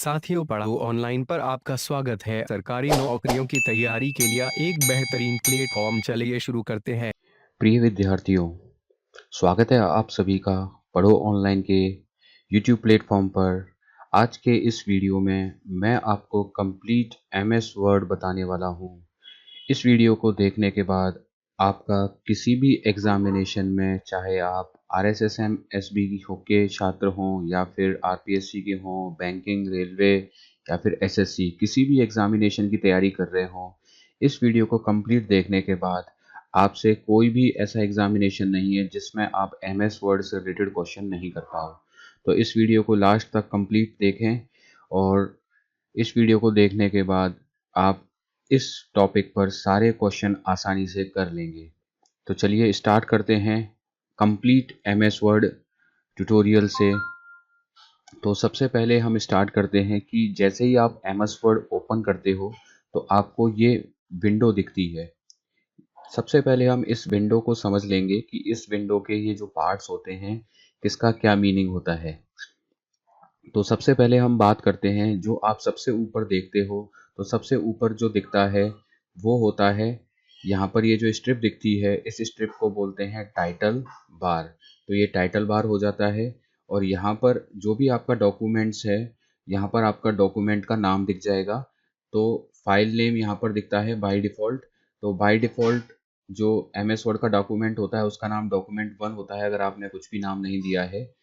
साथियों, पढ़ाओ ऑनलाइन पर आपका स्वागत है। सरकारी नौकरियों की तैयारी के लिए एक बेहतरीन प्लेटफॉर्म, चलिए शुरू करते हैं। प्रिय विद्यार्थियों, स्वागत है आप सभी का पढ़ो ऑनलाइन के यूट्यूब प्लेटफॉर्म पर। आज के इस वीडियो में मैं आपको कंप्लीट एमएस वर्ड बताने वाला हूँ। इस वीडियो को देखने के बाद आपका किसी भी एग्जामिनेशन में, चाहे आप आरएसएसएम एसबी के छात्र हों या फिर आरपीएससी के हों, बैंकिंग, रेलवे या फिर एसएससी, किसी भी एग्जामिनेशन की तैयारी कर रहे हों, इस वीडियो को कंप्लीट देखने के बाद आपसे कोई भी ऐसा एग्जामिनेशन नहीं है जिसमें आप एमएस वर्ड से रिलेटेड क्वेश्चन नहीं कर पाओ। तो इस वीडियो को लास्ट तक कंप्लीट देखें और इस वीडियो को देखने के बाद आप इस टॉपिक पर सारे क्वेश्चन आसानी से कर लेंगे। तो चलिए स्टार्ट करते हैं कंप्लीट एमएस वर्ड ट्यूटोरियल से। तो सबसे पहले हम स्टार्ट करते हैं कि जैसे ही आप एमएस वर्ड ओपन करते हो तो आपको ये विंडो दिखती है। सबसे पहले हम इस विंडो को समझ लेंगे कि इस विंडो के ये जो पार्ट्स होते हैं किसका क्या मीनिंग होता है। तो सबसे पहले हम बात करते हैं, जो आप सबसे ऊपर देखते हो, तो सबसे ऊपर जो दिखता है वो होता है, यहाँ पर ये जो स्ट्रिप दिखती है इस स्ट्रिप को बोलते हैं टाइटल बार। तो ये टाइटल बार हो जाता है और यहाँ पर जो भी आपका डॉक्यूमेंट्स है, यहाँ पर आपका डॉक्यूमेंट का नाम दिख जाएगा। तो फाइल नेम यहाँ पर दिखता है बाय डिफ़ॉल्ट। तो बाय डिफ़ॉल्ट जो एमएस वर्ड का डॉक्यूमेंट होता है उसका नाम डॉक्यूमेंट 1 होता है, अगर आपने कुछ भी नाम नहीं दिया है।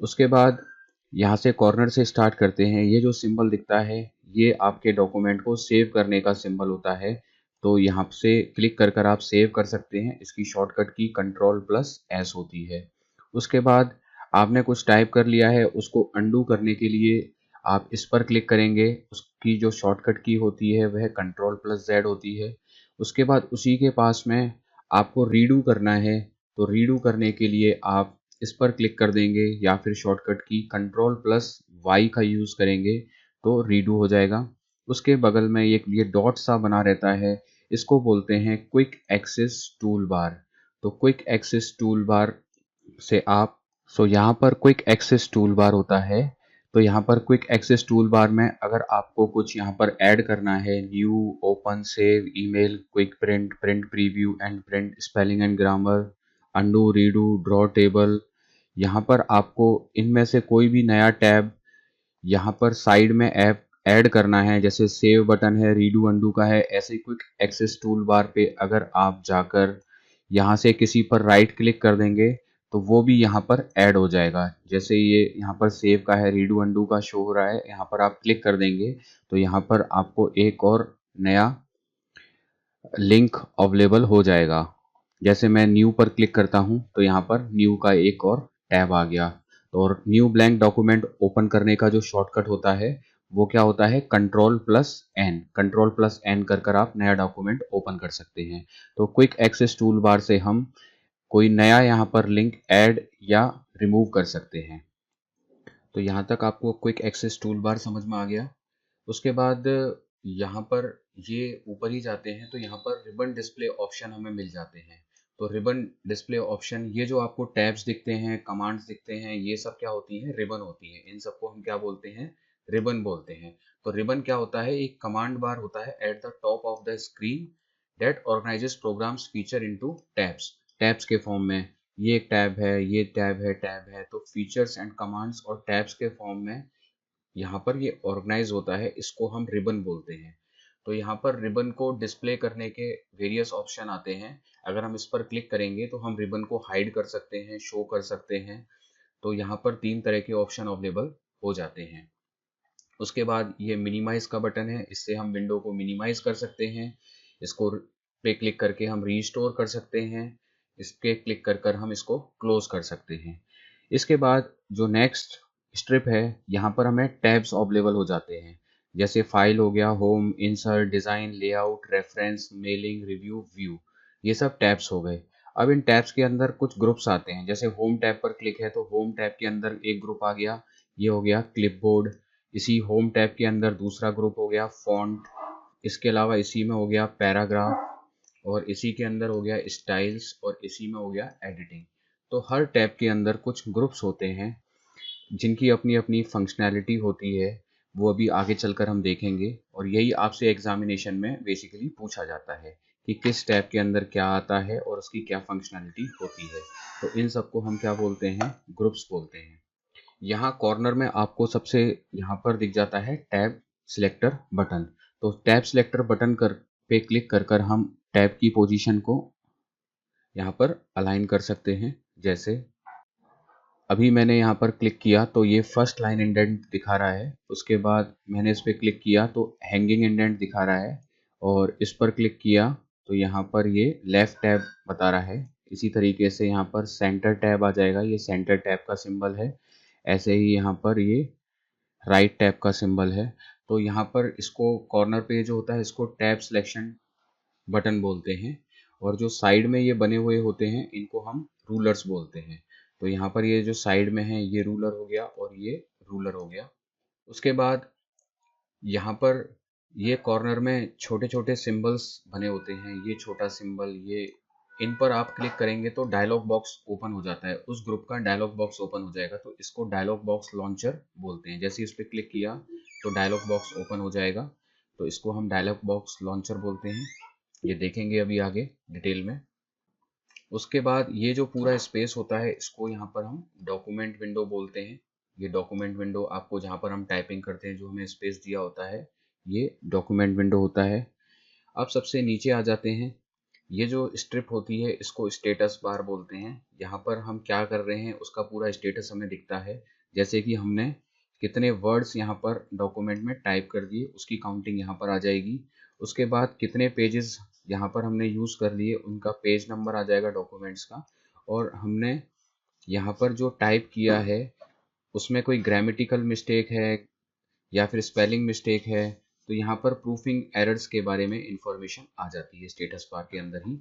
उसके बाद यहाँ से कॉर्नर से स्टार्ट करते हैं। ये जो सिंबल दिखता है ये आपके डॉक्यूमेंट को सेव करने का सिंबल होता है। तो यहाँ से क्लिक कर कर आप सेव कर सकते हैं। इसकी शॉर्टकट की Ctrl+S होती है। उसके बाद आपने कुछ टाइप कर लिया है, उसको अंडू करने के लिए आप इस पर क्लिक करेंगे। उसकी जो शॉर्टकट की होती है वह Ctrl+Z होती है। उसके बाद उसी के पास में आपको रीडू करना है। तो रीडू करने के लिए आप इस पर क्लिक कर देंगे या फिर शॉर्टकट की Ctrl+Y का यूज़ करेंगे तो रीडू हो जाएगा। उसके बगल में एक ये डॉट सा बना रहता है, इसको बोलते हैं क्विक एक्सेस टूल बार। तो क्विक एक्सेस टूल बार से आप यहाँ पर क्विक एक्सेस टूल बार होता है। तो यहाँ पर क्विक एक्सेस टूल बार में अगर आपको कुछ यहाँ पर ऐड करना है, new, open, save, email, quick print, print preview and print, spelling and grammar, undo, redo, draw table, यहाँ पर आपको इनमें से कोई भी नया टैब यहाँ पर साइड में ऐप ऐड करना है। जैसे सेव बटन है, रीडू अंडू का है, ऐसे क्विक एक्सेस टूल बार पे अगर आप जाकर यहाँ से किसी पर राइट क्लिक कर देंगे तो वो भी यहाँ पर ऐड हो जाएगा। जैसे ये यहाँ पर सेव का है, रीडू अंडू का शो हो रहा है, यहाँ पर आप क्लिक कर देंगे तो यहाँ पर आपको एक और नया लिंक अवेलेबल हो जाएगा। जैसे मैं न्यू पर क्लिक करता हूँ तो यहाँ पर न्यू का एक और टैब आ गया। तो और न्यू ब्लैंक डॉक्यूमेंट ओपन करने का जो शॉर्टकट होता है वो क्या होता है, Ctrl+N कर कर आप नया डॉक्यूमेंट ओपन कर सकते हैं। तो क्विक एक्सेस टूल बार से हम कोई नया यहाँ पर लिंक ऐड या रिमूव कर सकते हैं। तो यहाँ तक आपको क्विक एक्सेस टूल बार समझ में आ गया। उसके बाद यहाँ पर ये ऊपर ही जाते हैं तो यहाँ पर रिबन डिस्प्ले ऑप्शन हमें मिल जाते हैं। तो रिबन डिस्प्ले ऑप्शन, ये जो आपको टैब्स दिखते हैं, कमांड्स दिखते हैं, ये सब क्या होती हैं, रिबन होती हैं। इन सबको हम क्या बोलते हैं, रिबन बोलते हैं। तो रिबन क्या होता है, एक कमांड बार होता है at the top of the screen that organises programs feature into tabs. Tabs के फॉर्म में ये एक टैब है, ये टैब है। तो फीचर्स एंड कमांड्स और टैब्स के फॉर्म में यहाँ पर ये ऑर्गेनाइज होता है, इसको हम रिबन बोलते हैं। तो यहाँ पर रिबन को डिस्प्ले करने के वेरियस ऑप्शन आते हैं। अगर हम इस पर क्लिक करेंगे तो हम रिबन को हाइड कर सकते हैं, शो कर सकते हैं। तो यहाँ पर 3 तरह के ऑप्शन अवेलेबल हो जाते हैं। उसके बाद ये मिनिमाइज का बटन है, इससे हम विंडो को मिनिमाइज कर सकते हैं। इसको पे क्लिक करके हम रीस्टोर कर सकते हैं। इसके क्लिक कर कर हम इसको क्लोज कर सकते हैं। इसके बाद जो नेक्स्ट स्ट्रिप है, यहाँ पर हमें टैब्स अवेलेबल हो जाते हैं। जैसे फाइल हो गया, home, insert, design, layout, reference, mailing, review, view, ये सब टैब्स हो गए। अब इन टैब्स के अंदर कुछ ग्रुप्स आते हैं। जैसे होम टैब पर क्लिक है तो होम टैब के अंदर एक ग्रुप आ गया, ये हो गया क्लिपबोर्ड। इसी होम टैब के अंदर दूसरा ग्रुप हो गया फॉन्ट। इसके अलावा इसी में हो गया पैराग्राफ, और इसी के अंदर हो गया स्टाइल्स, और इसी में हो गया एडिटिंग। तो हर टैब के अंदर कुछ ग्रुप्स होते हैं जिनकी अपनी अपनी फंक्शनैलिटी होती है। वो अभी आगे चलकर हम देखेंगे, और यही आपसे एग्जामिनेशन में बेसिकली पूछा जाता है कि किस टैब के अंदर क्या आता है और उसकी क्या फंक्शनैलिटी होती है। तो इन सबको हम क्या बोलते हैं, ग्रुप्स बोलते हैं। यहाँ कॉर्नर में आपको सबसे यहाँ पर दिख जाता है टैब सिलेक्टर बटन। तो टैब सिलेक्टर बटन पे क्लिक कर कर हम टैब की पोजीशन को यहाँ पर अलाइन कर सकते हैं। जैसे अभी मैंने यहाँ पर क्लिक किया तो ये फर्स्ट लाइन इंडेंट दिखा रहा है, उसके बाद मैंने इस पर क्लिक किया तो हैंगिंग इंडेंट दिखा रहा है, और इस पर क्लिक किया तो यहाँ पर ये लेफ्ट टैब बता रहा है। इसी तरीके से यहाँ पर सेंटर टैब आ जाएगा, ये सेंटर टैब का सिंबल है। ऐसे ही यहाँ पर ये राइट टैब का सिंबल है। तो यहाँ पर इसको कॉर्नर पे जो होता है इसको टैब सिलेक्शन बटन बोलते हैं, और जो साइड में ये बने हुए होते हैं इनको हम रूलर्स बोलते हैं। तो यहाँ पर ये जो साइड में है ये रूलर हो गया और ये रूलर हो गया। उसके बाद यहाँ पर ये कॉर्नर में छोटे छोटे सिंबल्स बने होते हैं, ये छोटा सिंबल, ये इन पर आप क्लिक करेंगे तो डायलॉग बॉक्स ओपन हो जाता है, उस ग्रुप का डायलॉग बॉक्स ओपन हो जाएगा। तो इसको डायलॉग बॉक्स लॉन्चर बोलते हैं। जैसे इस पर क्लिक किया तो डायलॉग बॉक्स ओपन हो जाएगा, तो इसको हम डायलॉग बॉक्स लॉन्चर बोलते हैं। ये देखेंगे अभी आगे डिटेल में। उसके बाद ये जो पूरा स्पेस होता है इसको यहाँ पर हम डॉक्यूमेंट विंडो बोलते हैं। ये डॉक्यूमेंट विंडो आपको जहाँ पर हम टाइपिंग करते हैं जो हमें स्पेस दिया होता है, ये डॉक्यूमेंट विंडो होता है। अब सबसे नीचे आ जाते हैं, ये जो स्ट्रिप होती है इसको स्टेटस बार बोलते हैं। यहाँ पर हम क्या कर रहे हैं उसका पूरा स्टेटस हमें दिखता है। जैसे कि हमने कितने वर्ड्स यहाँ पर डॉक्यूमेंट में टाइप कर दिए उसकी काउंटिंग यहाँ पर आ जाएगी। उसके बाद कितने पेजेस यहाँ पर हमने यूज़ कर लिए उनका पेज नंबर आ जाएगा डॉक्यूमेंट्स का। और हमने यहाँ पर जो टाइप किया है उसमें कोई ग्रामेटिकल मिस्टेक है या फिर स्पेलिंग मिस्टेक है तो यहाँ पर प्रूफिंग एरर्स के बारे में इंफॉर्मेशन आ जाती है स्टेटस बार के अंदर ही।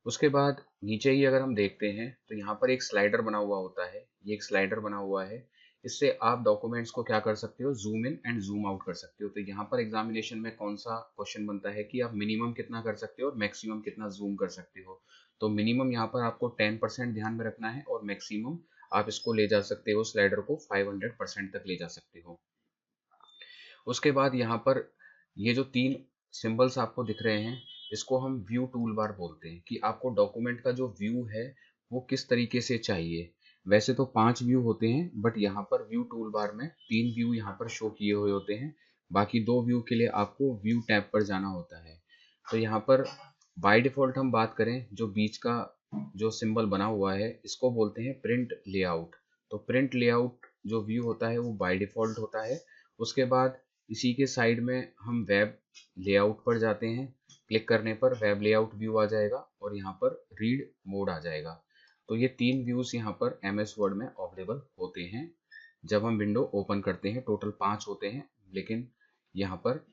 उसके बाद नीचे ही अगर हम देखते हैं तो यहाँ पर एक स्लाइडर बना हुआ होता है, ये एक स्लाइडर बना हुआ है। इससे आप डॉक्यूमेंट्स को क्या कर सकते हो, zoom in and zoom out कर सकते हो। तो यहाँ पर एग्जामिनेशन में कौन सा क्वेश्चन बनता है कि आप मिनिमम कितना कर सकते हो और मैक्सिमम कितना जूम कर सकते हो। तो मिनिमम यहाँ पर आपको 10% ध्यान में रखना है और मैक्सिमम आप इसको ले जा सकते हो, स्लाइडर को 500% तक ले जा सकते हो। उसके बाद यहाँ पर ये जो तीन सिंबल्स आपको दिख रहे हैं इसको हम व्यू टूल बार बोलते हैं, कि आपको डॉक्यूमेंट का जो व्यू है वो किस तरीके से चाहिए। वैसे तो 5 व्यू होते हैं बट यहाँ पर व्यू टूल बार में 3 व्यू यहाँ पर शो किए हुए होते हैं। बाकी 2 व्यू के लिए आपको व्यू टैब पर जाना होता है। तो यहाँ पर बाय डिफॉल्ट हम बात करें जो बीच का जो सिंबल बना हुआ है इसको बोलते हैं प्रिंट लेआउट। तो प्रिंट लेआउट जो व्यू होता है वो बाय डिफॉल्ट होता है। उसके बाद इसी के साइड में हम वेब लेआउट पर जाते हैं, क्लिक करने पर वेब लेआउट व्यू आ जाएगा और यहाँ पर रीड मोड आ जाएगा। तो ये 3 व्यूज यहाँ पर एमएस वर्ड में अवेलेबल होते हैं जब हम विंडो ओपन करते हैं। टोटल 5 होते हैं लेकिन यहाँ पर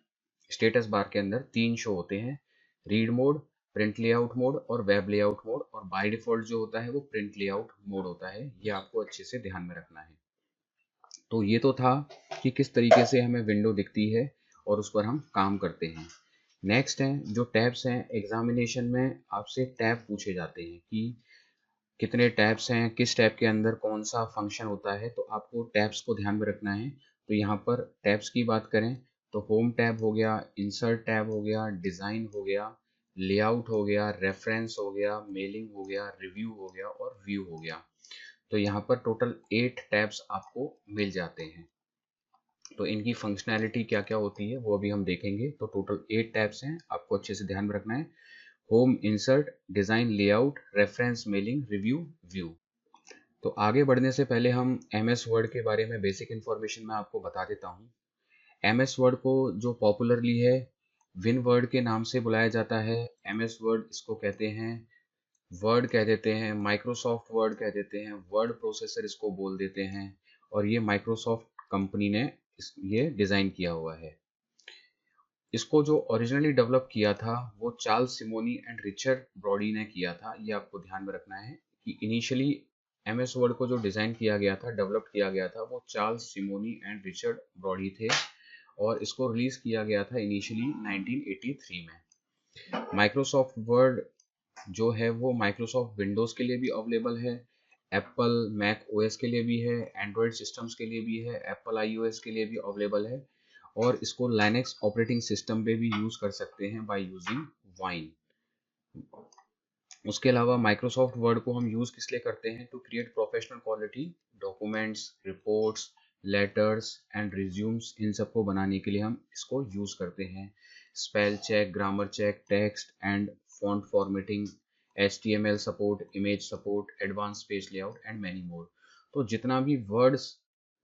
स्टेटस बार के अंदर 3 शो होते हैं, read mode, print layout mode और वेब लेआउट मोड। और बाय डिफॉल्ट जो होता है वो प्रिंट लेआउट मोड होता है, ये आपको अच्छे से ध्यान में रखना है। तो ये तो था कि किस तरीके से हमें विंडो दिखती है और उस पर हम काम करते हैं। नेक्स्ट है जो टैब्स हैं, एग्जामिनेशन में आपसे टैब पूछे जाते हैं कि कितने टैब्स हैं, किस टैब के अंदर कौन सा फंक्शन होता है। तो आपको टैब्स को ध्यान में रखना है। तो यहाँ पर टैब्स की बात करें तो होम टैब हो गया, इंसर्ट टैब हो गया, डिज़ाइन हो गया, लेआउट हो गया, रेफरेंस हो गया, मेलिंग हो गया, रिव्यू हो गया और व्यू हो गया। तो यहाँ पर टोटल 8 टैब्स आपको मिल जाते हैं। तो इनकी फंक्शनैलिटी क्या क्या होती है वो अभी हम देखेंगे। तो टोटल 8 टैब्स हैं, आपको अच्छे से ध्यान में रखना है। Home, insert, design, layout, reference, mailing, review, view. तो आगे बढ़ने से पहले हम एमएस वर्ड के बारे में बेसिक इन्फॉर्मेशन मैं आपको बता देता हूँ। एमएस वर्ड को जो पॉपुलरली है विन वर्ड के नाम से बुलाया जाता है। एमएस वर्ड इसको कहते हैं, वर्ड कह देते हैं, माइक्रोसॉफ्ट वर्ड कह देते हैं, वर्ड प्रोसेसर इसको बोल देते हैं। और ये माइक्रोसॉफ्ट कंपनी ने ये डिज़ाइन किया हुआ है। इसको जो ओरिजिनली डेवलप किया था वो Charles Simonyi and Richard Brodie ने किया था। ये आपको ध्यान में रखना है कि इनिशियली एमएस वर्ड को जो डिज़ाइन किया गया था, डेवलप किया गया था, वो Charles Simonyi and Richard Brodie थे और इसको रिलीज़ किया गया था इनिशियली 1983 में। माइक्रोसॉफ्ट वर्ड जो है वो माइक्रोसॉफ्ट विंडोज़ के लिए भी अवेलेबल है, एप्पल मैक ओएस के लिए भी है, एंड्रॉयड सिस्टम्स के लिए भी है, एप्पल आईओएस के लिए भी अवेलेबल है, और इसको लाइनेक्स ऑपरेटिंग सिस्टम पे भी यूज़ कर सकते हैं बाय यूजिंग वाइन। उसके अलावा माइक्रोसॉफ्ट वर्ड को हम यूज़ किस लिए करते हैं? To create professional quality documents, reports, letters and resumes, इन सबको बनाने के लिए हम इसको यूज़ करते हैं। Spell check, grammar check, text and font formatting, HTML support, image support, advance page layout and many more. तो जितना भी वर्ड्स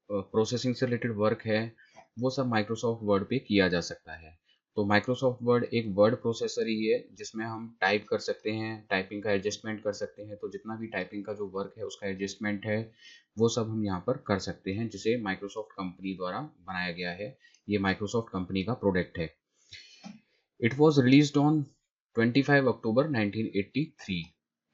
प्रोसेसिंग से रिलेटेड वर्क है वो सब माइक्रोसॉफ्ट वर्ड पे किया जा सकता है। तो माइक्रोसॉफ्ट वर्ड एक वर्ड प्रोसेसर ही है जिसमें हम टाइप कर सकते हैं, टाइपिंग का एडजस्टमेंट कर सकते हैं। तो जितना भी टाइपिंग का जो वर्क है उसका एडजस्टमेंट है वो सब हम यहाँ पर कर सकते हैं, जिसे माइक्रोसॉफ्ट कंपनी द्वारा बनाया गया है। ये माइक्रोसॉफ्ट कंपनी का प्रोडक्ट है। It was released on 25 October 1983।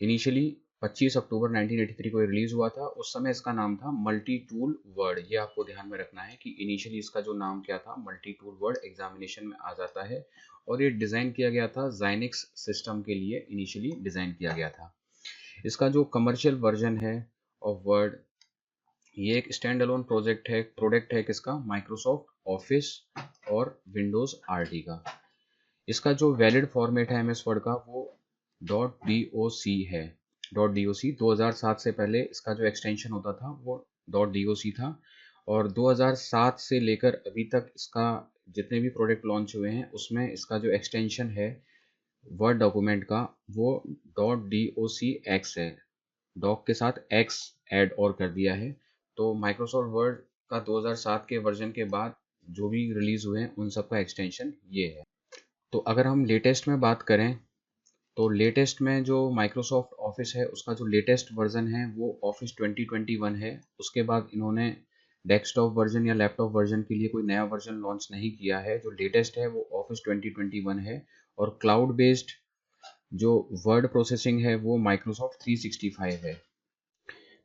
Initially 25 अक्टूबर 1983 को रिलीज हुआ था। उस समय इसका नाम था मल्टी टूल वर्ड। ये आपको ध्यान में रखना है कि इनिशियली इसका जो नाम क्या था, मल्टी टूल वर्ड एग्जामिनेशन में आ जाता है। और ये डिज़ाइन किया गया था जाइनिक्स सिस्टम के लिए, इनिशियली डिज़ाइन किया गया था। इसका जो कमर्शियल वर्जन है ऑफ वर्ड, ये एक स्टैंड अलोन प्रोडक्ट है किसका? माइक्रोसॉफ्ट ऑफिस और विंडोज आरटी का। इसका जो वैलिड फॉर्मेट है एमएस वर्ड का वो .doc है। .doc 2007 से पहले इसका जो एक्सटेंशन होता था वो .doc था, और 2007 से लेकर अभी तक इसका जितने भी प्रोडक्ट लॉन्च हुए हैं उसमें इसका जो एक्सटेंशन है वर्ड डॉक्यूमेंट का वो .docx है। डॉक के साथ x ऐड और कर दिया है। तो माइक्रोसॉफ्ट वर्ड का 2007 के वर्जन के बाद जो भी रिलीज हुए हैं उन सब का एक्सटेंशन ये है। तो अगर हम लेटेस्ट में बात करें तो लेटेस्ट में जो माइक्रोसॉफ्ट ऑफिस है उसका जो लेटेस्ट वर्जन है वो ऑफिस 2021 है। उसके बाद इन्होंने डेस्कटॉप वर्जन या लैपटॉप वर्जन के लिए कोई नया वर्जन लॉन्च नहीं किया है। जो लेटेस्ट है वो ऑफिस 2021 है, और क्लाउड बेस्ड जो वर्ड प्रोसेसिंग है वो माइक्रोसॉफ्ट 365 है।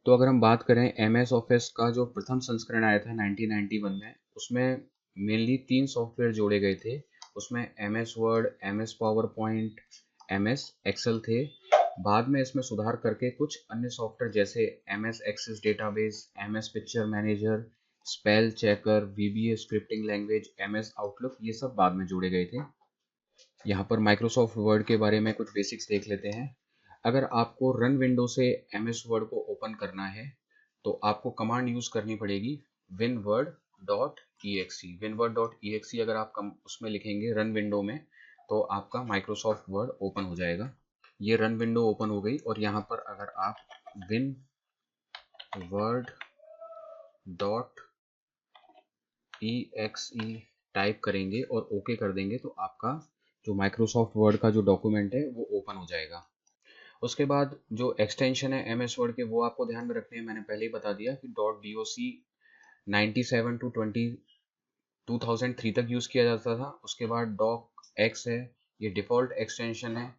तो अगर हम बात करें एमएस ऑफिस का जो प्रथम संस्करण आया था 1991 में, उसमें मेनली 3 सॉफ्टवेयर जोड़े गए थे। उसमें MS Word, MS PowerPoint, MS Excel थे। बाद में इसमें सुधार करके कुछ अन्य सॉफ्टवेयर जैसे MS Access database, MS Picture Manager, spell checker, VBA scripting language, MS Outlook, ये सब बाद में जोड़े गए थे। यहाँ पर माइक्रोसॉफ्ट वर्ड के बारे में कुछ बेसिक्स देख लेते हैं। अगर आपको रन विंडो से एमएस वर्ड को ओपन करना है तो आपको कमांड यूज करनी पड़ेगी winword.exe। winword.exe अगर आप उसमें लिखेंगे रन विंडो में तो आपका माइक्रोसॉफ्ट वर्ड ओपन हो जाएगा। ये रन विंडो ओपन हो गई, और यहाँ पर अगर आप winword.exe टाइप करेंगे और ओके कर देंगे तो आपका जो माइक्रोसॉफ्ट वर्ड का जो डॉक्यूमेंट है वो ओपन हो जाएगा। उसके बाद जो एक्सटेंशन है एमएस वर्ड के वो आपको ध्यान में रखने हैं। मैंने पहले ही बता दिया कि .doc 97 टू 2003 तक यूज़ किया जाता था। उसके बाद docx है, ये डिफ़ॉल्ट एक्सटेंशन है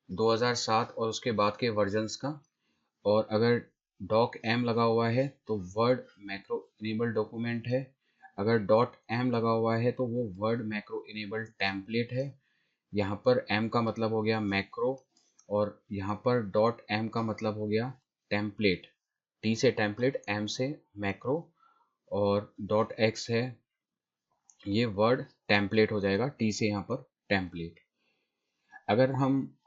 2007 और उसके बाद के वर्जन्स का। और अगर docm लगा हुआ है तो वर्ड मैक्रो इनेबल्ड डॉक्यूमेंट है। अगर .m लगा हुआ है तो वो वर्ड मैक्रो इनेबल्ड टेम्पलेट है। यहाँ पर m का मतलब हो गया मैक्रो, और यहाँ पर .m का मतलब हो गया टेम्पलेट। t से टेम्पलेट, m से मैक्रो, और .x है ये वर्ड टेम्पलेट हो जाएगा, t से यहाँ पर टेम्पलेट। अगर हम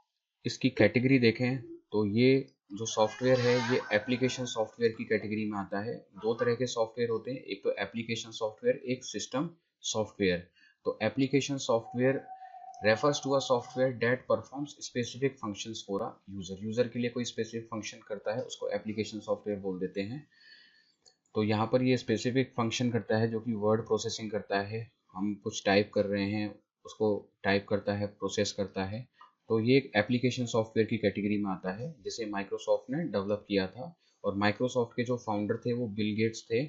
इसकी कैटेगरी देखें तो ये जो सॉफ्टवेयर है ये एप्लीकेशन सॉफ्टवेयर की कैटेगरी में आता है। दो तरह के सॉफ्टवेयर होते हैं, एक तो एप्लीकेशन सॉफ्टवेयर, एक सिस्टम सॉफ्टवेयर। तो application software refers to a software that performs specific functions for a user। User के लिए कोई स्पेसिफिक फंक्शन करता है उसको एप्लीकेशन सॉफ्टवेयर बोल देते हैं। तो यहाँ पर ये स्पेसिफिक फंक्शन करता है जो कि वर्ड प्रोसेसिंग करता है। हम कुछ टाइप कर रहे हैं उसको टाइप करता है, प्रोसेस करता है। तो ये एक एप्लीकेशन सॉफ्टवेयर की कैटेगरी में आता है जिसे माइक्रोसॉफ्ट ने डेवलप किया था। और माइक्रोसॉफ्ट के जो फाउंडर थे वो बिल गेट्स थे,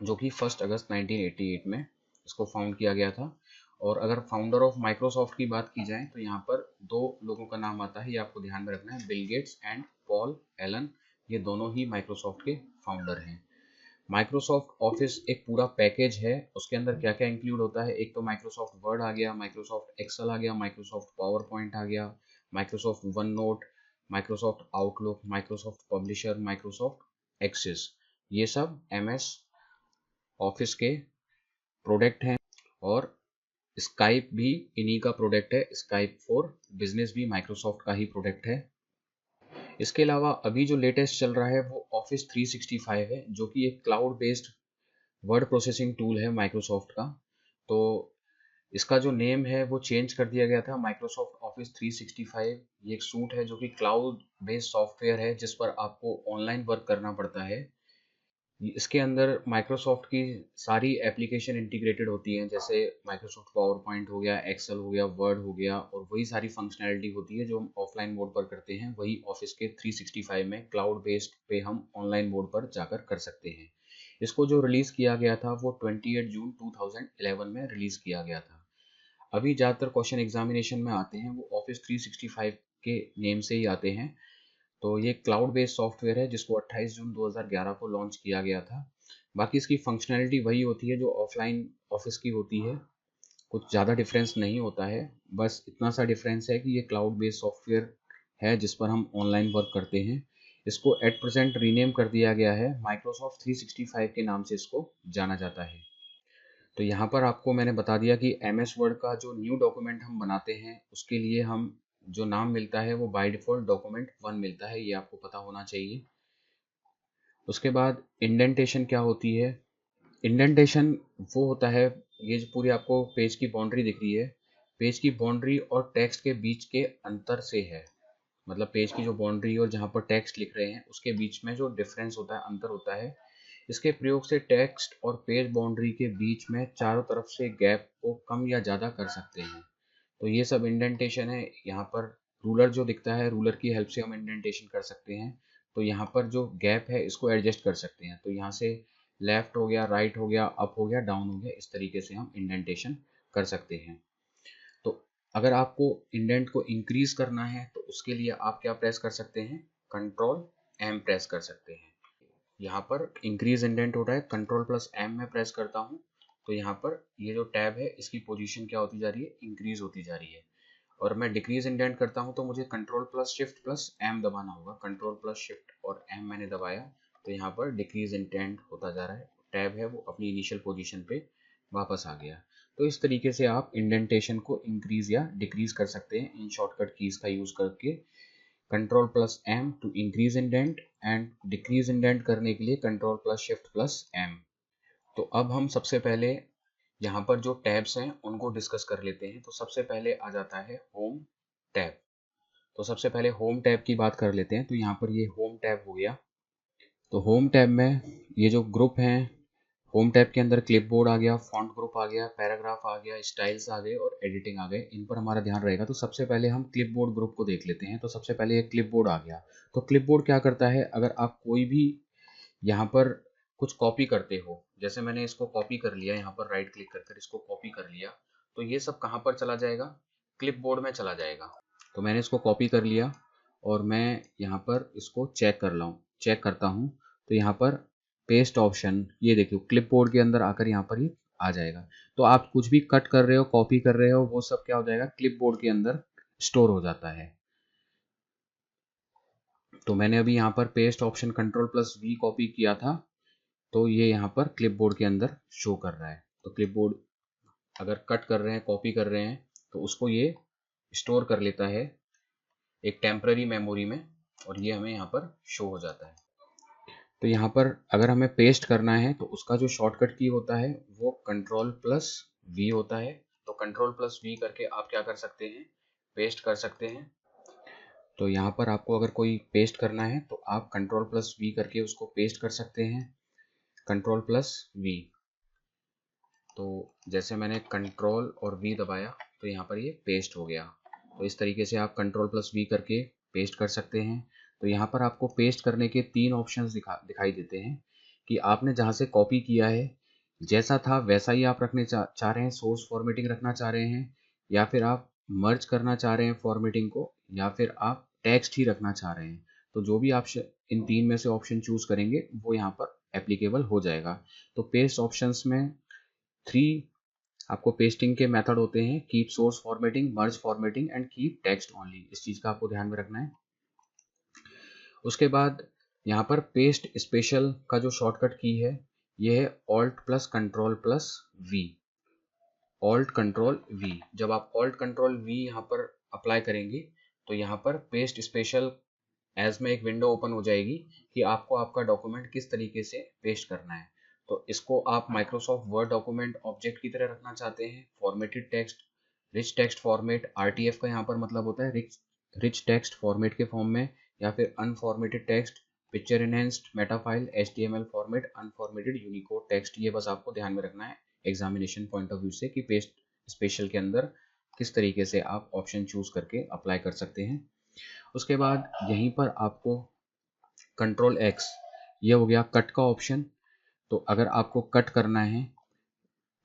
जो कि 1 अगस्त 1988 में इसको फाउंड किया गया था। और अगर फाउंडर ऑफ माइक्रोसॉफ्ट की बात की जाए तो यहाँ पर दो लोगों का नाम आता है, ये आपको ध्यान में रखना है, Bill Gates and Paul Allen. ये दोनों ही माइक्रोसॉफ्ट के फाउंडर हैं। माइक्रोसॉफ्ट ऑफिस एक पूरा पैकेज है। उसके अंदर क्या क्या इंक्लूड होता है? एक तो माइक्रोसॉफ्ट वर्ड आ गया, माइक्रोसॉफ्ट एक्सेल आ गया, माइक्रोसॉफ्ट पावर पॉइंट आ गया, Microsoft OneNote, Microsoft Outlook, Microsoft Publisher, Microsoft Access, ये सब MS ऑफिस के प्रोडक्ट हैं। और स्काइप भी इन्हीं का प्रोडक्ट है। स्काइप फॉर बिजनेस भी माइक्रोसॉफ्ट का ही प्रोडक्ट है। इसके अलावा अभी जो लेटेस्ट चल रहा है वो ऑफिस 365 है, जो कि एक cloud based word processing tool है माइक्रोसॉफ्ट का। तो इसका जो नेम है वो चेंज कर दिया गया था, माइक्रोसॉफ्ट ऑफिस 365। ये एक सूट है जो कि क्लाउड बेस्ड सॉफ्टवेयर है जिस पर आपको ऑनलाइन वर्क करना पड़ता है। इसके अंदर माइक्रोसॉफ्ट की सारी एप्लीकेशन इंटीग्रेटेड होती हैं, जैसे माइक्रोसॉफ्ट पावर पॉइंट हो गया, एक्सेल हो गया, वर्ड हो गया, और वही सारी फंक्शनैलिटी होती है जो हम ऑफलाइन मोड पर करते हैं, वही ऑफिस के 365 में क्लाउड बेस्ड पे हम ऑनलाइन मोड पर जाकर कर सकते हैं। इसको जो रिलीज किया गया था वो 28 जून 2011 में रिलीज किया गया था। अभी ज़्यादातर क्वेश्चन एग्जामिनेशन में आते हैं वो ऑफिस 365 के नेम से ही आते हैं। तो ये क्लाउड बेस्ड सॉफ्टवेयर है जिसको 28 जून 2011 को लॉन्च किया गया था। बाकी इसकी फंक्शनैलिटी वही होती है जो ऑफलाइन ऑफिस की होती है, कुछ ज़्यादा डिफरेंस नहीं होता है। बस इतना सा डिफरेंस है कि ये क्लाउड बेस्ड सॉफ्टवेयर है जिस पर हम ऑनलाइन वर्क करते हैं। इसको एट प्रेजेंट रीनेम कर दिया गया है, माइक्रोसॉफ्ट 365 के नाम से इसको जाना जाता है। तो यहाँ पर आपको मैंने बता दिया कि MS वर्ड का जो न्यू डॉक्यूमेंट हम बनाते हैं उसके लिए हम जो नाम मिलता है वो बाय डिफ़ॉल्ट डॉक्यूमेंट 1 मिलता है, ये आपको पता होना चाहिए। उसके बाद इंडेंटेशन क्या होती है? इंडेंटेशन वो होता है, ये जो पूरी आपको पेज की बाउंड्री दिख रही है, पेज की बाउंड्री और टेक्स्ट के बीच के अंतर से है। मतलब पेज की जो बाउंड्री और जहाँ पर टेक्स्ट लिख रहे हैं उसके बीच में जो डिफरेंस होता है, अंतर होता है, इसके प्रयोग से टेक्स्ट और पेज बाउंड्री के बीच में चारों तरफ से गैप को कम या ज़्यादा कर सकते हैं। तो ये सब इंडेंटेशन है। यहाँ पर रूलर जो दिखता है, रूलर की हेल्प से हम इंडेंटेशन कर सकते हैं। तो यहाँ पर जो गैप है इसको एडजस्ट कर सकते हैं। तो यहाँ से लेफ्ट हो गया, राइट हो गया, अप हो गया, डाउन हो गया, इस तरीके से हम इंडेंटेशन कर सकते हैं। तो अगर आपको इंडेंट को इंक्रीज करना है तो उसके लिए आप क्या प्रेस कर सकते हैं? कंट्रोल M प्रेस कर सकते हैं। यहाँ पर इंक्रीज इंडेंट हो रहा है, कंट्रोल प्लस M में प्रेस करता हूँ तो यहाँ पर ये जो टैब है इसकी पोजीशन क्या होती जा रही है? इंक्रीज होती जा रही है। और मैं डिक्रीज इंडेंट करता हूँ तो मुझे control plus shift plus M दबाना होगा। कंट्रोल प्लस शिफ्ट और M मैंने दबाया तो यहाँ पर डिक्रीज इंडेंट होता जा रहा है। टैब है वो अपनी इनिशियल पोजीशन पे वापस आ गया। तो इस तरीके से आप इंडेंटेशन को इंक्रीज या डिक्रीज कर सकते हैं इन शॉर्टकट कीज का यूज करके। Control plus M to increase indent, and decrease indent करने के लिए control plus shift plus M। तो अब हम सबसे पहले यहाँ पर जो टैब्स हैं उनको डिस्कस कर लेते हैं। तो सबसे पहले आ जाता है होम टैब। तो सबसे पहले होम टैब की बात कर लेते हैं। तो यहाँ पर ये होम टैब हो गया। तो होम टैब में ये जो ग्रुप हैं, होम टैब के अंदर क्लिपबोर्ड आ गया, फॉन्ट ग्रुप आ गया, पैराग्राफ आ गया, स्टाइल्स आ गए और एडिटिंग आ गए। इन पर हमारा ध्यान रहेगा। तो सबसे पहले हम क्लिपबोर्ड ग्रुप को देख लेते हैं। तो सबसे पहले ये क्लिपबोर्ड आ गया। तो क्लिपबोर्ड क्या करता है? अगर आप कोई भी यहाँ पर कुछ कॉपी करते हो, जैसे मैंने इसको कॉपी कर लिया, यहाँ पर राइट क्लिक कर इसको कॉपी कर लिया, तो ये सब कहाँ पर चला जाएगा? क्लिपबोर्ड में चला जाएगा। तो मैंने इसको कॉपी कर लिया और मैं यहाँ पर इसको चेक करता हूँ। तो यहाँ पर पेस्ट ऑप्शन, ये देखिए क्लिपबोर्ड के अंदर आकर यहाँ पर ये आ जाएगा। तो आप कुछ भी कट कर रहे हो, कॉपी कर रहे हो, वो सब क्या हो जाएगा? क्लिपबोर्ड के अंदर स्टोर हो जाता है। तो मैंने अभी यहाँ पर paste option control plus V copy किया था, तो ये यहाँ पर क्लिपबोर्ड के अंदर शो कर रहा है। तो क्लिपबोर्ड अगर कट कर रहे हैं, कॉपी कर रहे हैं, तो उसको ये स्टोर कर लेता है एक टेम्पररी मेमोरी में, और ये हमें यहाँ पर शो हो जाता है। तो यहाँ पर अगर हमें पेस्ट करना है तो उसका जो शॉर्टकट की होता है वो कंट्रोल प्लस V होता है। तो कंट्रोल प्लस V करके आप क्या कर सकते हैं? पेस्ट कर सकते हैं। तो यहाँ पर आपको अगर कोई पेस्ट करना है तो आप कंट्रोल प्लस V करके उसको पेस्ट कर सकते हैं। Control plus V। तो जैसे मैंने कंट्रोल और V दबाया तो यहाँ पर ये पेस्ट हो गया। तो इस तरीके से आप कंट्रोल प्लस V करके पेस्ट कर सकते हैं। तो यहाँ पर आपको पेस्ट करने के 3 ऑप्शंस दिखाई देते हैं कि आपने जहाँ से कॉपी किया है जैसा था वैसा ही आप रखने चाह रहे हैं, सोर्स फॉर्मेटिंग रखना चाह रहे हैं, या फिर आप मर्ज करना चाह रहे हैं फॉर्मेटिंग को, या फिर आप टेक्स्ट ही रखना चाह रहे हैं। तो जो भी आप इन 3 में से ऑप्शन चूज करेंगे वो यहाँ पर एप्लीकेबल हो जाएगा। तो पेस्ट ऑप्शंस में 3 आपको पेस्टिंग के मेथड होते हैं: keep source formatting, merge formatting and keep text only. इस चीज़ का आपको ध्यान में रखना है। उसके बाद यहाँ पर पेस्ट स्पेशल का जो शॉर्टकट की है ये है Alt plus control plus V. Alt control V, जब आप ऑल्ट कंट्रोल वी यहाँ पर अप्लाई करेंगे तो यहाँ पर पेस्ट स्पेशल एज में एक विंडो ओपन हो जाएगी कि आपको आपका डॉक्यूमेंट किस तरीके से पेस्ट करना है। तो इसको आप माइक्रोसॉफ्ट वर्ड डॉक्यूमेंट ऑब्जेक्ट की तरह रखना चाहते हैं, formatted text, rich text format, RTF का यहाँ पर मतलब होता है रिच टेक्स्ट फॉर्मेट के फॉर्म में, या फिर unformatted text, picture enhanced metafile, HTML format, unformatted unicode text. ये बस आपको ध्यान में रखना है एग्जामिनेशन पॉइंट ऑफ व्यू से कि पेस्ट स्पेशल के अंदर किस तरीके से आप ऑप्शन चूज करके अप्लाई कर सकते हैं। उसके बाद यहीं पर आपको कंट्रोल एक्स, ये हो गया कट का ऑप्शन। तो अगर आपको कट करना है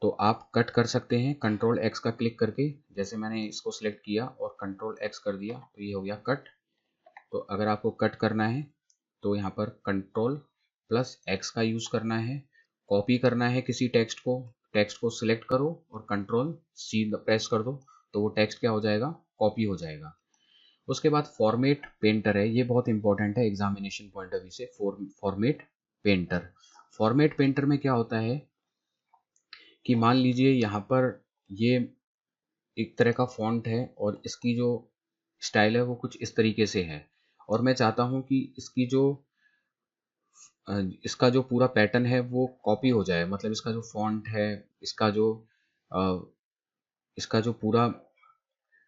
तो आप कट कर सकते हैं कंट्रोल एक्स का क्लिक करके। जैसे मैंने इसको सिलेक्ट किया और कंट्रोल एक्स कर दिया तो ये हो गया कट। तो अगर आपको कट करना है तो यहाँ पर कंट्रोल प्लस एक्स का यूज करना है। कॉपी करना है किसी टेक्स्ट को सिलेक्ट करो और कंट्रोल सी प्रेस कर दो तो वो टेक्स्ट क्या हो जाएगा, कॉपी हो जाएगा। उसके बाद फॉर्मेट पेंटर है, ये बहुत इंपॉर्टेंट है एग्जामिनेशन पॉइंट ऑफ व्यू से। फॉर्मेट पेंटर, फॉर्मेट पेंटर में क्या होता है कि मान लीजिए यहाँ पर ये एक तरह का फॉन्ट है और इसकी जो स्टाइल है वो कुछ इस तरीके से है, और मैं चाहता हूँ कि इसका जो पूरा पैटर्न है वो कॉपी हो जाए, मतलब इसका जो फॉन्ट है, इसका जो अ, इसका जो पूरा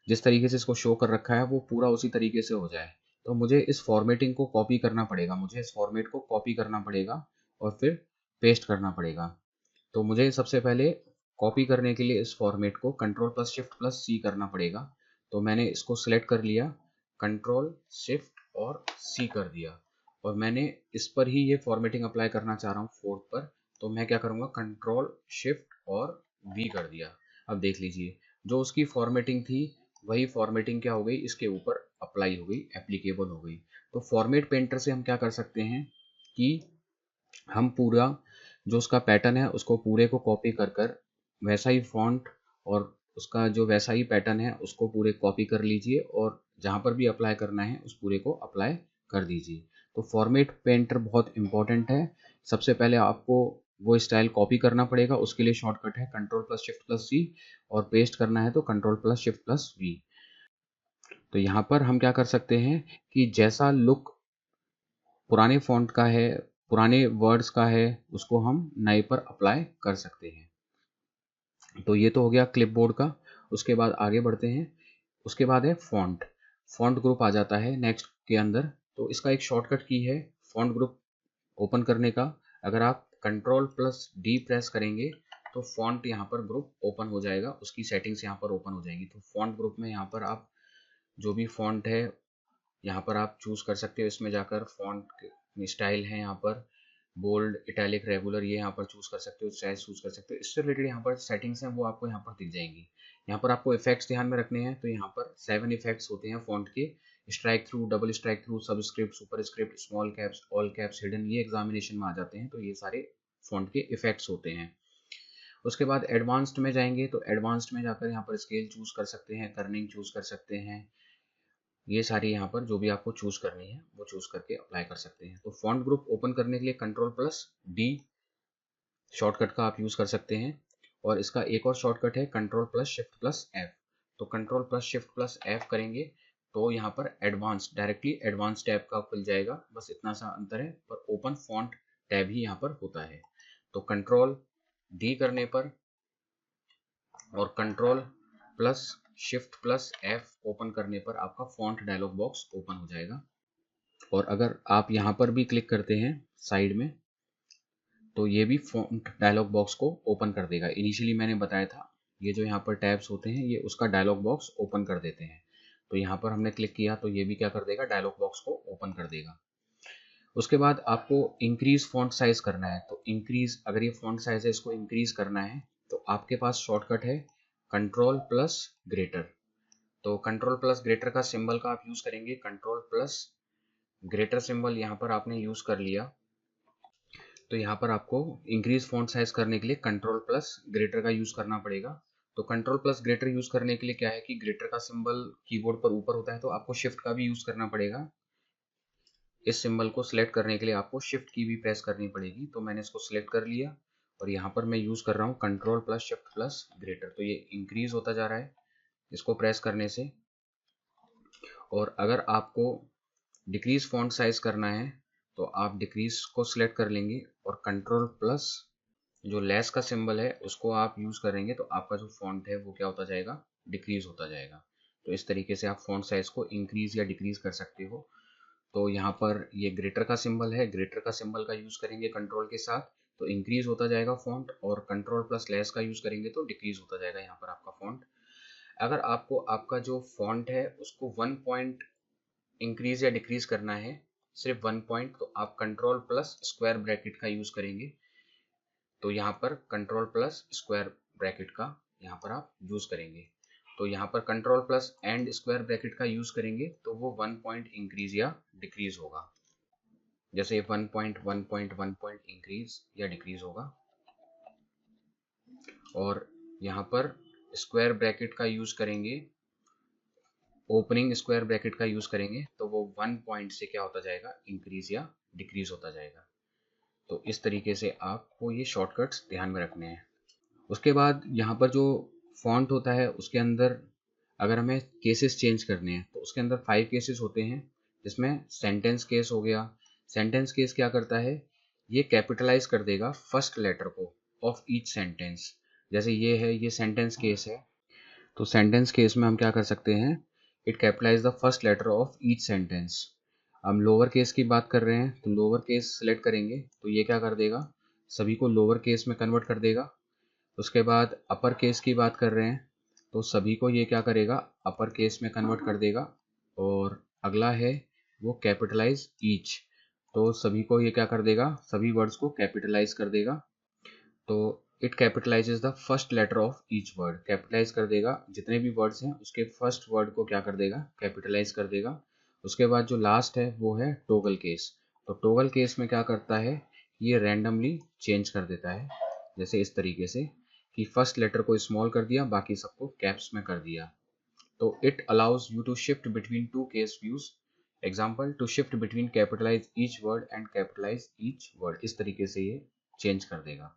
जिस तरीके से इसको शो कर रखा है वो पूरा उसी तरीके से हो जाए। तो मुझे इस फॉर्मेटिंग को कॉपी करना पड़ेगा, मुझे इस फॉर्मेट को कॉपी करना पड़ेगा और फिर पेस्ट करना पड़ेगा। तो मुझे सबसे पहले कॉपी करने के लिए इस फॉर्मेट को कंट्रोल प्लस शिफ्ट प्लस सी करना पड़ेगा। तो मैंने इसको सिलेक्ट कर लिया, कंट्रोल शिफ्ट और सी कर दिया, और मैंने इस पर ही ये फॉर्मेटिंग अप्लाई करना चाह रहा हूँ फोर्थ पर। तो मैं क्या करूँगा, कंट्रोल शिफ्ट और वी कर दिया। अब देख लीजिए जो उसकी फॉर्मेटिंग थी वही फॉर्मेटिंग क्या हो गई, इसके ऊपर अप्लाई हो गई, एप्लीकेबल हो गई। तो फॉर्मेट पेंटर से हम क्या कर सकते हैं कि हम पूरा जो उसका पैटर्न है उसको पूरे को कॉपी कर कर वैसा ही फॉन्ट और उसका जो वैसा ही पैटर्न है उसको पूरे कॉपी कर लीजिए, और जहाँ पर भी अप्लाई करना है उस पूरे को अप्लाई कर दीजिए। तो फॉर्मेट पेंटर बहुत इंपॉर्टेंट है। सबसे पहले आपको वो स्टाइल कॉपी करना पड़ेगा, उसके लिए शॉर्टकट है control plus shift plus C, और पेस्ट करना है तो control plus shift plus V. तो यहाँ पर हम क्या कर सकते हैं कि जैसा लुक पुराने फॉन्ट का है, पुराने वर्ड्स का है, उसको हम नए पर अप्लाई कर सकते हैं। तो ये तो हो गया क्लिपबोर्ड का। उसके बाद आगे बढ़ते हैं। उसके बाद है फॉन्ट। फॉन्ट ग्रुप आ जाता है नेक्स्ट के अंदर। तो इसका एक शॉर्टकट की है फॉन्ट ग्रुप ओपन करने का। अगर आप कंट्रोल प्लस डी प्रेस करेंगे तो फॉन्ट यहाँ पर ग्रुप ओपन हो जाएगा, उसकी सेटिंग्स यहाँ पर ओपन हो जाएंगी। तो फॉन्ट ग्रुप में यहाँ पर आप जो भी फॉन्ट है यहाँ पर आप चूज कर सकते हो। इसमें जाकर फॉन्ट स्टाइल है यहाँ पर बोल्ड, इटैलिक, रेगुलर, ये यहाँ पर चूज कर सकते हो, साइज चूज कर सकते हो। इससे रिलेटेड यहाँ पर सेटिंग्स हैं वो आपको यहाँ पर दिख जाएंगी। यहाँ पर आपको इफेक्ट्स ध्यान में रखने हैं। तो यहाँ पर 7 इफेक्ट्स होते हैं फॉन्ट के, strike through, double strike through, subscript, superscript, small caps, all caps, hidden, ये एग्जामिनेशन में आ जाते हैं। तो ये सारे फॉन्ट के इफेक्ट्स होते हैं। उसके बाद एडवांस्ड में जाएंगे तो एडवांस्ड में जाकर यहाँ पर स्केल चूज कर सकते हैं, कर्निंग चूज कर सकते हैं। ये सारी यहाँ पर जो भी आपको चूज करनी है वो चूज करके अप्लाई कर सकते हैं। तो फॉन्ट ग्रुप ओपन करने के लिए कंट्रोल प्लस डी शॉर्टकट का आप यूज कर सकते हैं, और इसका एक और शॉर्टकट है control plus shift plus F. तो control plus shift plus F करेंगे तो यहाँ पर एडवांस डायरेक्टली एडवांस टैब का खुल जाएगा। बस इतना सा अंतर है, पर ओपन फॉन्ट टैब ही यहाँ पर होता है। तो कंट्रोल डी करने पर और control plus shift plus F open करने पर आपका फॉन्ट डायलॉग बॉक्स ओपन हो जाएगा। और अगर आप यहाँ पर भी क्लिक करते हैं साइड में तो ये भी फॉन्ट डायलॉग बॉक्स को ओपन कर देगा। इनिशियली मैंने बताया था ये जो यहाँ पर टैब्स होते हैं ये उसका डायलॉग बॉक्स ओपन कर देते हैं। तो यहाँ पर हमने क्लिक किया तो ये भी क्या कर देगा, डायलॉग बॉक्स को ओपन कर देगा। उसके बाद आपको इंक्रीज फॉन्ट साइज करना है। तो इंक्रीज, अगर ये फॉन्ट साइज है इसको इंक्रीज करना है तो आपके पास शॉर्टकट है कंट्रोल प्लस ग्रेटर। तो कंट्रोल प्लस ग्रेटर का सिंबल का आप यूज करेंगे, कंट्रोल प्लस ग्रेटर सिंबल यहाँ पर आपने यूज कर लिया। तो यहाँ पर आपको इंक्रीज फॉन्ट साइज करने के लिए कंट्रोल प्लस ग्रेटर का यूज करना पड़ेगा। तो कंट्रोल प्लस ग्रेटर यूज करने के लिए क्या है कि ग्रेटर का सिंबल कीबोर्ड पर ऊपर होता है तो आपको शिफ्ट का भी यूज करना पड़ेगा। इस सिंबल को सिलेक्ट करने के लिए आपको शिफ्ट की भी प्रेस करनी पड़ेगी। तो मैंने इसको सिलेक्ट कर लिया और यहाँ पर मैं यूज़ कर रहा हूँ control plus shift plus greater. तो ये इंक्रीज होता जा रहा है इसको प्रेस करने से। और अगर आपको डिक्रीज फॉन्ट साइज करना है तो आप डिक्रीज को सिलेक्ट कर लेंगे और कंट्रोल प्लस जो लेस का सिंबल है उसको आप यूज़ करेंगे तो आपका जो फॉन्ट है वो क्या होता जाएगा, डिक्रीज होता जाएगा। तो इस तरीके से आप फॉन्ट साइज को इंक्रीज या डिक्रीज कर सकते हो। तो यहाँ पर ये ग्रेटर का सिंबल है, ग्रेटर का सिंबल का यूज़ करेंगे कंट्रोल के साथ तो इंक्रीज होता जाएगा फॉन्ट, और कंट्रोल प्लस लेस का यूज़ करेंगे तो डिक्रीज होता जाएगा यहाँ पर आपका फॉन्ट। अगर आपको आपका जो फॉन्ट है उसको 1 पॉइंट इंक्रीज या डिक्रीज करना है, सिर्फ 1 पॉइंट, तो आप कंट्रोल प्लस स्क्वायर ब्रैकेट का यूज़ करेंगे। तो यहाँ पर कंट्रोल प्लस स्क्वायर ब्रैकेट का यहाँ पर आप यूज़ करेंगे। तो यहाँ पर control plus and square bracket का यूज़ करेंगे तो वो 1 पॉइंट इंक्रीज या डिक्रीज होगा। जैसे 1 पॉइंट इंक्रीज या डिक्रीज होगा। और यहाँ पर स्क्वायर ब्रैकेट का यूज़ करेंगे, ओपनिंग स्क्वायर ब्रैकेट का यूज़ करेंगे तो वो 1 पॉइंट से क्या होता जाएगा, इंक्रीज या डिक्रीज होता जाएगा। तो इस तरीके से आपको ये शॉर्टकट्स ध्यान में रखने हैं। उसके बाद यहाँ पर जो फॉन्ट होता है उसके अंदर अगर हमें केसेस चेंज करने हैं तो उसके अंदर 5 केसेस होते हैं, जिसमें सेंटेंस केस हो गया। सेंटेंस केस क्या करता है, ये कैपिटलाइज कर देगा फर्स्ट लेटर को ऑफ ईच सेंटेंस। जैसे ये है, ये सेंटेंस केस है, तो सेंटेंस केस में हम क्या कर सकते हैं, it capitalize the first letter of each sentence. हम लोअर केस की बात कर रहे हैं तो लोअर केस सिलेक्ट करेंगे तो ये क्या कर देगा, सभी को लोअर केस में कन्वर्ट कर देगा। उसके बाद अपर केस की बात कर रहे हैं तो सभी को ये क्या करेगा, अपर केस में कन्वर्ट कर देगा। और अगला है वो कैपिटलाइज ईच, तो सभी को ये क्या कर देगा, सभी वर्ड्स को कैपिटलाइज कर देगा। तो it capitalizes the first letter of each word, capitalize कर देगा जितने भी वर्ड्स हैं उसके फर्स्ट वर्ड को क्या कर देगा, कैपिटलाइज कर देगा। उसके बाद जो लास्ट है वो है टोगल केस। तो टोगल केस में क्या करता है, ये रैंडमली चेंज कर देता है, जैसे इस तरीके से कि फर्स्ट लेटर को स्मॉल कर दिया, बाकी सबको कैप्स में कर दिया। तो it allows you to shift between two case views. Example, to shift between capitalize each word and capitalize each word, इस तरीके से ये चेंज कर देगा।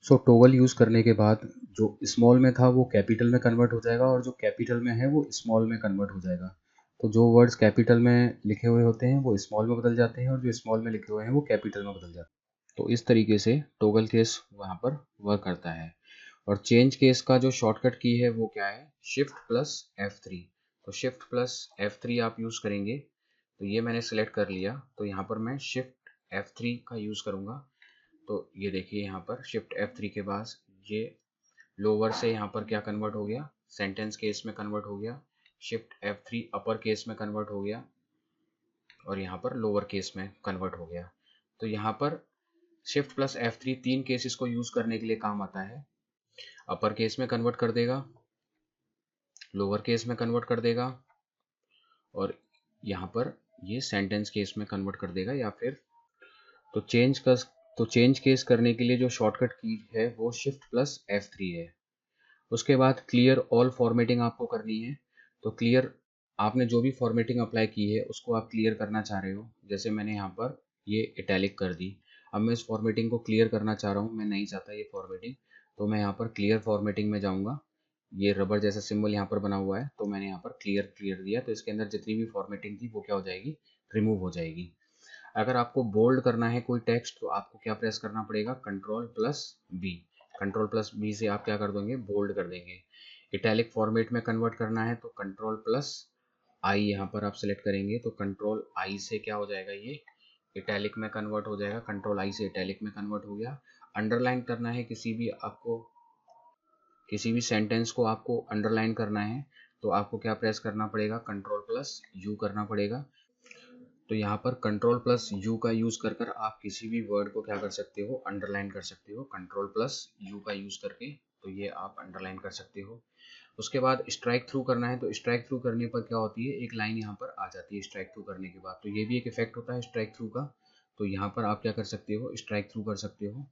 सो टोगल यूज़ करने के बाद जो स्मॉल में था वो कैपिटल में कन्वर्ट हो जाएगा और जो कैपिटल में है वो स्मॉल में कन्वर्ट हो जाएगा। तो जो वर्ड्स कैपिटल में लिखे हुए होते हैं वो स्मॉल में बदल जाते हैं और जो स्मॉल में लिखे हुए हैं वो कैपिटल में बदल जाते हैं। तो इस तरीके से टोगल केस वहाँ पर वर्क करता है। और चेंज केस का जो शॉर्टकट की है वो क्या है, शिफ्ट प्लस F3। तो शिफ्ट प्लस F3 आप यूज़ करेंगे। तो ये मैंने सेलेक्ट कर लिया, तो यहाँ पर मैं शिफ्ट F3 का यूज़ करूँगा। तो ये देखिए यहाँ पर शिफ्ट F3 के बाद ये लोअर से यहाँ पर क्या कन्वर्ट हो गया, सेंटेंस केस में कन्वर्ट हो गया। शिफ्ट F3 अपर केस में कन्वर्ट हो गया और यहाँ पर लोअर केस में कन्वर्ट हो गया। तो यहाँ पर शिफ्ट प्लस F3 तीन केसेस को यूज करने के लिए काम आता है। अपर केस में कन्वर्ट कर देगा, लोअर केस में कन्वर्ट कर देगा और यहाँ पर ये सेंटेंस केस में कन्वर्ट कर देगा। या फिर तो चेंज केस करने के लिए जो शॉर्टकट की है वो शिफ्ट प्लस F3 है। उसके बाद क्लियर ऑल फॉर्मेटिंग आपको करनी है। तो क्लियर, आपने जो भी फॉर्मेटिंग अप्लाई की है उसको आप क्लियर करना चाह रहे हो। जैसे मैंने यहाँ पर ये इटैलिक कर दी, अब मैं इस फॉर्मेटिंग को क्लियर करना चाह रहा हूँ, मैं नहीं चाहता ये फॉर्मेटिंग। तो मैं यहाँ पर क्लियर फॉर्मेटिंग में जाऊँगा, ये रबर जैसा सिंबल यहाँ पर बना हुआ है तो मैंने यहाँ पर क्लियर दिया। तो इसके अंदर जितनी भी फॉर्मेटिंग थी वो क्या हो जाएगी, रिमूव हो जाएगी। अगर आपको बोल्ड करना है कोई टेक्स्ट तो आपको क्या प्रेस करना पड़ेगा, control plus B. Control plus B से आप क्या कर देंगे, बोल्ड कर देंगे। इटैलिक फॉर्मेट में कन्वर्ट करना है तो कंट्रोल प्लस आई यहाँ पर आप सेलेक्ट करेंगे तो कंट्रोल आई से क्या हो जाएगा, ये इटैलिक में कन्वर्ट हो जाएगा। कंट्रोल आई से इटैलिक में कन्वर्ट हो गया। अंडरलाइन करना है किसी भी सेंटेंस को आपको अंडरलाइन करना है तो आपको क्या प्रेस करना पड़ेगा, कंट्रोल प्लस यू करना पड़ेगा। तो यहाँ पर कंट्रोल प्लस यू का यूज़ कर कर आप किसी भी वर्ड को क्या कर सकते हो, अंडरलाइन कर सकते हो, कंट्रोल प्लस यू का यूज़ करके। तो ये आप अंडरलाइन कर सकते हो। उसके बाद स्ट्राइक थ्रू करना है तो स्ट्राइक थ्रू करने पर क्या होती है, एक लाइन यहाँ पर आ जाती है स्ट्राइक थ्रू करने के बाद। तो ये भी एक इफेक्ट होता है स्ट्राइक थ्रू का। तो यहाँ पर आप क्या कर सकते हो, स्ट्राइक थ्रू कर सकते हो।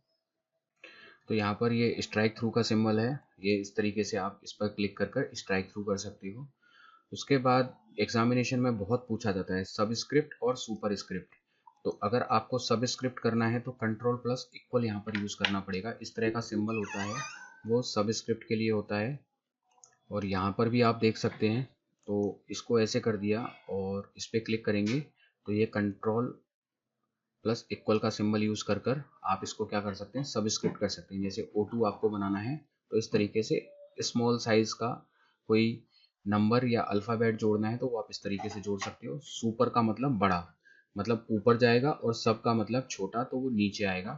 तो यहाँ पर ये स्ट्राइक थ्रू का सिंबल है, ये इस तरीके से आप इस पर क्लिक कर कर स्ट्राइक थ्रू कर सकते हो। उसके बाद एग्जामिनेशन में बहुत पूछा जाता है सबस्क्रिप्ट और सुपर स्क्रिप्ट। तो अगर आपको सबस्क्रिप्ट करना है तो कंट्रोल प्लस इक्वल यहाँ पर यूज़ करना पड़ेगा। इस तरह का सिंबल होता है, वो सबस्क्रिप्ट के लिए होता है। और यहाँ पर भी आप देख सकते हैं, तो इसको ऐसे कर दिया और इस पर क्लिक करेंगे तो ये कंट्रोल प्लस इक्वल का सिंबल यूज़ कर कर आप इसको क्या कर सकते हैं, सबस्क्रिप्ट कर सकते हैं। जैसे O2 आपको बनाना है तो इस तरीके से स्मॉल साइज का कोई नंबर या अल्फ़ाबेट जोड़ना है तो वो आप इस तरीके से जोड़ सकते हो। सुपर का मतलब बड़ा, मतलब ऊपर जाएगा, और सब का मतलब छोटा, तो वो नीचे आएगा।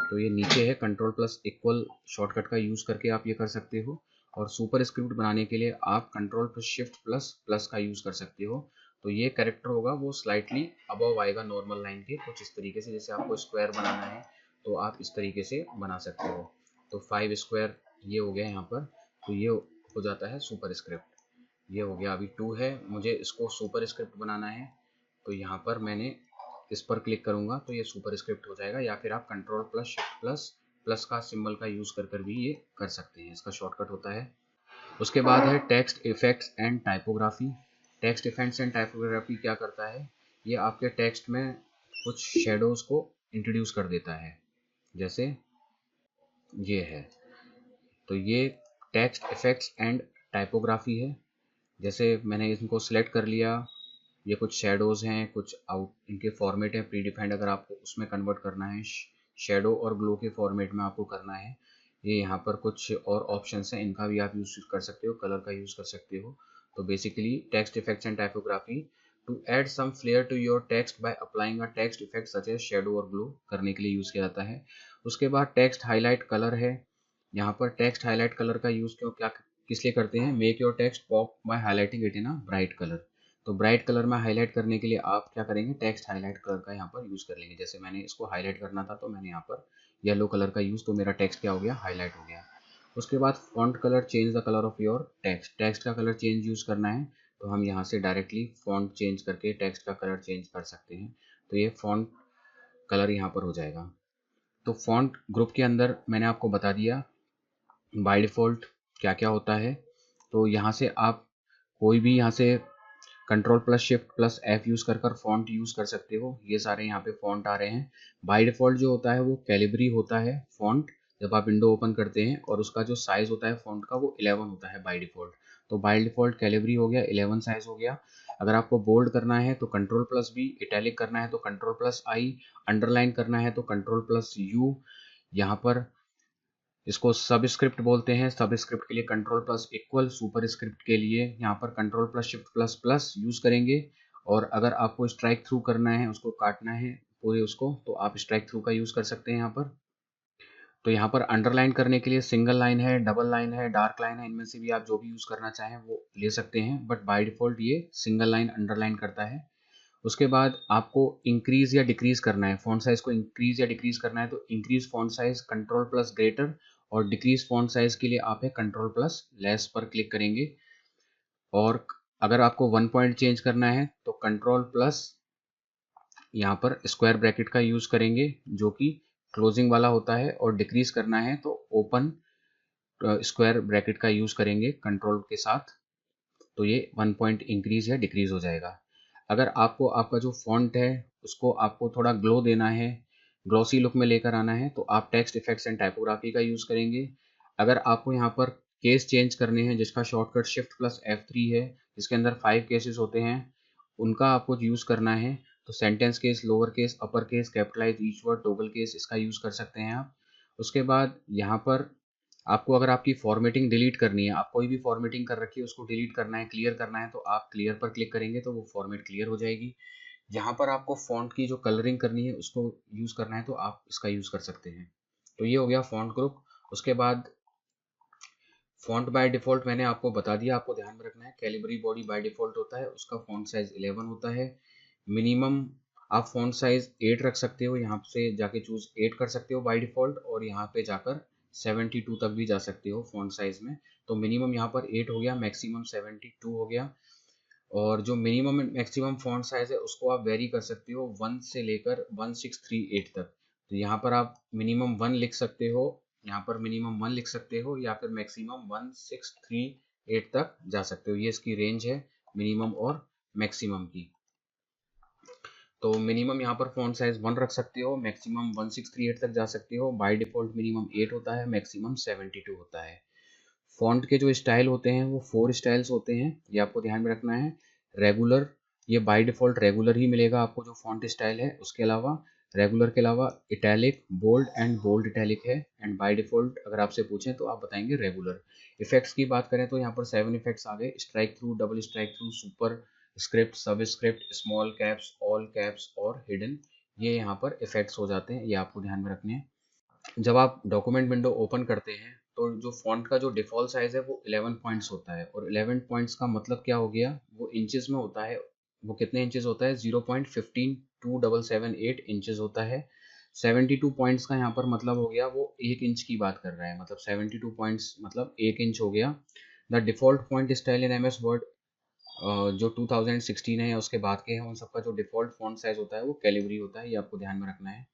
तो ये नीचे है। कंट्रोल प्लस इक्वल शॉर्टकट का यूज़ करके आप ये कर सकते हो। और सुपर स्क्रिप्ट बनाने के लिए आप control plus shift plus plus का यूज़ कर सकते हो। तो ये कैरेक्टर होगा वो स्लाइटली अबव आएगा नॉर्मल लाइन के, कुछ इस तरीके से। जैसे आपको स्क्वायर बनाना है तो आप इस तरीके से बना सकते हो। तो 5 स्क्वायर ये हो गया यहाँ पर, तो ये हो जाता है सुपर स्क्रिप्ट। ये हो गया। अभी 2 है, मुझे इसको सुपर स्क्रिप्ट बनाना है तो यहाँ पर मैंने इस पर क्लिक करूँगा तो ये सुपर स्क्रिप्ट हो जाएगा। या फिर आप control plus shift plus plus का सिंबल का यूज़ कर कर भी ये कर सकते हैं, इसका शॉर्टकट होता है। उसके बाद है text effects and typography. Text effects and typography क्या करता है, ये आपके टेक्स्ट में कुछ शेडोज को इंट्रोड्यूस कर देता है। जैसे ये है, तो ये टेक्स्ट इफेक्ट्स एंड टाइपोग्राफी है। जैसे मैंने इनको सेलेक्ट कर लिया, ये कुछ शेडोज हैं, कुछ आउट, इनके फॉर्मेट है प्री डिफाइंड। अगर आपको उसमें कन्वर्ट करना है, शेडो और ग्लो के फॉर्मेट में आपको करना है। ये यहाँ पर कुछ और ऑप्शंस हैं, इनका भी आप यूज़ कर सकते हो, कलर का यूज़ कर सकते हो। तो basically text effects and typography to add some flair to your text by applying a text effect such as shadow और ग्लो करने के लिए यूज़ किया जाता है। उसके बाद टेक्स्ट हाईलाइट कलर है। यहाँ पर टेक्स्ट हाईलाइट कलर का यूज़ क्यों क्या किस लिए करते हैं, make your text pop by highlighting it in a bright colour. तो ब्राइट कलर में हाईलाइट करने के लिए आप क्या करेंगे, टेक्स्ट हाईलाइट कलर का यहाँ पर यूज़ कर लेंगे। जैसे मैंने इसको हाईलाइट करना था तो मैंने यहाँ पर येलो कलर का यूज़, तो मेरा टेक्स्ट क्या हो गया, हाईलाइट हो गया। उसके बाद font colour, change the colour of your text. Text का कलर चेंज यूज़ करना है तो हम यहाँ से डायरेक्टली फॉन्ट चेंज करके टेक्स्ट का कलर चेंज कर सकते हैं। तो ये फॉन्ट कलर यहाँ पर हो जाएगा। तो फॉन्ट ग्रुप के अंदर मैंने आपको बता दिया बाय डिफ़ॉल्ट क्या क्या होता है। तो यहाँ से आप कोई भी यहाँ से control plus shift plus F use कर कर फॉन्ट यूज़ कर सकते हो। ये सारे यहाँ पे फॉन्ट आ रहे हैं। बाय डिफ़ॉल्ट जो होता है वो कैलिबरी होता है फॉन्ट, जब आप विंडो ओपन करते हैं, और उसका जो साइज़ होता है फॉन्ट का वो 11 होता है बाय डिफ़ॉल्ट। तो बाय डिफ़ॉल्ट कैलिबरी हो गया, 11 साइज़ हो गया। अगर आपको बोल्ड करना है तो कंट्रोल प्लस बी, इटैलिक करना है तो कंट्रोल प्लस आई, अंडरलाइन करना है तो कंट्रोल प्लस यू। यहाँ पर इसको सबस्क्रिप्ट बोलते हैं। सबस्क्रिप्ट के लिए control plus equal, super script के लिए यहाँ पर control plus shift plus plus use करेंगे। और अगर आपको स्ट्राइक थ्रू करना है, उसको काटना है पूरे उसको, तो आप स्ट्राइक थ्रू का यूज़ कर सकते हैं यहाँ पर। तो यहाँ पर अंडरलाइन करने के लिए सिंगल लाइन है, डबल लाइन है, डार्क लाइन है, इनमें से भी आप जो भी यूज़ करना चाहें वो ले सकते हैं, बट बाय डिफ़ॉल्ट ये सिंगल लाइन अंडरलाइन करता है। उसके बाद आपको इंक्रीज या डिक्रीज करना है, फॉन्ट साइज को इंक्रीज या डिक्रीज करना है तो increase font size control plus greater, और डिक्रीज फॉन्ट साइज के लिए आप है कंट्रोल प्लस लेस पर क्लिक करेंगे। और अगर आपको 1 पॉइंट चेंज करना है तो कंट्रोल प्लस यहाँ पर स्क्वायर ब्रैकेट का यूज करेंगे जो कि क्लोजिंग वाला होता है, और डिक्रीज करना है तो ओपन स्क्वायर ब्रैकेट का यूज करेंगे कंट्रोल के साथ। तो ये 1 पॉइंट इंक्रीज या डिक्रीज हो जाएगा। अगर आपको आपका जो फॉन्ट है उसको आपको थोड़ा ग्लो देना है, ग्लॉसी लुक में लेकर आना है, तो आप टेक्स्ट इफेक्ट्स एंड टाइपोग्राफी का यूज़ करेंगे। अगर आपको यहाँ पर केस चेंज करने हैं जिसका शॉर्टकट शिफ्ट प्लस F3 है, जिसके अंदर 5 केसेस होते हैं, उनका आपको यूज़ करना है तो sentence case, lower case, upper case, capitalize each word, toggle case, इसका यूज़ कर सकते हैं आप। उसके बाद यहाँ पर आपको अगर आपकी फॉर्मेटिंग डिलीट करनी है, आप कोई भी फॉर्मेटिंग कर रखी है उसको डिलीट करना है, क्लियर करना है, तो आप क्लियर पर क्लिक करेंगे तो वो फॉर्मेट क्लियर हो जाएगी। यहाँ पर आपको फॉन्ट की जो कलरिंग करनी है उसको यूज़ करना है तो आप इसका यूज़ कर सकते हैं। तो ये हो गया फॉन्ट ग्रुप। उसके बाद फॉन्ट बाय डिफ़ॉल्ट मैंने आपको बता दिया, आपको ध्यान में रखना है कैलिबरी बॉडी बाय डिफ़ॉल्ट होता है, उसका फॉन्ट साइज़ 11 होता है। मिनिमम आप फॉन्ट साइज़ 8 रख सकते हो, यहाँ से जाके चूज़ 8 कर सकते हो बाय डिफ़ॉल्ट, और यहाँ पे जाकर 72 तक भी जा सकते हो फॉन्ट साइज़ में। तो मिनिमम यहाँ पर 8 हो गया, मैक्सिमम 72 हो गया। और जो minimum and maximum font size है उसको आप वेरी कर सकते हो 1 से लेकर 1638 तक। तो यहाँ पर आप मिनिमम 1 लिख सकते हो, यहाँ पर मिनिमम 1 लिख सकते हो, या फिर मैक्सिमम 1638 तक जा सकते हो। ये इसकी रेंज है मिनिमम और मैक्सिमम की। तो मिनिमम यहाँ पर फ़ॉन्ट साइज़ 1 रख सकते हो, मैक्सिमम 1638 तक जा सकते हो। बाय डिफ़ॉल्ट मिनिमम 8 होता है, मैक्सिमम 72 होता है। फ़ॉन्ट के जो स्टाइल होते हैं वो 4 स्टाइल्स होते हैं, ये आपको ध्यान में रखना है। रेगुलर, ये बाय डिफ़ॉल्ट रेगुलर ही मिलेगा आपको जो फ़ॉन्ट स्टाइल है। उसके अलावा रेगुलर के अलावा italic, bold and bold italic है। एंड बाय डिफ़ॉल्ट अगर आपसे पूछें तो आप बताएंगे रेगुलर। इफ़ेक्ट्स की बात करें तो यहाँ पर 7 इफ़ेक्ट्स आ गए। Strikethrough, double strikethrough, superscript, subscript, small caps, all caps और हिडन, ये यहाँ पर इफ़ेक्ट्स हो जाते हैं, ये आपको ध्यान में रखने हैं। जब आप डॉक्यूमेंट विंडो ओपन करते हैं तो जो फॉन्ट का जो डिफ़ॉल्ट साइज़ है वो 11 पॉइंट्स होता है। और 11 पॉइंट्स का मतलब क्या हो गया, वो इंचेस में होता है। वो कितने इंचेस होता है, 0.15778 इंचेस होता है। 72 पॉइंट्स का यहाँ पर मतलब हो गया वो 1 इंच की बात कर रहा है, मतलब 72 पॉइंट्स मतलब 1 इंच हो गया। The default font style in M S Word जो 2016 है या उसके बाद के हैं, उन सबका जो डिफ़ॉल्ट फॉन्ट साइज़ होता है वो कैलिबरी होता है, ये आपको ध्यान में रखना है।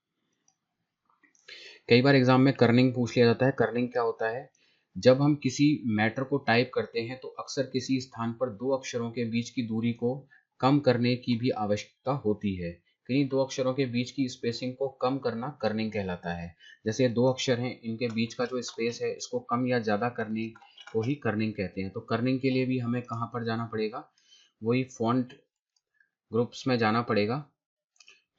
कई बार एग्जाम में कर्निंग पूछ लिया जाता है। कर्निंग क्या होता है, जब हम किसी मैटर को टाइप करते हैं तो अक्सर किसी स्थान पर दो अक्षरों के बीच की दूरी को कम करने की भी आवश्यकता होती है। कहीं दो अक्षरों के बीच की स्पेसिंग को कम करना कर्निंग कहलाता है। जैसे दो अक्षर हैं, इनके बीच का जो स्पेस है इसको कम या ज़्यादा करने को ही कर्निंग कहते हैं। तो कर्निंग के लिए भी हमें कहाँ पर जाना पड़ेगा, वही फॉन्ट ग्रुप्स में जाना पड़ेगा।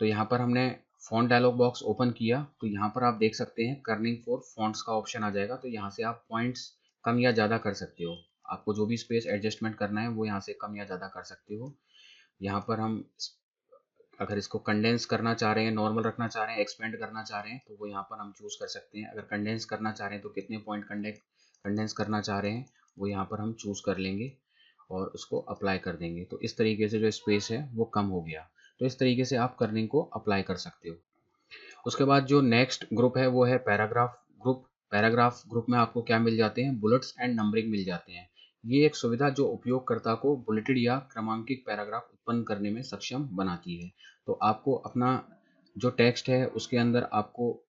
तो यहाँ पर हमने फॉन्ट डायलॉग बॉक्स ओपन किया तो यहाँ पर आप देख सकते हैं कर्निंग फॉर फॉन्ट्स का ऑप्शन आ जाएगा। तो यहाँ से आप पॉइंट्स कम या ज़्यादा कर सकते हो। आपको जो भी स्पेस एडजस्टमेंट करना है वो यहाँ से कम या ज़्यादा कर सकते हो। यहाँ पर हम अगर इसको कंडेंस करना चाह रहे हैं, नॉर्मल रखना चाह रहे हैं, एक्सपेंड करना चाह रहे हैं तो वो यहाँ पर हम चूज़ कर सकते हैं। अगर कंडेंस करना चाह रहे हैं तो कितने पॉइंट कंडेंस करना चाह रहे हैं वो यहाँ पर हम चूज़ कर लेंगे और उसको अप्लाई कर देंगे। तो इस तरीके से जो स्पेस है वो कम हो गया। तो इस तरीके से आप कर्निंग को अप्लाई कर सकते हो। उसके बाद जो नेक्स्ट ग्रुप है वो है पैराग्राफ ग्रुप। पैराग्राफ ग्रुप में आपको क्या मिल जाते हैं, बुलेट्स एंड नंबरिंग मिल जाते हैं। ये एक सुविधा जो उपयोगकर्ता को बुलेटेड या क्रमांकित पैराग्राफ उत्पन्न करने में सक्षम बनाती है। तो आपको अपना जो टेक्स्ट है उसके अंदर आपको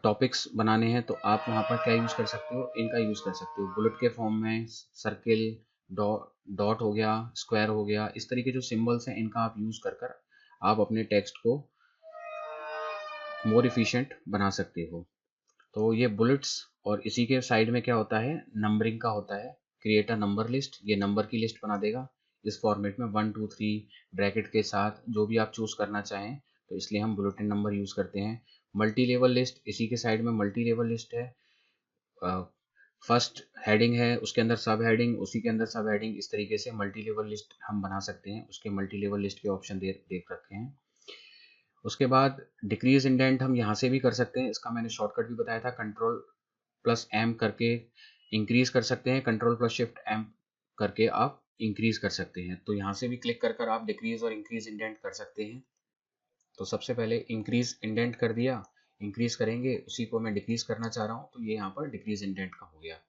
टॉपिक्स बनाने हैं तो आप वहाँ पर क्या यूज़ कर सकते हो, इनका यूज़ कर सकते हो। बुलेट के फॉर्म में सर्किल, डॉट हो गया, स्क्वायर हो गया, इस तरीके जो सिंबल्स हैं इनका आप यूज़ कर कर आप अपने टेक्स्ट को मोर इफिशिएंट बना सकते हो। तो ये बुलेट्स, और इसी के साइड में क्या होता है, नंबरिंग का होता है। क्रिएट अ नंबर लिस्ट, ये नंबर की लिस्ट बना देगा इस फॉर्मेट में 1 2 3 ब्रैकेट के साथ, जो भी आप चूज करना चाहें। तो इसलिए हम बुलेटिन नंबर यूज करते हैं। मल्टी लेवल लिस्ट, इसी के साइड में मल्टी लेवल लिस्ट है। फर्स्ट हेडिंग है, उसके अंदर सब हेडिंग, उसी के अंदर सब हेडिंग, इस तरीके से मल्टी लेवल लिस्ट हम बना सकते हैं। उसके मल्टी लेवल लिस्ट के ऑप्शन देख रखे हैं। उसके बाद डिक्रीज इंडेंट हम यहाँ से भी कर सकते हैं, इसका मैंने शॉर्टकट भी बताया था। कंट्रोल प्लस एम करके इंक्रीज कर सकते हैं, कंट्रोल प्लस शिफ्ट एम करके आप इंक्रीज कर सकते हैं। तो यहाँ से भी क्लिक कर कर आप डिक्रीज और इंक्रीज इंडेंट कर सकते हैं। तो सबसे पहले इंक्रीज इंडेंट कर दिया, इंक्रीज करेंगे, उसी को मैं डिक्रीज करना चाह रहा हूँ तो ये यहाँ पर डिक्रीज इंडेंट का हो गया।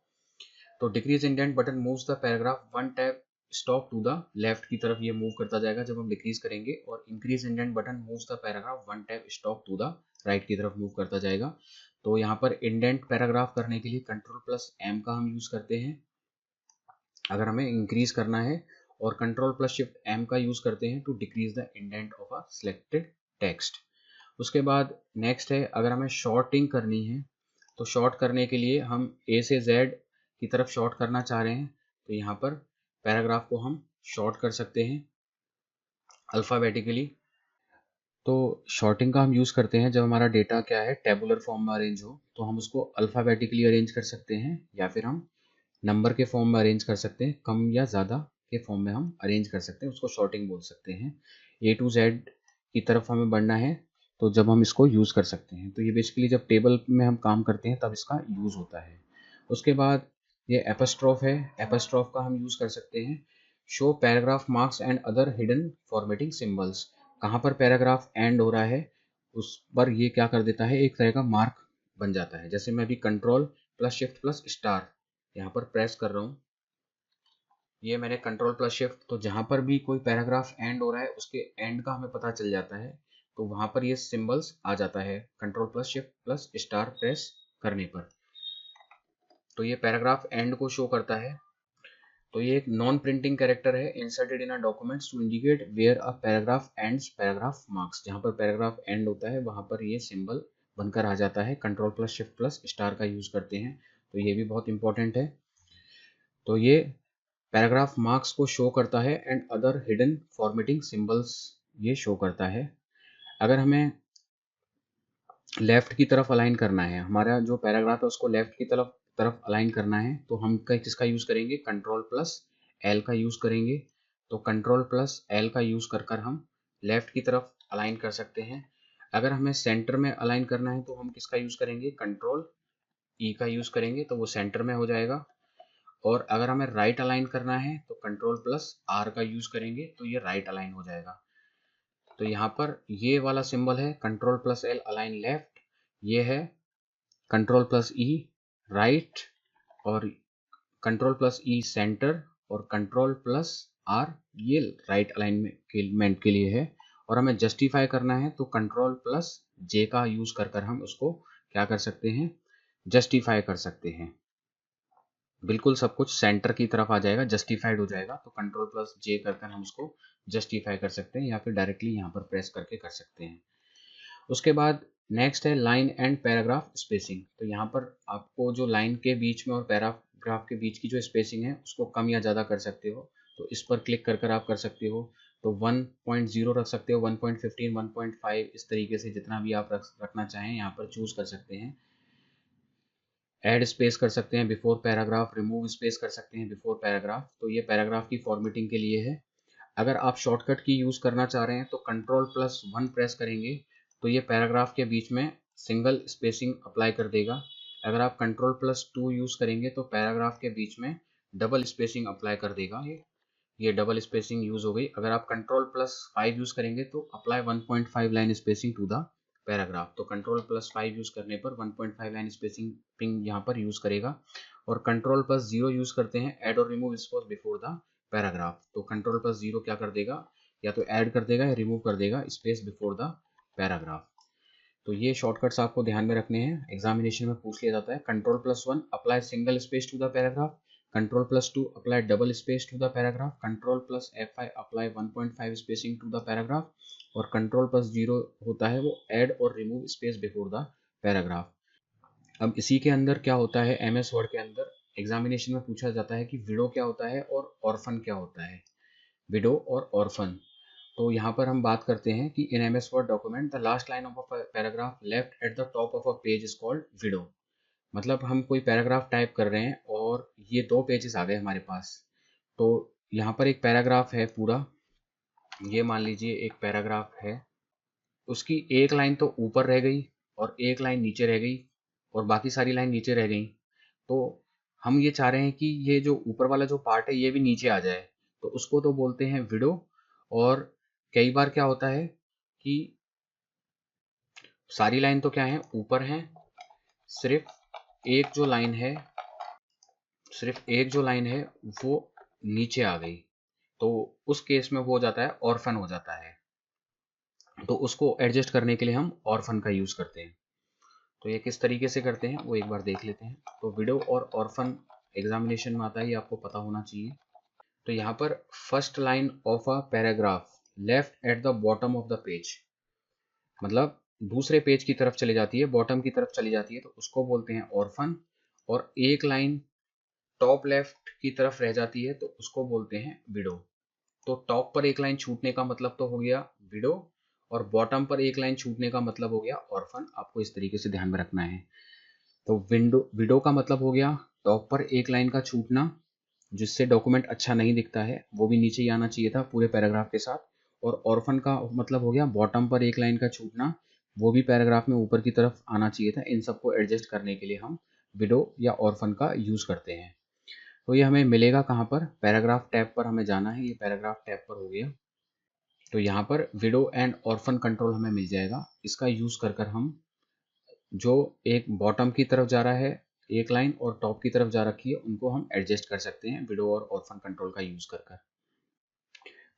तो decrease indent button moves the paragraph one tab stop to the left की तरफ ये मूव करता जाएगा जब हम डिक्रीज करेंगे, और increase indent button moves the paragraph one tab stop to the right की तरफ मूव करता जाएगा। तो यहाँ पर इंडेंट पैराग्राफ करने के लिए कंट्रोल प्लस एम का हम यूज करते हैं अगर हमें इंक्रीज करना है, और कंट्रोल प्लस शिफ्ट एम का यूज करते हैं to decrease the indent of a selected text. उसके बाद नेक्स्ट है, अगर हमें शॉर्टिंग करनी है तो शॉर्ट करने के लिए हम ए से जेड की तरफ शॉर्ट करना चाह रहे हैं तो यहाँ पर पैराग्राफ को हम शॉर्ट कर सकते हैं अल्फ़ाबेटिकली। तो शॉर्टिंग का हम यूज़ करते हैं जब हमारा डेटा क्या है, टेबुलर फॉर्म में अरेंज हो तो हम उसको अल्फ़ाबेटिकली अरेंज कर सकते हैं, या फिर हम नंबर के फॉर्म में अरेंज कर सकते हैं, कम या ज़्यादा के फॉर्म में हम अरेंज कर सकते हैं, उसको शॉर्टिंग बोल सकते हैं। ए टू जेड की तरफ हमें बढ़ना है तो जब हम इसको यूज़ कर सकते हैं। तो ये बेसिकली जब टेबल में हम काम करते हैं तब इसका यूज़ होता है। उसके बाद ये एपस्ट्रॉफ है, एपस्ट्रॉफ का हम यूज़ कर सकते हैं show paragraph marks and other hidden formatting symbols. कहाँ पर पैराग्राफ एंड हो रहा है उस पर ये क्या कर देता है, एक तरह का मार्क बन जाता है। जैसे मैं अभी control plus shift plus star यहाँ पर प्रेस कर रहा हूँ, ये मैंने कंट्रोल प्लस शिफ्ट, तो जहाँ पर भी कोई पैराग्राफ एंड हो रहा है उसके एंड का हमें पता चल जाता है तो वहाँ पर ये सिंबल्स आ जाता है control plus shift plus star press करने पर। तो ये पैराग्राफ एंड को शो करता है। तो ये एक नॉन प्रिंटिंग कैरेक्टर है inserted in a documents to indicate where a paragraph ends paragraph marks. जहाँ पर पैराग्राफ एंड होता है वहाँ पर ये सिंबल बनकर आ जाता है। Control plus shift plus star का यूज करते हैं, तो ये भी बहुत इंपॉर्टेंट है। तो ये पैराग्राफ मार्क्स को शो करता है and other hidden formatting symbols ये शो करता है। अगर हमें लेफ्ट की तरफ अलाइन करना है, हमारा जो पैराग्राफ है उसको लेफ्ट की तरफ तरफ अलाइन करना है, तो हम किसका यूज करेंगे? कंट्रोल प्लस एल का यूज करेंगे। तो कंट्रोल प्लस एल का यूज कर कर हम लेफ्ट की तरफ अलाइन कर सकते हैं। अगर हमें सेंटर में अलाइन करना है तो हम किसका यूज करेंगे? कंट्रोल ई का यूज करेंगे, तो वो सेंटर में हो जाएगा। और अगर हमें राइट अलाइन करना है तो कंट्रोल प्लस आर का यूज करेंगे, तो ये राइट अलाइन हो जाएगा। तो यहाँ पर ये वाला सिंबल है control plus L align left, ये है कंट्रोल प्लस ई राइट, और कंट्रोल प्लस ई सेंटर, और कंट्रोल प्लस आर ये राइट अलाइनमेंट के लिए है। और हमें जस्टिफाई करना है तो कंट्रोल प्लस जे का यूज कर कर हम उसको क्या कर सकते हैं? जस्टिफाई कर सकते हैं। बिल्कुल सब कुछ सेंटर की तरफ आ जाएगा, जस्टिफाइड हो जाएगा। तो कंट्रोल प्लस जे कर कर हम उसको जस्टिफाई कर सकते हैं या फिर डायरेक्टली यहाँ पर प्रेस करके कर सकते हैं। उसके बाद नेक्स्ट है लाइन एंड पैराग्राफ स्पेसिंग। तो यहाँ पर आपको जो लाइन के बीच में और पैराग्राफ के बीच की जो स्पेसिंग है उसको कम या ज़्यादा कर सकते हो। तो इस पर क्लिक कर कर आप कर सकते हो। तो 1.0 रख सकते हो, 1.15, 1.5, इस तरीके से जितना भी आप रखना चाहें यहाँ पर चूज कर सकते हैं। ऐड स्पेस कर सकते हैं बिफोर पैराग्राफ, रिमूव स्पेस कर सकते हैं बिफोर पैराग्राफ। तो ये पैराग्राफ की फॉर्मेटिंग के लिए है। अगर आप शॉर्टकट की यूज़ करना चाह रहे हैं तो कंट्रोल प्लस 1 प्रेस करेंगे तो ये पैराग्राफ के बीच में सिंगल स्पेसिंग अप्लाई कर देगा। अगर आप कंट्रोल प्लस 2 यूज़ करेंगे तो पैराग्राफ के बीच में डबल स्पेसिंग अप्लाई कर देगा। ये डबल स्पेसिंग यूज़ हो गई। अगर आप कंट्रोल प्लस 5 यूज़ करेंगे तो apply 1.5 line spacing to the paragraph. तो कंट्रोल प्लस 5 यूज़ करने पर 1.5 लाइन स्पेसिंग पिंग यहाँ पर यूज़ करेगा। और कंट्रोल प्लस 0 यूज़ करते हैं ऐड और remove space before the paragraph. तो कंट्रोल प्लस 0 क्या कर देगा? या तो ऐड कर देगा या रिमूव कर देगा स्पेस बिफोर द पैराग्राफ। तो ये शॉर्टकट्स आपको ध्यान में रखने हैं, एग्जामिनेशन में पूछ लिया जाता है। Control plus 1 apply single space to the paragraph, control plus 2 apply double space to the paragraph, control plus F5 apply 1.5 spacing to the paragraph, और कंट्रोल प्लस 0 होता है वो ऐड और remove space before the paragraph. अब इसी के अंदर क्या होता है, MS वर्ड के अंदर एग्जामिनेशन में पूछा जाता है कि विडो क्या होता है और ऑर्फन क्या होता है। विडो और ऑर्फन, तो यहाँ पर हम बात करते हैं कि इन MS word document the last line of a paragraph left eight the top of a page is called window. मतलब हम कोई पैराग्राफ टाइप कर रहे हैं और ये 2 पेजेस आ गए हमारे पास। तो यहाँ पर एक पैराग्राफ है पूरा, ये मान लीजिए एक पैराग्राफ है, उसकी एक लाइन तो ऊपर रह गई और एक लाइन नीचे रह गई और बाकी सारी लाइन नीचे रह गई। तो हम ये चाह रहे हैं कि ये जो ऊपर वाला जो पार्ट है ये भी नीचे आ जाए, तो उसको तो बोलते हैं विडो। और कई बार क्या होता है कि सारी लाइन तो क्या है, ऊपर है, सिर्फ एक जो लाइन है वो नीचे आ गई, तो उस केस में वो हो जाता है ऑर्फन हो जाता है। तो उसको एडजस्ट करने के लिए हम ऑर्फन का यूज करते हैं। तो ये किस तरीके से करते हैं वो एक बार देख लेते हैं। तो विडो और ऑर्फन एग्जामिनेशन में आता है, ये आपको पता होना चाहिए। तो यहाँ पर first line of a paragraph left at the bottom of the page, मतलब दूसरे पेज की तरफ चली जाती है, बॉटम की तरफ चली जाती है, तो उसको बोलते हैं ऑर्फन। और एक लाइन टॉप लेफ्ट की तरफ रह जाती है तो उसको बोलते हैं विडो। तो टॉप पर एक लाइन छूटने का मतलब तो हो गया विडो, और बॉटम पर एक लाइन छूटने का मतलब हो गया ऑर्फन। आपको इस तरीके से ध्यान में रखना है। तो विडो का मतलब हो गया टॉप पर एक लाइन का छूटना, जिससे डॉक्यूमेंट अच्छा नहीं दिखता है, वो भी नीचे ही आना चाहिए था पूरे पैराग्राफ के साथ। और ऑर्फन का मतलब हो गया बॉटम पर एक लाइन का छूटना, वो भी पैराग्राफ में ऊपर की तरफ आना चाहिए था। इन सबको एडजस्ट करने के लिए हम विडो या ऑर्फन का यूज करते हैं। तो ये हमें मिलेगा कहाँ पर? पैराग्राफ टैब पर हमें जाना है, ये पैराग्राफ टैब पर हो गया। तो यहाँ पर विडो एंड ऑर्फन कंट्रोल हमें मिल जाएगा। इसका यूज कर कर हम जो एक बॉटम की तरफ जा रहा है एक लाइन और टॉप की तरफ जा रखी है उनको हम एडजस्ट कर सकते हैं विडो और ऑर्फन कंट्रोल का यूज कर कर।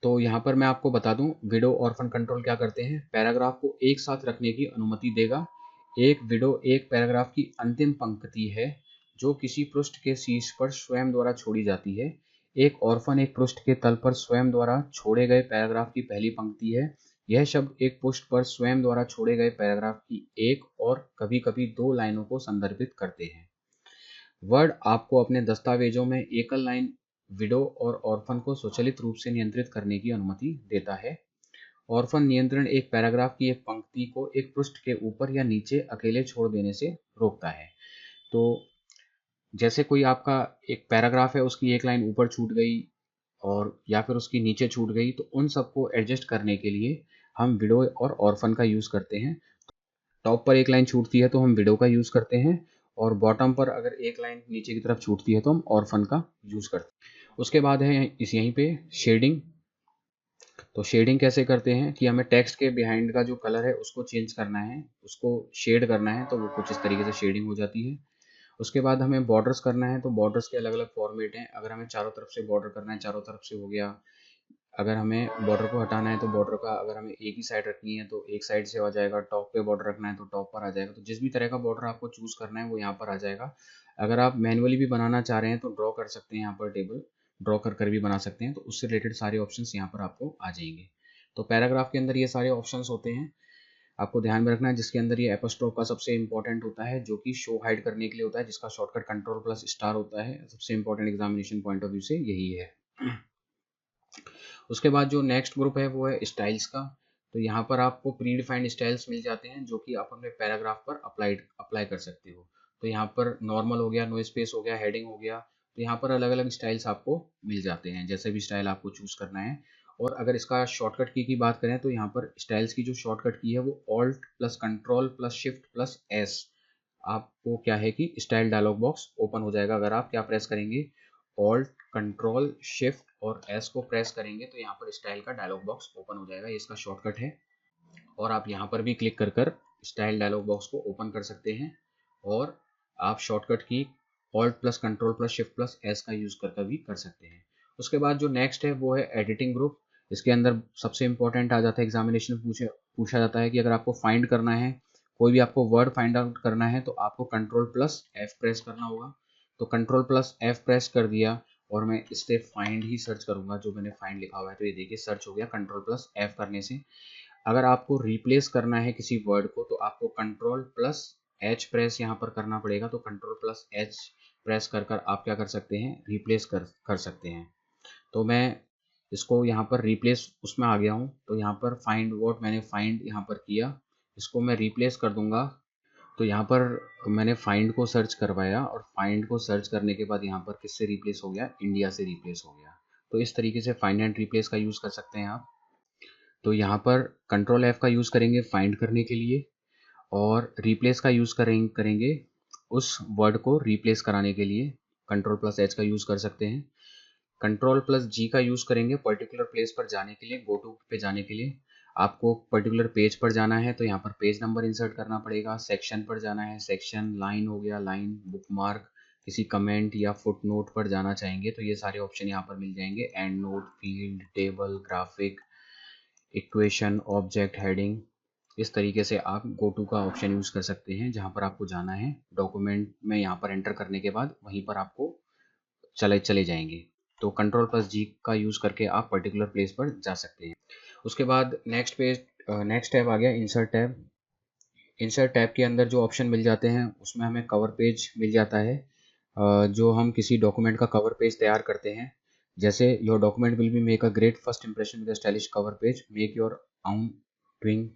तो यहाँ पर मैं आपको बता दूं विडो ऑर्फन कंट्रोल क्या करते हैं। पैराग्राफ को एक साथ रखने की अनुमति देगा। एक विडो एक पैराग्राफ की अंतिम पंक्ति है जो किसी पृष्ठ के शीर्ष पर स्वयं द्वारा छोड़ी जाती है। एक ऑर्फन एक पृष्ठ के तल पर स्वयं द्वारा छोड़े गए पैराग्राफ की पहली पंक्ति है। यह शब्द एक पृष्ठ पर स्वयं द्वारा छोड़े गए पैराग्राफ की एक और कभी-कभी दो लाइनों को संदर्भित करते हैं। वर्ड आपको अपने दस्तावेजों में एकल लाइन विडो और ऑर्फन को स्वचालित रूप से नियंत्रित करने की अनुमति देता है। ऑर्फन नियंत्रण एक पैराग्राफ की एक पंक्ति को एक पृष्ठ के ऊपर या नीचे अकेले छोड़ देने से रोकता है। तो जैसे कोई आपका एक पैराग्राफ है, उसकी एक लाइन ऊपर छूट गई और या फिर उसकी नीचे छूट गई, तो उन सबको एडजस्ट करने के लिए हम विडो और ऑर्फन का यूज़ करते हैं। टॉप पर एक लाइन छूटती है तो हम विडो का यूज़ करते हैं, और बॉटम पर अगर एक लाइन नीचे की तरफ छूटती है तो हम ऑर्फन का यूज़ करते हैं। उसके बाद है इस यहीं पे शेडिंग। तो शेडिंग कैसे करते हैं कि हमें टेक्स्ट के बिहाइंड का जो कलर है उसको चेंज करना है, उसको शेड करना है, तो वो कुछ इस तरीके से शेडिंग हो जाती है। उसके बाद हमें बॉर्डर्स करना है, तो बॉर्डर्स के अलग अलग फॉर्मेट हैं। अगर हमें चारों तरफ से बॉर्डर करना है, चारों तरफ से हो गया। अगर हमें बॉर्डर को हटाना है तो बॉर्डर का, अगर हमें एक ही साइड रखनी है तो एक साइड से आ जाएगा। टॉप पे बॉर्डर रखना है तो टॉप पर आ जाएगा। तो जिस भी तरह का बॉर्डर आपको चूज करना है वो यहाँ पर आ जाएगा। अगर आप मैनुअली भी बनाना चाह रहे हैं तो ड्रॉ कर सकते हैं, यहाँ पर टेबल ड्रॉ कर कर भी बना सकते हैं, तो उससे रिलेटेड सारे ऑप्शंस यहाँ पर आपको आ जाएंगे। तो पैराग्राफ के अंदर ये सारे ऑप्शंस होते हैं, आपको ध्यान में रखना है। जिसके अंदर ये एपोस्ट्रोफ का सबसे इंपॉर्टेंट होता है, जो कि शो हाइड करने के लिए होता है, जिसका शॉर्टकट कंट्रोल प्लस स्टार होता है। सबसे important examination point of view से यही है। उसके बाद जो नेक्स्ट ग्रुप है वो है स्टाइल्स का। तो यहाँ पर आपको प्री डिफाइंड स्टाइल्स मिल जाते हैं, जो कि आप अपने पैराग्राफ पर अप्लाई कर सकते हो। तो यहाँ पर नॉर्मल हो गया, नो स्पेस हो गया, हेडिंग हो गया। तो यहाँ पर अलग अलग स्टाइल्स आपको मिल जाते हैं, जैसे भी स्टाइल आपको चूज करना है। और अगर इसका शॉर्टकट की बात करें तो यहाँ पर स्टाइल्स की जो शॉर्टकट की है वो alt plus control plus shift plus S. आपको क्या है कि स्टाइल डायलॉग बॉक्स ओपन हो जाएगा। अगर आप क्या प्रेस करेंगे, ऑल्ट कंट्रोल शिफ्ट और एस को प्रेस करेंगे तो यहाँ पर स्टाइल का डायलॉग बॉक्स ओपन हो जाएगा। ये इसका शॉर्टकट है, और आप यहाँ पर भी क्लिक कर कर स्टाइल डायलॉग बॉक्स को ओपन कर सकते हैं। और आप शॉर्टकट की alt plus control plus shift plus S का यूज कर भी कर सकते हैं। उसके बाद जो नेक्स्ट है वो है एडिटिंग ग्रुप। इसके अंदर सबसे इंपॉर्टेंट आ जाता है, एग्जामिनेशन में पूछा जाता है कि अगर आपको फाइंड करना है, कोई भी आपको वर्ड फाइंड आउट करना है, तो आपको कंट्रोल प्लस एफ प्रेस करना होगा। तो कंट्रोल प्लस एफ प्रेस कर दिया और मैं इससे फाइंड ही सर्च करूंगा, जो मैंने फाइंड लिखा हुआ है। तो ये देखिए सर्च हो गया कंट्रोल प्लस एफ करने से। अगर आपको रिप्लेस करना है किसी वर्ड को तो आपको कंट्रोल प्लस एच प्रेस यहाँ पर करना पड़ेगा। तो कंट्रोल प्लस एच प्रेस कर कर आप क्या कर सकते हैं, रिप्लेस कर सकते हैं। तो मैं इसको यहाँ पर रिप्लेस उसमें आ गया हूँ, तो यहाँ पर फाइंड वर्ड मैंने फाइंड यहाँ पर किया, इसको मैं रिप्लेस कर दूंगा। तो यहाँ पर मैंने फाइंड को सर्च करवाया, और फाइंड को सर्च करने के बाद यहाँ पर किससे रिप्लेस हो गया, इंडिया से रिप्लेस हो गया। तो इस तरीके से फाइंड एंड रिप्लेस का यूज़ कर सकते हैं आप। तो यहाँ पर कंट्रोल एफ का यूज़ करेंगे फाइंड करने के लिए, और रिप्लेस का यूज़ करेंगे उस वर्ड को रिप्लेस कराने के लिए। कंट्रोल प्लस एच का यूज़ कर सकते हैं। कंट्रोल प्लस जी का यूज़ करेंगे पर्टिकुलर प्लेस पर जाने के लिए, गो टू पे जाने के लिए। आपको पर्टिकुलर पेज पर जाना है तो यहाँ पर पेज नंबर इंसर्ट करना पड़ेगा। सेक्शन पर जाना है, सेक्शन, लाइन हो गया लाइन, बुकमार्क, किसी कमेंट या फुट नोट पर जाना चाहेंगे तो ये सारे ऑप्शन यहाँ पर मिल जाएंगे। And note, field, table, graphic, equation, object, heading. इस तरीके से आप गो टू का ऑप्शन यूज़ कर सकते हैं, जहाँ पर आपको जाना है डॉक्यूमेंट में, यहाँ पर एंटर करने के बाद वहीं पर आपको चले जाएंगे। तो कंट्रोल प्लस जी का यूज़ करके आप पर्टिकुलर प्लेस पर जा सकते हैं। उसके बाद नेक्स्ट टैब आ गया, इंसर्ट टैब। इंसर्ट टैब के अंदर जो ऑप्शन मिल जाते हैं उसमें हमें कवर पेज मिल जाता है। जो हम किसी डॉक्यूमेंट का कवर पेज तैयार करते हैं, जैसे your document will be make a great first impression with a stylish cover page, make your own doing.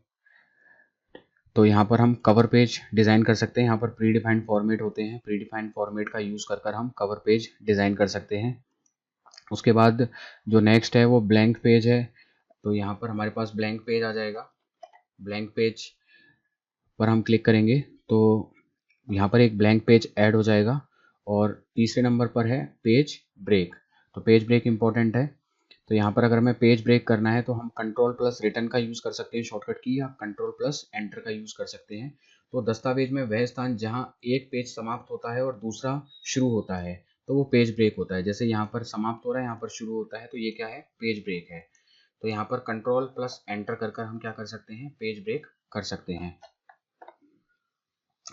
तो यहाँ पर हम कवर पेज डिज़ाइन कर सकते हैं। यहाँ पर प्री डिफाइंड फॉर्मेट होते हैं, प्री डिफाइंड फॉर्मेट का यूज़ कर हम कवर पेज डिज़ाइन कर सकते हैं। उसके बाद जो नेक्स्ट है वो ब्लैंक पेज है। तो यहाँ पर हमारे पास ब्लैंक पेज आ जाएगा। ब्लैंक पेज पर हम क्लिक करेंगे तो यहाँ पर एक ब्लैंक पेज ऐड हो जाएगा। और तीसरे नंबर पर है पेज ब्रेक। तो पेज ब्रेक इंपॉर्टेंट है। तो यहाँ पर अगर हमें पेज ब्रेक करना है तो हम कंट्रोल प्लस रिटर्न का यूज़ कर सकते हैं शॉर्टकट की, या कंट्रोल प्लस एंटर का यूज़ कर सकते हैं। तो दस्तावेज में वह स्थान जहाँ एक पेज समाप्त होता है और दूसरा शुरू होता है तो वो पेज ब्रेक होता है। जैसे यहाँ पर समाप्त हो रहा है, यहाँ पर शुरू होता है, तो ये क्या है, पेज ब्रेक है। तो यहाँ पर कंट्रोल प्लस एंटर कर हम क्या कर सकते हैं, पेज ब्रेक कर सकते हैं।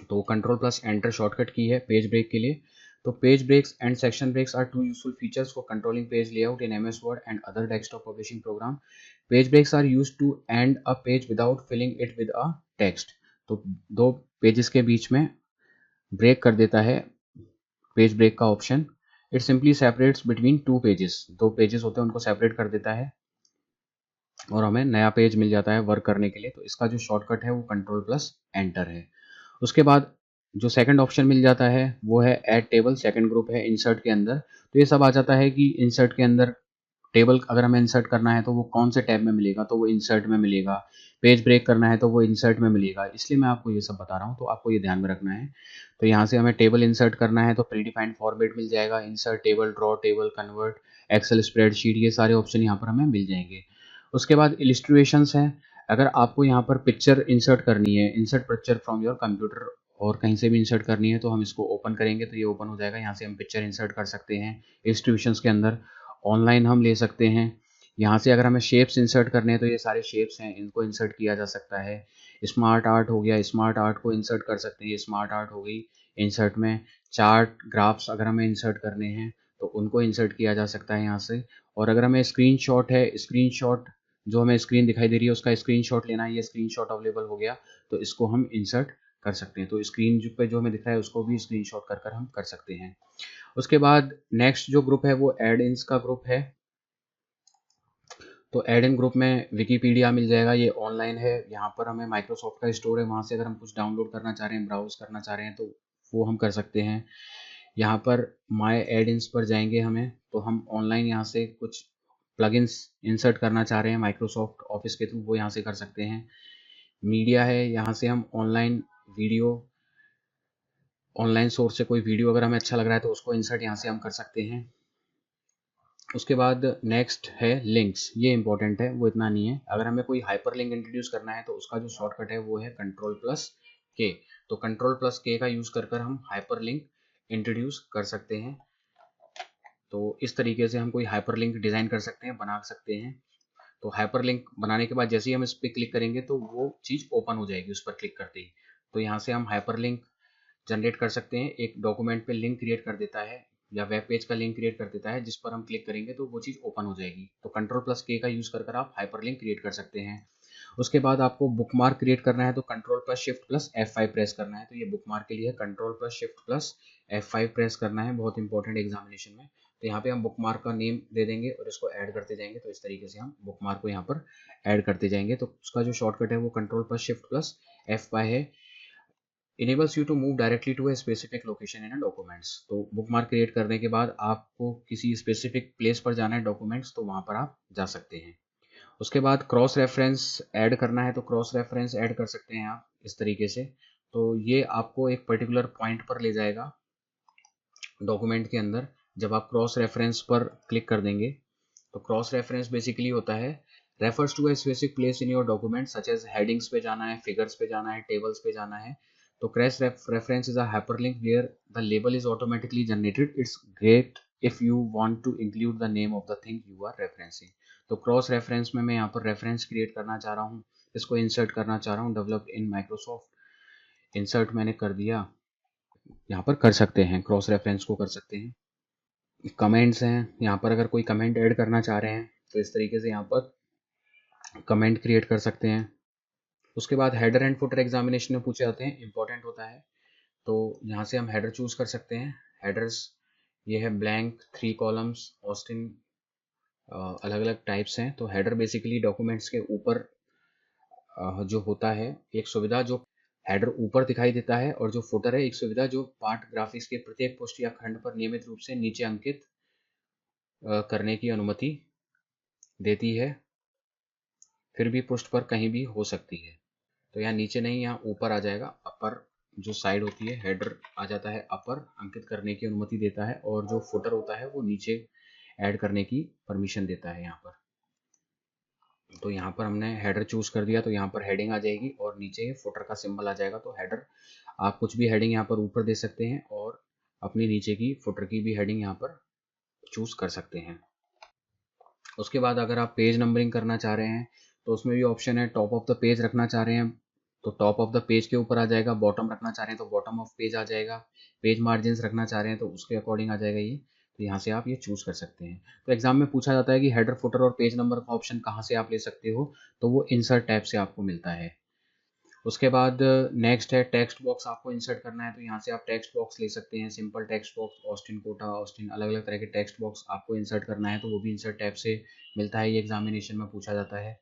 तो कंट्रोल प्लस एंटर शॉर्टकट की है पेज ब्रेक के लिए। तो page breaks and section breaks are two useful features for controlling page layout in MS Word and other desktop publishing program. Page breaks are used to end a page without filling it with a text. तो दो pages के बीच में break कर देता है page break का option. It simply separates between two pages, दो pages होते हैं उनको सेपरेट कर देता है और हमें नया पेज मिल जाता है वर्क करने के लिए। तो इसका जो शॉर्टकट है वो कंट्रोल प्लस एंटर है। उसके बाद जो सेकंड ऑप्शन मिल जाता है वो है ऐड टेबल, सेकंड ग्रुप है इंसर्ट के अंदर। तो ये सब आ जाता है कि इंसर्ट के अंदर टेबल अगर हमें इंसर्ट करना है तो वो कौन से टैब में मिलेगा, तो वो इंसर्ट में मिलेगा। पेज ब्रेक करना है तो वो इंसर्ट में मिलेगा। इसलिए मैं आपको ये सब बता रहा हूँ, तो आपको ये ध्यान में रखना है। तो यहाँ से हमें टेबल इंसर्ट करना है तो प्रीडिफाइंड फॉर्मेट मिल जाएगा, insert table, draw table, convert, Excel spreadsheet, ये सारे ऑप्शन यहाँ पर हमें मिल जाएंगे। उसके बाद इलिस्ट्रेशंस हैं। अगर आपको यहाँ पर पिक्चर इंसर्ट करनी है, insert picture from your computer और कहीं से भी इंसर्ट करनी है, तो हम इसको ओपन करेंगे तो ये ओपन हो जाएगा। यहाँ से हम पिक्चर इंसर्ट कर सकते हैं इलिस्ट्रेशंस के अंदर। ऑनलाइन हम ले सकते हैं। यहाँ से अगर हमें शेप्स इंसर्ट करने हैं तो ये सारे शेप्स हैं, इनको इंसर्ट किया जा सकता है। स्मार्ट आर्ट हो गया, स्मार्ट आर्ट को इंसर्ट कर सकते हैं, ये स्मार्ट आर्ट हो गई इंसर्ट में। चार्ट, ग्राफ्स अगर हमें इंसर्ट करने हैं तो उनको इंसर्ट किया जा सकता है यहाँ से। और अगर हमें स्क्रीनशॉट है, स्क्रीनशॉट जो हमें स्क्रीन दिखाई दे रही है उसका स्क्रीनशॉट लेना है, ये स्क्रीनशॉट अवेलेबल हो गया तो इसको हम इंसर्ट कर सकते हैं। तो स्क्रीन पे जो हमें दिख रहा है उसको भी स्क्रीनशॉट कर कर हम कर सकते हैं। उसके बाद नेक्स्ट जो ग्रुप है वो एड इन्स का ग्रुप है। तो एड इन ग्रुप में विकीपीडिया मिल जाएगा, ये ऑनलाइन है। यहाँ पर हमें माइक्रोसॉफ्ट का स्टोर है, वहाँ से अगर हम कुछ डाउनलोड करना चाह रहे हैं, ब्राउज करना चाह रहे हैं तो वो हम कर सकते हैं। यहाँ पर माय एड इन्स पर जाएंगे हमें, तो हम ऑनलाइन यहाँ से कुछ प्लगइन्स इंसर्ट करना चाह रहे हैं माइक्रोसॉफ्ट ऑफिस के थ्रू, वो यहाँ से कर सकते हैं। मीडिया है, यहाँ से हम ऑनलाइन वीडियो, ऑनलाइन सोर्स से कोई वीडियो अगर हमें अच्छा लग रहा है तो उसको इंसर्ट यहाँ से हम कर सकते हैं। उसके बाद नेक्स्ट है लिंक्स, ये इंपॉर्टेंट है, वो इतना नहीं है। अगर हमें कोई हाइपर लिंक इंट्रोड्यूस करना है तो उसका जो शॉर्टकट है वो है कंट्रोल प्लस के। तो कंट्रोल प्लस के का यूज कर कर हम हाइपर लिंक इंट्रोड्यूस कर सकते हैं। तो इस तरीके से हम कोई हाइपर लिंक डिजाइन कर सकते हैं, बना सकते हैं। तो हाइपर लिंक बनाने के बाद जैसे ही हम इस पर क्लिक करेंगे तो वो चीज़ ओपन हो जाएगी उस पर क्लिक करते ही। तो यहाँ से हम हाइपर लिंक जनरेट कर सकते हैं, एक डॉक्यूमेंट पे लिंक क्रिएट कर देता है या वेब पेज का लिंक क्रिएट कर देता है, जिस पर हम क्लिक करेंगे तो वो चीज़ ओपन हो जाएगी। तो कंट्रोल प्लस के का यूज़ कर कर आप हाइपर लिंक क्रिएट कर सकते हैं। उसके बाद आपको बुकमार्क क्रिएट करना है तो control plus shift plus F5 press करना है। तो ये बुकमार्क के लिए control plus shift plus F5 press करना है, बहुत इंपॉर्टेंट एग्जामिनेशन में। तो यहाँ पे हम बुकमार्क का नेम दे देंगे और इसको ऐड करते जाएंगे। तो इस तरीके से हम बुकमार्क को यहाँ पर ऐड करते जाएंगे। तो उसका जो शॉर्टकट है वो control plus shift plus F5 है। enables you to move directly to a specific location in a documents। तो बुकमार्क क्रिएट करने के बाद आपको किसी स्पेसिफिक प्लेस पर जाना है डॉक्यूमेंट्स, तो वहाँ पर आप जा सकते हैं। उसके बाद क्रॉस रेफरेंस ऐड करना है तो क्रॉस रेफरेंस ऐड कर सकते हैं आप इस तरीके से। तो ये आपको एक पर्टिकुलर पॉइंट पर ले जाएगा डॉक्यूमेंट के अंदर। जब आप क्रॉस रेफरेंस पर क्लिक कर देंगे तो क्रॉस रेफरेंस बेसिकली होता है refers to a specific place in your document, such as headings पे जाना है, फिगर्स पे जाना है, टेबल्स पे जाना है। तो cross reference is a hyperlink where the label is automatically generated. It's great if you want to include the name of the thing you are referencing. तो क्रॉस रेफरेंस में मैं यहाँ पर रेफरेंस क्रिएट करना चाह रहा हूँ, इसको इंसर्ट करना चाह रहा हूँ, डेवलप्ड इन माइक्रोसॉफ्ट। इंसर्ट मैंने कर दिया, यहाँ पर कर सकते हैं, क्रॉस रेफरेंस को कर सकते हैं। कमेंट्स हैं, यहाँ पर अगर कोई कमेंट ऐड करना चाह रहे हैं तो इस तरीके से यहाँ पर कमेंट क्रिएट कर सकते हैं। उसके बाद हेडर एंड फुटर एग्जामिनेशन में पूछे जाते हैं, इंपॉर्टेंट होता है। तो यहाँ से हम हेडर चूज कर सकते हैं। हेडर्स ये है ब्लैंक, 3 कॉलम्स, ऑस्टिन, अलग अलग टाइप्स हैं। तो हेडर बेसिकली डॉक्यूमेंट्स के ऊपर जो होता है एक सुविधा, जो हेडर ऊपर दिखाई देता है, और जो फुटर है एक सुविधा जो पार्ट ग्राफिक्स के प्रत्येक पृष्ठ या खंड पर नियमित रूप से नीचे अंकित करने की अनुमति देती है, फिर भी पृष्ठ पर कहीं भी हो सकती है। तो यहाँ नीचे नहीं, यहाँ ऊपर आ जाएगा। अपर जो साइड होती है हेडर आ जाता है अपर, अंकित करने की अनुमति देता है, और जो फुटर होता है वो नीचे ऐड करने की परमिशन देता है यहाँ पर। तो यहाँ पर हमने हेडर चूज कर दिया तो यहाँ पर हेडिंग आ जाएगी और नीचे फुटर का सिंबल आ जाएगा। तो हेडर आप कुछ भी हेडिंग यहाँ पर ऊपर दे सकते हैं और अपनी नीचे की फुटर की भी हेडिंग यहाँ पर चूज कर सकते हैं। उसके बाद अगर आप पेज नंबरिंग करना चाह रहे हैं तो उसमें भी ऑप्शन है, टॉप ऑफ द पेज रखना चाह रहे हैं तो टॉप ऑफ द पेज के ऊपर आ जाएगा, बॉटम रखना चाह रहे हैं तो बॉटम ऑफ पेज आ जाएगा, पेज मार्जिन्स रखना चाह रहे हैं तो उसके अकॉर्डिंग आ जाएगा ये। तो यहाँ से आप ये चूज़ कर सकते हैं। तो एग्जाम में पूछा जाता है कि हेडर फुटर और पेज नंबर का ऑप्शन कहाँ से आप ले सकते हो, तो वो इंसर्ट टैब से आपको मिलता है। उसके बाद नेक्स्ट है टेक्स्ट बॉक्स आपको इंसर्ट करना है, तो यहाँ से आप टेक्स्ट बॉक्स ले सकते हैं, simple text box, Austin quote, Austin, अलग अलग तरह के टेक्स्ट बॉक्स आपको इंसर्ट करना है, तो वो भी इंसर्ट टैब से मिलता है, ये एग्जामिनेशन में पूछा जाता है।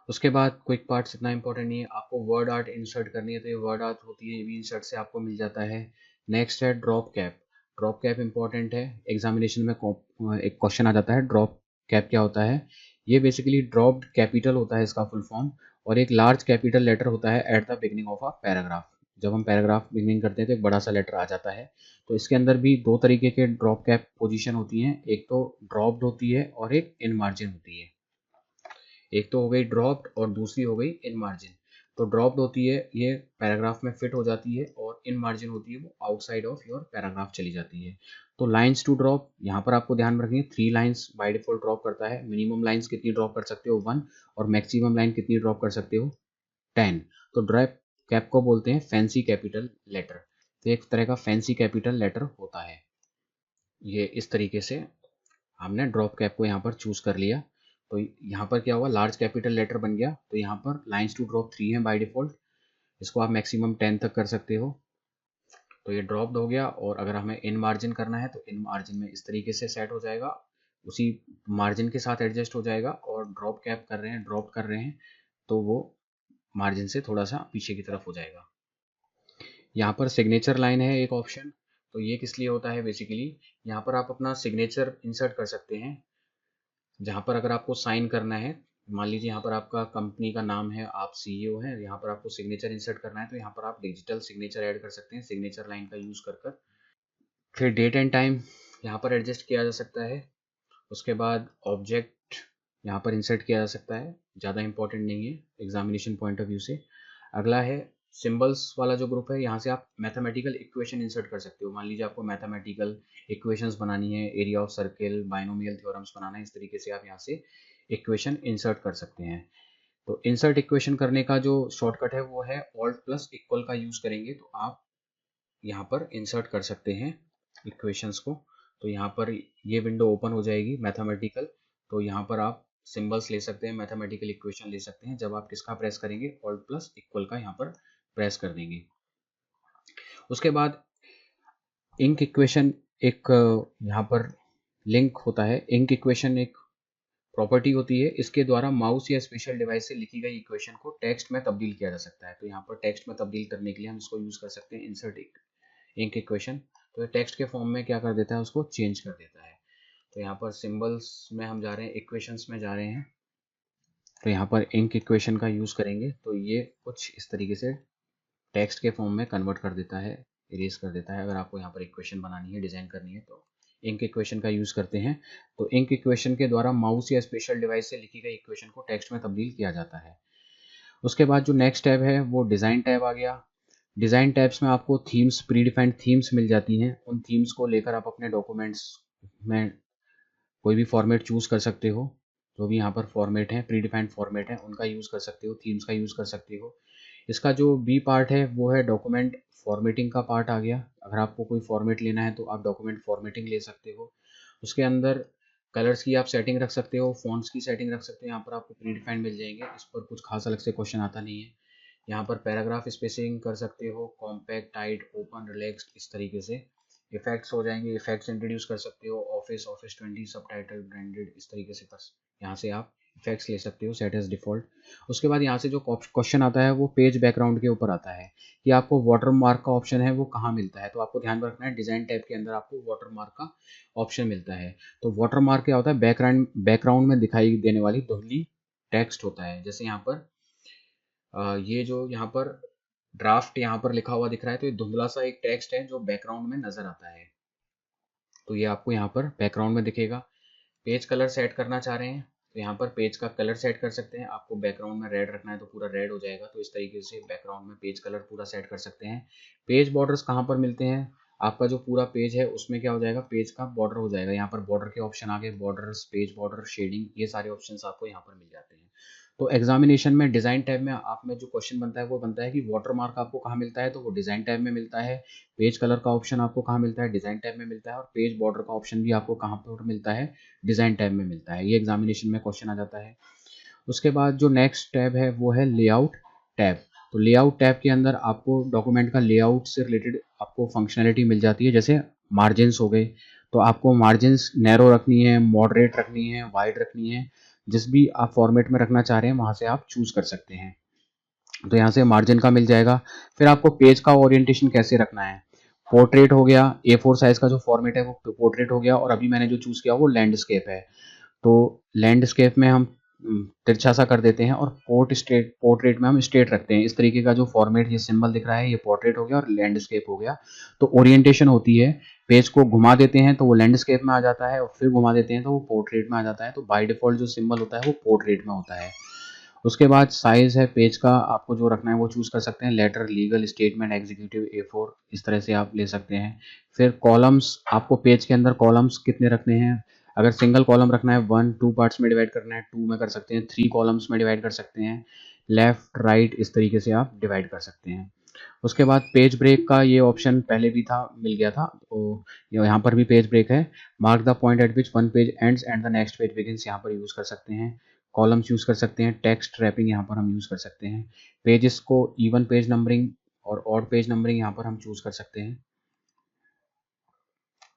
उसके बाद क्विक पार्ट्स इतना इंपॉर्टेंट नहीं है, आपको वर्ड आर्ट इंसर्ट करनी है तो ये वर्ड आर्ट होती है, ये भी इंसर्ट से आपको मिल जाता है। नेक्स्ट है drop cap. Drop cap important है, एग्जामिनेशन में एक क्वेश्चन आ जाता है ड्रॉप कैप क्या होता है। ये बेसिकली ड्रॉप्ड कैपिटल होता है इसका फुल फॉर्म, और एक लार्ज कैपिटल लेटर होता है at the beginning of a paragraph. जब हम पैराग्राफ बिगनिंग करते हैं तो एक बड़ा सा लेटर आ जाता है। तो इसके अंदर भी दो तरीके के ड्रॉप कैप पोजीशन होती हैं, एक तो ड्रॉप्ड होती है और एक इन मार्जिन होती है। एक तो हो गई ड्रॉप्ड और दूसरी हो गई इन मार्जिन। तो ड्रॉप्ड होती है ये पैराग्राफ में फिट हो जाती है, और इन मार्जिन होती है वो आउटसाइड ऑफ योर पैराग्राफ चली जाती है। तो लाइंस टू ड्रॉप यहाँ पर आपको ध्यान में रखनी है, 3 लाइंस बाय डिफॉल्ट ड्रॉप करता है। मिनिमम लाइंस कितनी ड्रॉप कर सकते हो 1, और मैक्सिमम लाइन कितनी ड्रॉप कर सकते हो 10। तो ड्रॉप कैप को बोलते हैं फैंसी कैपिटल लेटर। तो एक तरह का फैंसी कैपिटल लेटर होता है ये। इस तरीके से हमने ड्रॉप कैप को यहाँ पर चूज कर लिया। तो यहाँ पर क्या हुआ, लार्ज कैपिटल लेटर बन गया, तो यहाँ पर लाइंस टू ड्रॉप 3 है बाय डिफॉल्ट, इसको आप मैक्सिमम 10 तक कर सकते हो। तो ये ड्रॉप्ड हो गया, और अगर हमें इन मार्जिन करना है तो इन मार्जिन में इस तरीके से सेट हो जाएगा, उसी मार्जिन के साथ एडजस्ट हो जाएगा। और ड्रॉप कैप कर रहे हैं, ड्रॉप कर रहे हैं, तो वो मार्जिन से थोड़ा सा पीछे की तरफ हो जाएगा। यहाँ पर सिग्नेचर लाइन है एक ऑप्शन, तो ये किस लिए होता है बेसिकली, यहाँ पर आप अपना सिग्नेचर इंसर्ट कर सकते हैं। जहाँ पर अगर आपको साइन करना है, मान लीजिए यहाँ पर आपका कंपनी का नाम है, आप सीईओ हैं, यहाँ पर आपको सिग्नेचर इंसर्ट करना है, तो यहाँ पर आप डिजिटल सिग्नेचर ऐड कर सकते हैं सिग्नेचर लाइन का यूज़ कर कर। फिर डेट एंड टाइम यहाँ पर एडजस्ट किया जा सकता है। उसके बाद ऑब्जेक्ट यहाँ पर इंसर्ट किया जा सकता है, ज़्यादा इंपॉर्टेंट नहीं है एग्जामिनेशन पॉइंट ऑफ व्यू से। अगला है सिंबल्स वाला जो ग्रुप है, यहाँ से आप मैथमेटिकल इक्वेशन इंसर्ट कर सकते हो। मान लीजिए आपको मैथमेटिकल इक्वेशंस बनानी है, area of circle, binomial theorems बनाना है, इस तरीके से आप यहाँ से इक्वेशन इंसर्ट कर सकते हैं। तो इंसर्ट इक्वेशन करने का जो शॉर्टकट है वो है ऑल्ट प्लस इक्वल का यूज़ करेंगे, तो आप यहाँ पर इंसर्ट कर सकते हैं इक्वेशंस को। तो यहाँ पर ये विंडो ओपन हो जाएगी मैथमेटिकल, तो यहाँ पर आप सिंबल्स ले सकते हैं, मैथमेटिकल इक्वेशन ले सकते हैं। जब आप किसका प्रेस करेंगे, ऑल्ट प्लस इक्वल का यहाँ पर प्रेस कर देंगे। उसके बाद इंक इक्वेशन एक यहाँ पर लिंक होता है। इंक इक्वेशन एक प्रॉपर्टी होती है, इसके द्वारा माउस या स्पेशल डिवाइस से लिखी गई इक्वेशन को टेक्स्ट में तब्दील किया जा सकता है। तो यहाँ पर टेक्स्ट में तब्दील करने के लिए हम इसको यूज़ कर सकते हैं, इंसर्ट इंक इक्वेशन। तो ये टेक्स्ट के फॉर्म में क्या कर देता है, उसको चेंज कर देता है। तो यहाँ पर सिंबल्स में हम जा रहे हैं, इक्वेशंस में जा रहे हैं, तो यहाँ पर इंक इक्वेशन का यूज़ करेंगे, तो ये कुछ इस तरीके से टेक्स्ट के फॉर्म में कन्वर्ट कर देता है, इरेज कर देता है। अगर आपको यहाँ पर इक्वेशन बनानी है, डिज़ाइन करनी है, तो इंक इक्वेशन का यूज़ करते हैं। तो इंक इक्वेशन के द्वारा माउस या स्पेशल डिवाइस से लिखी गई इक्वेशन को टेक्स्ट में तब्दील किया जाता है। उसके बाद जो नेक्स्ट टैब है वो डिज़ाइन टैब आ गया। डिज़ाइन टैब्स में आपको थीम्स, प्री डिफाइंड थीम्स मिल जाती हैं। उन थीम्स को लेकर आप अपने डॉक्यूमेंट्स में कोई भी फॉर्मेट चूज़ कर सकते हो। जो भी यहाँ पर फॉर्मेट है, प्री डिफाइंड फॉर्मेट है, उनका यूज़ कर सकते हो, थीम्स का यूज़ कर सकते हो। इसका जो बी पार्ट है वो है डॉक्यूमेंट फॉर्मेटिंग का पार्ट आ गया। अगर आपको कोई फॉर्मेट लेना है तो आप डॉक्यूमेंट फॉर्मेटिंग ले सकते हो। उसके अंदर कलर्स की आप सेटिंग रख सकते हो, फ़ॉन्ट्स की सेटिंग रख सकते हो, यहाँ पर आपको प्री डिफाइंड मिल जाएंगे। इस पर कुछ खास अलग से क्वेश्चन आता नहीं है। यहाँ पर पैराग्राफ स्पेसिंग कर सकते हो, कॉम्पैक्ट, टाइट, ओपन, रिलैक्स्ड, इस तरीके से इफेक्ट्स हो जाएंगे। इफेक्ट्स इंट्रोड्यूस कर सकते हो, ऑफिस, ऑफिस 20, सब टाइटल, ब्रांडेड, इस तरीके से बस यहाँ से आप इफेक्ट्स ले सकते हो, सेट एज डिफॉल्ट। उसके बाद यहाँ से जो क्वेश्चन आता है वो पेज बैकग्राउंड के ऊपर आता है कि आपको वाटर मार्क का ऑप्शन है वो कहाँ मिलता है। तो आपको ध्यान में रखना है, डिज़ाइन टैब के अंदर आपको वाटर मार्क का ऑप्शन मिलता है। तो वाटर मार्क क्या होता है, बैकग्राउंड में दिखाई देने वाली धुंधली टेक्स्ट होता है। जैसे यहाँ पर ये जो यहाँ पर ड्राफ्ट यहाँ पर लिखा हुआ दिख रहा है, तो ये धुंधला सा एक टेक्स्ट है जो बैकग्राउंड में नजर आता है। तो ये आपको यहाँ पर बैकग्राउंड में दिखेगा। पेज कलर सेट करना चाह रहे हैं तो यहाँ पर पेज का कलर सेट कर सकते हैं। आपको बैकग्राउंड में रेड रखना है तो पूरा रेड हो जाएगा, तो इस तरीके से बैकग्राउंड में पेज कलर पूरा सेट कर सकते हैं। पेज बॉर्डर्स कहाँ पर मिलते हैं, आपका जो पूरा पेज है उसमें क्या हो जाएगा, पेज का बॉर्डर हो जाएगा। यहाँ पर बॉर्डर के ऑप्शन आ गए, बॉर्डर्स, पेज बॉर्डर, शेडिंग, ये सारे ऑप्शन आपको यहाँ पर मिल जाते हैं। तो एग्जामिनेशन में डिज़ाइन टैब में आप में जो क्वेश्चन बनता है वो बनता है कि वाटर मार्क आपको कहाँ मिलता है, तो वो डिज़ाइन टैब में मिलता है। पेज कलर का ऑप्शन आपको कहाँ मिलता है, डिज़ाइन टैब में मिलता है। और पेज बॉर्डर का ऑप्शन भी आपको कहाँ पर मिलता है, डिज़ाइन टैब में मिलता है। ये एग्जामिनेशन में क्वेश्चन आ जाता है। उसके बाद जो नेक्स्ट टैब है वो है लेआउट टैब। तो लेआउट टैब के अंदर आपको डॉक्यूमेंट का लेआउट से रिलेटेड आपको फंक्शनैलिटी मिल जाती है। जैसे मार्जिन्स हो गए, तो आपको मार्जिन्स नैरो रखनी है, मॉडरेट रखनी है, वाइड रखनी है, जिस भी आप फॉर्मेट में रखना चाह रहे हैं वहाँ से आप चूज कर सकते हैं। तो यहाँ से मार्जिन का मिल जाएगा। फिर आपको पेज का ओरिएंटेशन कैसे रखना है, पोर्ट्रेट हो गया, A4 साइज का जो फॉर्मेट है वो पोर्ट्रेट हो गया, और अभी मैंने जो चूज किया वो लैंडस्केप है। तो लैंडस्केप में हम तिरछा सा कर देते हैं, और पोर्ट्रेट में हम स्ट्रेट रखते हैं। इस तरीके का जो फॉर्मेट ये सिंबल दिख रहा है, ये पोर्ट्रेट हो गया और लैंडस्केप हो गया। तो ओरिएंटेशन होती है, पेज को घुमा देते हैं तो वो लैंडस्केप में आ जाता है, और फिर घुमा देते हैं तो वो पोर्ट्रेट में आ जाता है। तो बाय डिफॉल्ट जो सिंबल होता है वो पोर्ट्रेट में होता है। उसके बाद साइज है पेज का, आपको जो रखना है वो चूज कर सकते हैं। Letter, legal, statement, executive, A4, इस तरह से आप ले सकते हैं। फिर कॉलम्स, आपको पेज के अंदर कॉलम्स कितने रखने हैं। अगर सिंगल कॉलम रखना है 1 2 पार्ट्स में डिवाइड करना है 2 में कर सकते हैं, 3 कॉलम्स में डिवाइड कर सकते हैं, लेफ्ट राइट इस तरीके से आप डिवाइड कर सकते हैं। उसके बाद पेज ब्रेक का ये ऑप्शन पहले भी था, मिल गया था, तो यहाँ पर भी पेज ब्रेक है। Mark the point eight which one page ends and the next page begins, यहाँ पर यूज़ कर सकते हैं। कॉलम्स यूज़ कर सकते हैं। टेक्स्ट रैपिंग यहाँ पर हम यूज़ कर सकते हैं। पेजेस को इवन पेज नंबरिंग और ऑड पेज नंबरिंग यहाँ पर हम चूज़ कर सकते हैं।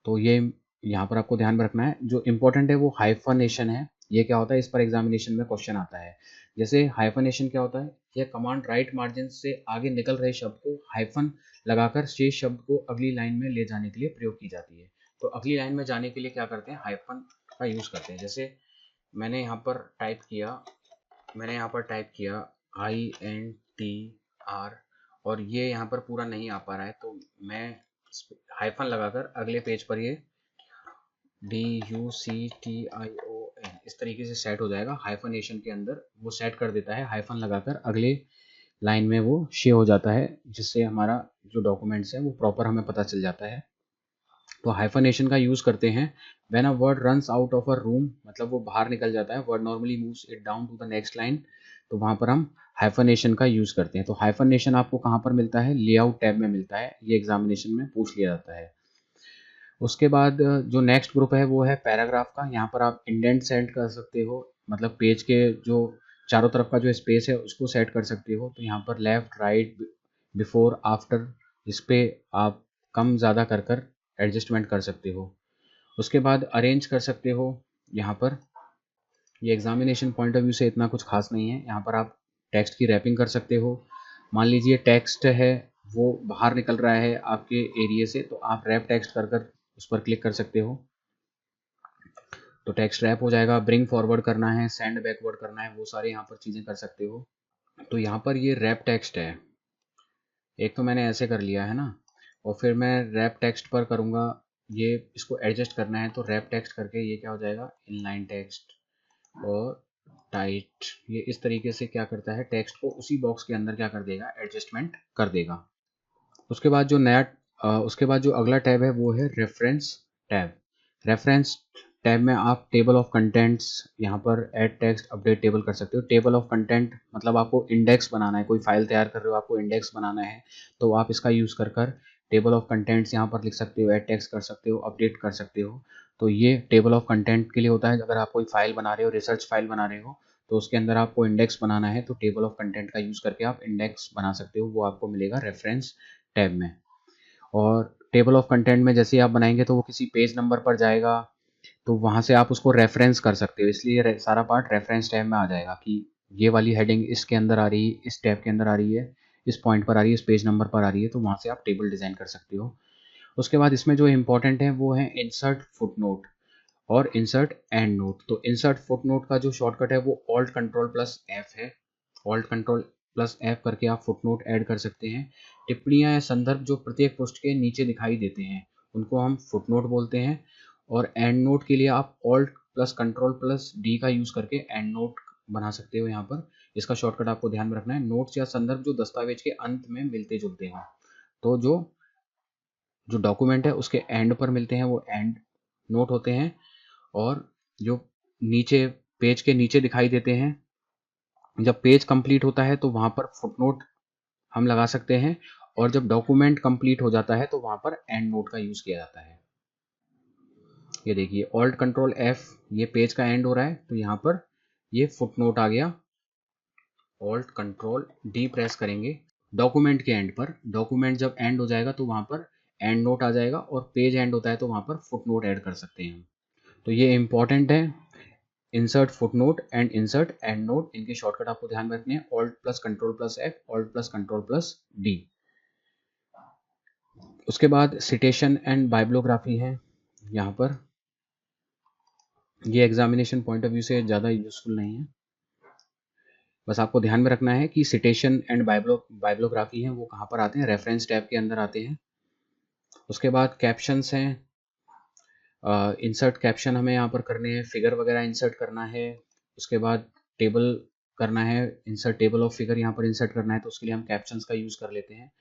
तो ये यहाँ पर आपको ध्यान में रखना है। जो इम्पोर्टेंट है वो हाइफनेशन है। ये क्या होता है, इस पर एग्जामिनेशन में क्वेश्चन आता है। जैसे हाइफनेशन क्या होता है, यह कमांड राइट मार्जिन से आगे निकल रहे शब्द को हाइफन लगाकर शेष शब्द को अगली लाइन में ले जाने के लिए प्रयोग की जाती है। तो अगली लाइन में जाने के लिए क्या करते हैं, हाइफन का यूज करते हैं। जैसे मैंने यहाँ पर टाइप किया INTR, और ये यहाँ पर पूरा नहीं आ पा रहा है, तो मैं हाइफन लगाकर अगले पेज पर ये DUCTION इस तरीके से सेट हो जाएगा। हाइफनेशन के अंदर वो सेट कर देता है, हाइफन लगाकर अगले लाइन में वो शे हो जाता है, जिससे हमारा जो डॉक्यूमेंट्स है वो प्रॉपर हमें पता चल जाता है। तो हाइफनेशन का यूज करते हैं when a word runs out of a room, मतलब वो बाहर निकल जाता है, word normally moves it down to the next line, तो वहां पर हम हाइफनेशन का यूज करते हैं। तो हाइफनेशन आपको कहाँ पर मिलता है, लेआउट टैब में मिलता है। ये एग्जामिनेशन में पूछ लिया जाता है। उसके बाद जो नेक्स्ट ग्रुप है वो है पैराग्राफ का। यहाँ पर आप इंडेंट सेट कर सकते हो, मतलब पेज के जो चारों तरफ का जो स्पेस है उसको सेट कर सकते हो। तो यहाँ पर लेफ्ट, राइट, बिफोर, आफ्टर, इस पे आप कम ज़्यादा कर कर एडजस्टमेंट कर सकते हो। उसके बाद अरेंज कर सकते हो। यहाँ पर ये एग्जामिनेशन पॉइंट ऑफ व्यू से इतना कुछ खास नहीं है। यहाँ पर आप टेक्स्ट की रैपिंग कर सकते हो। मान लीजिए टेक्स्ट है वो बाहर निकल रहा है आपके एरिया से, तो आप रैप टेक्स्ट कर कर उस पर क्लिक कर सकते हो, तो टेक्स्ट रैप हो जाएगा। ब्रिंग फॉरवर्ड करना है, सेंड बैकवर्ड करना है, वो सारे यहाँ पर चीज़ें कर सकते हो। तो यहाँ पर ये रैप टेक्स्ट है, एक तो मैंने ऐसे कर लिया है ना, और फिर मैं रैप टेक्स्ट पर करूँगा। ये इसको एडजस्ट करना है, तो रैप टेक्स्ट करके ये क्या हो जाएगा, इनलाइन टेक्स्ट और टाइट। ये इस तरीके से क्या करता है, टेक्स्ट को उसी बॉक्स के अंदर क्या कर देगा, एडजस्टमेंट कर देगा। उसके बाद उसके बाद जो अगला टैब है वो है रेफरेंस टैब। रेफरेंस टैब में आप टेबल ऑफ कंटेंट्स, यहाँ पर ऐड टेक्स्ट, अपडेट टेबल कर सकते हो। टेबल ऑफ कंटेंट मतलब आपको इंडेक्स बनाना है, कोई फाइल तैयार कर रहे हो, आपको इंडेक्स बनाना है, तो आप इसका यूज़ कर कर टेबल ऑफ कंटेंट्स यहाँ पर लिख सकते हो, ऐड टेक्स्ट कर सकते हो, अपडेट कर सकते हो। तो ये टेबल ऑफ कंटेंट के लिए होता है। अगर आप कोई फाइल बना रहे हो, रिसर्च फाइल बना रहे हो, तो उसके अंदर आपको इंडेक्स बनाना है, तो टेबल ऑफ कंटेंट का यूज़ करके आप इंडेक्स बना सकते हो। वो आपको मिलेगा रेफरेंस टैब में। और टेबल ऑफ कंटेंट में जैसे आप बनाएंगे तो वो किसी पेज नंबर पर जाएगा, तो वहाँ से आप उसको रेफरेंस कर सकते हो। इसलिए सारा पार्ट रेफरेंस टैब में आ जाएगा कि ये वाली हेडिंग इसके अंदर आ रही है, इस टैब के अंदर आ रही है, इस पॉइंट पर आ रही है, इस पेज नंबर पर आ रही है, तो वहाँ से आप टेबल डिज़ाइन कर सकते हो। उसके बाद इसमें जो इंपॉर्टेंट है वो है इंसर्ट फुटनोट और इंसर्ट एंड नोट। तो इंसर्ट फुटनोट का जो शॉर्टकट है वो ऑल्ट कंट्रोल प्लस एफ है। ऑल्ट कंट्रोल प्लस एफ करके आप फुटनोट ऐड कर सकते हैं। टिप्पणियां या संदर्भ जो प्रत्येक पोस्ट के नीचे दिखाई देते हैं उनको हम फुटनोट बोलते हैं। और एंड नोट के लिए आप alt plus control plus D का यूज करके एंड नोट बना सकते हो। यहाँ पर इसका शॉर्टकट आपको ध्यान में रखना है, नोट्स या संदर्भ जो दस्तावेज के अंत में मिलते जुलते हैं। तो जो जो डॉक्यूमेंट है उसके एंड पर मिलते हैं वो एंड नोट होते हैं, और जो नीचे पेज के नीचे दिखाई देते हैं जब पेज कंप्लीट होता है तो वहाँ पर फुटनोट हम लगा सकते हैं, और जब डॉक्यूमेंट कंप्लीट हो जाता है तो वहाँ पर एंड नोट का यूज़ किया जाता है। ये देखिए ऑल्ट कंट्रोल एफ, ये पेज का एंड हो रहा है तो यहाँ पर ये फुटनोट आ गया। ऑल्ट कंट्रोल डी प्रेस करेंगे डॉक्यूमेंट के एंड पर, डॉक्यूमेंट जब एंड हो जाएगा तो वहाँ पर एंड नोट आ जाएगा, और पेज एंड होता है तो वहाँ पर फुटनोट ऐड कर सकते हैं हम। तो ये इंपॉर्टेंट है, insert footnote and insert and note, इनके शॉर्टकट आपको ध्यान में रखने हैं, alt plus control plus F, alt plus control plus D. उसके बाद सिटेशन एंड बाइब्लोग्राफी है यहाँ पर, ये एग्जामिनेशन पॉइंट ऑफ व्यू से ज़्यादा यूजफुल नहीं है, बस आपको ध्यान में रखना है कि सिटेशन एंड बाइब्लोग्राफी हैं वो कहाँ पर आते हैं, रेफरेंस टैब के अंदर आते हैं। उसके बाद कैप्शंस हैं, इंसर्ट कैप्शन हमें यहाँ पर करने हैं, फिगर वगैरह इंसर्ट करना है। उसके बाद टेबल करना है, इंसर्ट टेबल ऑफ फिगर यहाँ पर इंसर्ट करना है, तो उसके लिए हम कैप्शंस का यूज़ कर लेते हैं।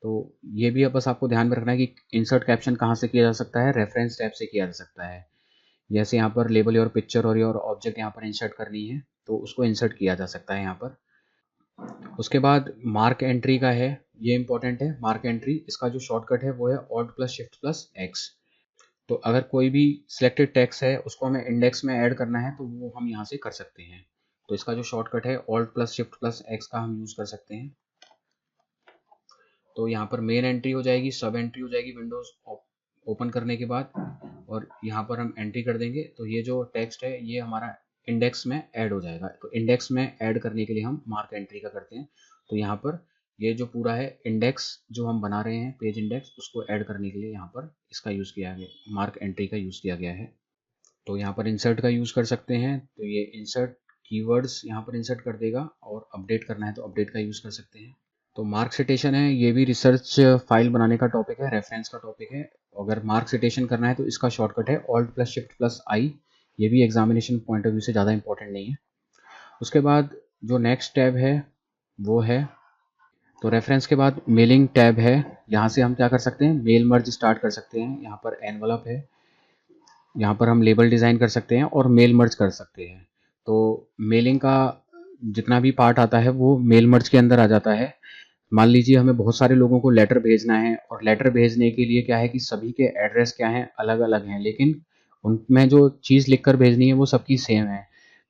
तो ये भी अब बस आपको ध्यान में रखना है कि इंसर्ट कैप्शन कहाँ से किया जा सकता है, रेफरेंस टैब से किया जा सकता है। जैसे यहाँ पर लेबल योर पिक्चर और योर ऑब्जेक्ट यहाँ पर इंसर्ट करनी है तो उसको इंसर्ट किया जा सकता है यहाँ पर। उसके बाद मार्क एंट्री का है, ये इंपॉर्टेंट है। मार्क एंट्री, इसका जो शॉर्टकट है वो है Alt plus shift plus x. तो अगर कोई भी सिलेक्टेड टेक्स्ट है उसको हमें इंडेक्स में ऐड करना है तो वो हम यहाँ से कर सकते हैं। तो इसका जो शॉर्टकट है Alt plus shift plus x का हम यूज़ कर सकते हैं। तो यहाँ पर मेन एंट्री हो जाएगी, सब एंट्री हो जाएगी विंडोज ओपन करने के बाद, और यहाँ पर हम एंट्री कर देंगे तो ये जो टेक्स्ट है ये हमारा इंडेक्स में ऐड हो जाएगा। तो इंडेक्स में ऐड करने के लिए हम मार्क एंट्री का करते हैं। तो यहाँ पर ये जो पूरा है इंडेक्स जो हम बना रहे हैं, पेज इंडेक्स, उसको ऐड करने के लिए यहाँ पर इसका यूज़ किया गया, मार्क एंट्री का यूज़ किया गया है। तो यहाँ पर इंसर्ट का यूज़ कर सकते हैं, तो ये इंसर्ट कीवर्ड्स यहाँ पर इंसर्ट कर देगा, और अपडेट करना है तो अपडेट का यूज़ कर सकते हैं। तो मार्क सिटेशन है, ये भी रिसर्च फाइल बनाने का टॉपिक है, रेफरेंस का टॉपिक है। अगर मार्क सिटेशन करना है तो इसका शॉर्टकट है ऑल्ट प्लस शिफ्ट प्लस आई, ये भी एग्जामिनेशन पॉइंट ऑफ व्यू से ज़्यादा इंपॉर्टेंट नहीं है। उसके बाद जो नेक्स्ट टैब है वो है, तो रेफरेंस के बाद मेलिंग टैब है। यहाँ से हम क्या कर सकते हैं, मेल मर्ज स्टार्ट कर सकते हैं। यहाँ पर एनवलप है, यहाँ पर हम लेबल डिज़ाइन कर सकते हैं और मेल मर्ज कर सकते हैं। तो मेलिंग का जितना भी पार्ट आता है वो मेल मर्ज के अंदर आ जाता है। मान लीजिए हमें बहुत सारे लोगों को लेटर भेजना है, और लेटर भेजने के लिए क्या है कि सभी के एड्रेस क्या हैं, अलग अलग हैं, लेकिन उनमें जो चीज़ लिखकर भेजनी है वो सबकी सेम है।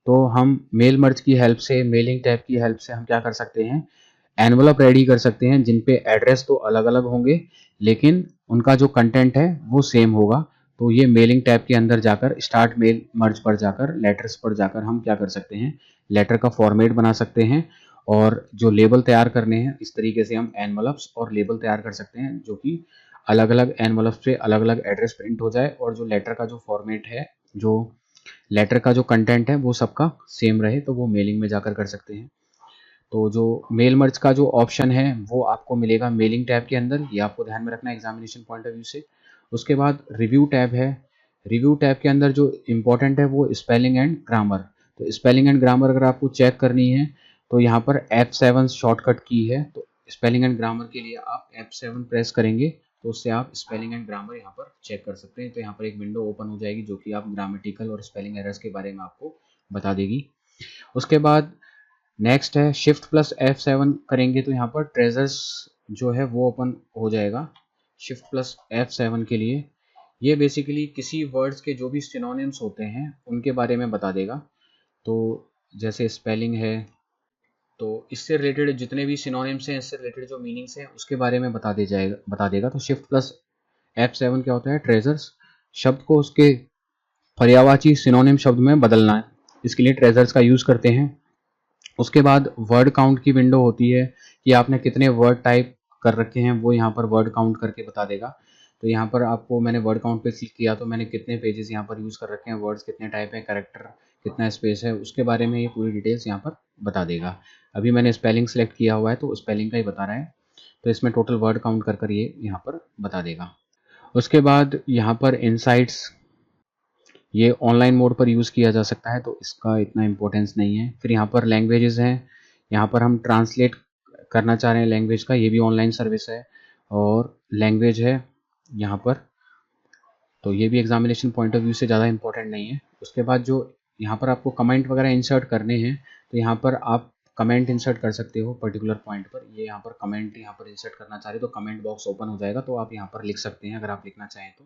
तो हम मेल मर्ज की हेल्प से, मेलिंग टैब की हेल्प से हम क्या कर सकते हैं, एनवलप रेडी कर सकते हैं जिन पे एड्रेस तो अलग अलग होंगे लेकिन उनका जो कंटेंट है वो सेम होगा। तो ये मेलिंग टैब के अंदर जाकर स्टार्ट मेल मर्ज पर जाकर लेटर्स पर जाकर हम क्या कर सकते हैं, लेटर का फॉर्मेट बना सकते हैं, और जो लेबल तैयार करने हैं इस तरीके से हम एनवलप्स और लेबल तैयार कर सकते हैं, जो कि अलग अलग एनवलप्स पे अलग अलग एड्रेस प्रिंट हो जाए, और जो लेटर का जो फॉर्मेट है, जो लेटर का जो कंटेंट है वो सबका सेम रहे, तो वो मेलिंग में जाकर कर सकते हैं। तो जो मेल मर्ज का जो ऑप्शन है वो आपको मिलेगा मेलिंग टैब के अंदर, ये आपको ध्यान में रखना है एग्जामिनेशन पॉइंट ऑफ व्यू से। उसके बाद रिव्यू टैब है, रिव्यू टैब के अंदर जो इम्पोर्टेंट है वो स्पेलिंग एंड ग्रामर। तो स्पेलिंग एंड ग्रामर अगर आपको चेक करनी है तो यहाँ पर F7 शॉर्टकट की है, तो स्पेलिंग एंड ग्रामर के लिए आप F7 प्रेस करेंगे तो उससे आप स्पेलिंग एंड ग्रामर यहाँ पर चेक कर सकते हैं। तो यहाँ पर एक विंडो ओपन हो जाएगी जो कि आप ग्रामेटिकल और स्पेलिंग एरर्स के बारे में आपको बता देगी। उसके बाद नेक्स्ट है शिफ्ट प्लस F7 करेंगे तो यहाँ पर ट्रेजर्स जो है वो ओपन हो जाएगा। शिफ्ट प्लस F7 के लिए ये बेसिकली किसी वर्ड्स के जो भी सिनोनिम्स होते हैं उनके बारे में बता देगा। तो जैसे स्पेलिंग है, तो इससे रिलेटेड जितने भी सिनोनिम्स हैं, इससे रिलेटेड जो मीनिंग्स हैं उसके बारे में बता देगा। तो शिफ्ट प्लस F7 क्या होता है, ट्रेजर्स शब्द को उसके पर्यायवाची सिनोनिम शब्द में बदलना है, इसके लिए ट्रेजर्स का यूज़ करते हैं। उसके बाद वर्ड काउंट की विंडो होती है कि आपने कितने वर्ड टाइप कर रखे हैं, वो यहाँ पर वर्ड काउंट करके बता देगा। तो यहाँ पर आपको मैंने वर्ड काउंट पे क्लिक किया तो मैंने कितने पेजेस यहाँ पर यूज़ कर रखे हैं, वर्ड्स कितने टाइप हैं, कैरेक्टर कितना स्पेस है, उसके बारे में ये पूरी डिटेल्स यहाँ पर बता देगा। अभी मैंने स्पेलिंग सेलेक्ट किया हुआ है तो स्पेलिंग का ही बता रहा है, तो इसमें टोटल वर्ड काउंट कर कर ये यहाँ पर बता देगा। उसके बाद यहाँ पर इनसाइट्स, ये ऑनलाइन मोड पर यूज़ किया जा सकता है तो इसका इतना इम्पोर्टेंस नहीं है। फिर यहाँ पर लैंग्वेजेस हैं, यहाँ पर हम ट्रांसलेट करना चाह रहे हैं लैंग्वेज का, ये भी ऑनलाइन सर्विस है, और लैंग्वेज है यहाँ पर, तो ये भी एग्जामिनेशन पॉइंट ऑफ व्यू से ज़्यादा इंपॉर्टेंट नहीं है। उसके बाद जो यहाँ पर आपको कमेंट वगैरह इंसर्ट करने हैं तो यहाँ पर आप कमेंट इंसर्ट कर सकते हो पर्टिकुलर पॉइंट पर। ये यहाँ पर कमेंट यहाँ पर इंसर्ट करना चाह रहे तो कमेंट बॉक्स ओपन हो जाएगा, तो आप यहाँ पर लिख सकते हैं अगर आप लिखना चाहें तो।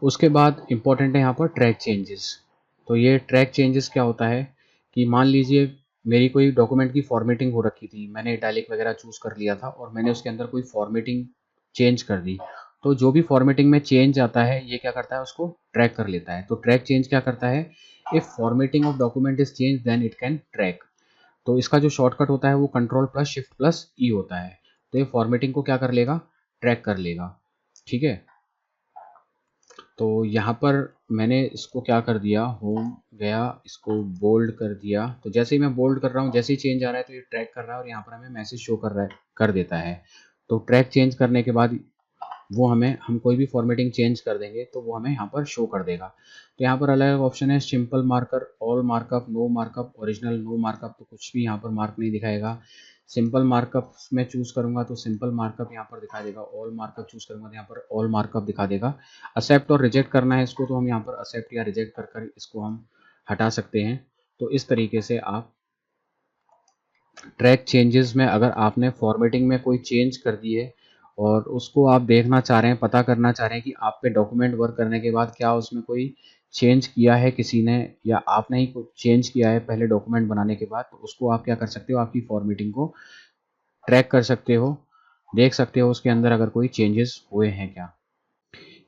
उसके बाद इम्पोर्टेंट है यहाँ पर ट्रैक चेंजेस। तो ये ट्रैक चेंजेस क्या होता है कि मान लीजिए मेरी कोई डॉक्यूमेंट की फॉर्मेटिंग हो रखी थी, मैंने इटैलिक वगैरह चूज़ कर लिया था और मैंने उसके अंदर कोई फॉर्मेटिंग चेंज कर दी, तो जो भी फॉर्मेटिंग में चेंज आता है ये क्या करता है, उसको ट्रैक कर लेता है। तो ट्रैक चेंज क्या करता है, if formatting of document is change then it can track. तो इसका जो शॉर्टकट होता है वो control plus shift plus E होता है। तो ये फॉर्मेटिंग को क्या कर लेगा, ट्रैक कर लेगा। ठीक है, तो यहाँ पर मैंने इसको क्या कर दिया, होम गया, इसको बोल्ड कर दिया। तो जैसे ही मैं बोल्ड कर रहा हूँ, जैसे ही चेंज आ रहा है तो ये ट्रैक कर रहा है और यहाँ पर हमें मैसेज शो कर रहा है, कर देता है। तो ट्रैक चेंज करने के बाद वो हमें, हम कोई भी फॉर्मेटिंग चेंज कर देंगे तो वो हमें यहाँ पर शो कर देगा। तो यहाँ पर अलग अलग ऑप्शन है, simple marker, all markup, no markup, original, no markup, तो कुछ भी यहाँ पर मार्क नहीं दिखाएगा। सिंपल मार्कअप में चूज करूंगा तो सिंपल मार्कअप यहाँ पर दिखा देगा, ऑल मार्कअप चूज करूंगा तो यहाँ पर ऑल मार्कअप दिखा देगा। एक्सेप्ट और रिजेक्ट करना है इसको, तो हम यहाँ पर एक्सेप्ट या रिजेक्ट कर कर इसको हम हटा सकते हैं। तो इस तरीके से आप ट्रैक चेंजेस में, अगर आपने फॉर्मेटिंग में कोई चेंज कर दी है और उसको आप देखना चाह रहे हैं, पता करना चाह रहे हैं कि आप पे डॉक्यूमेंट वर्क करने के बाद क्या उसमें कोई चेंज किया है किसी ने, या आपने ही कुछ चेंज किया है पहले डॉक्यूमेंट बनाने के बाद, तो उसको आप क्या कर सकते हो, आपकी फॉर्मेटिंग को ट्रैक कर सकते हो, देख सकते हो उसके अंदर अगर कोई चेंजेस हुए हैं क्या।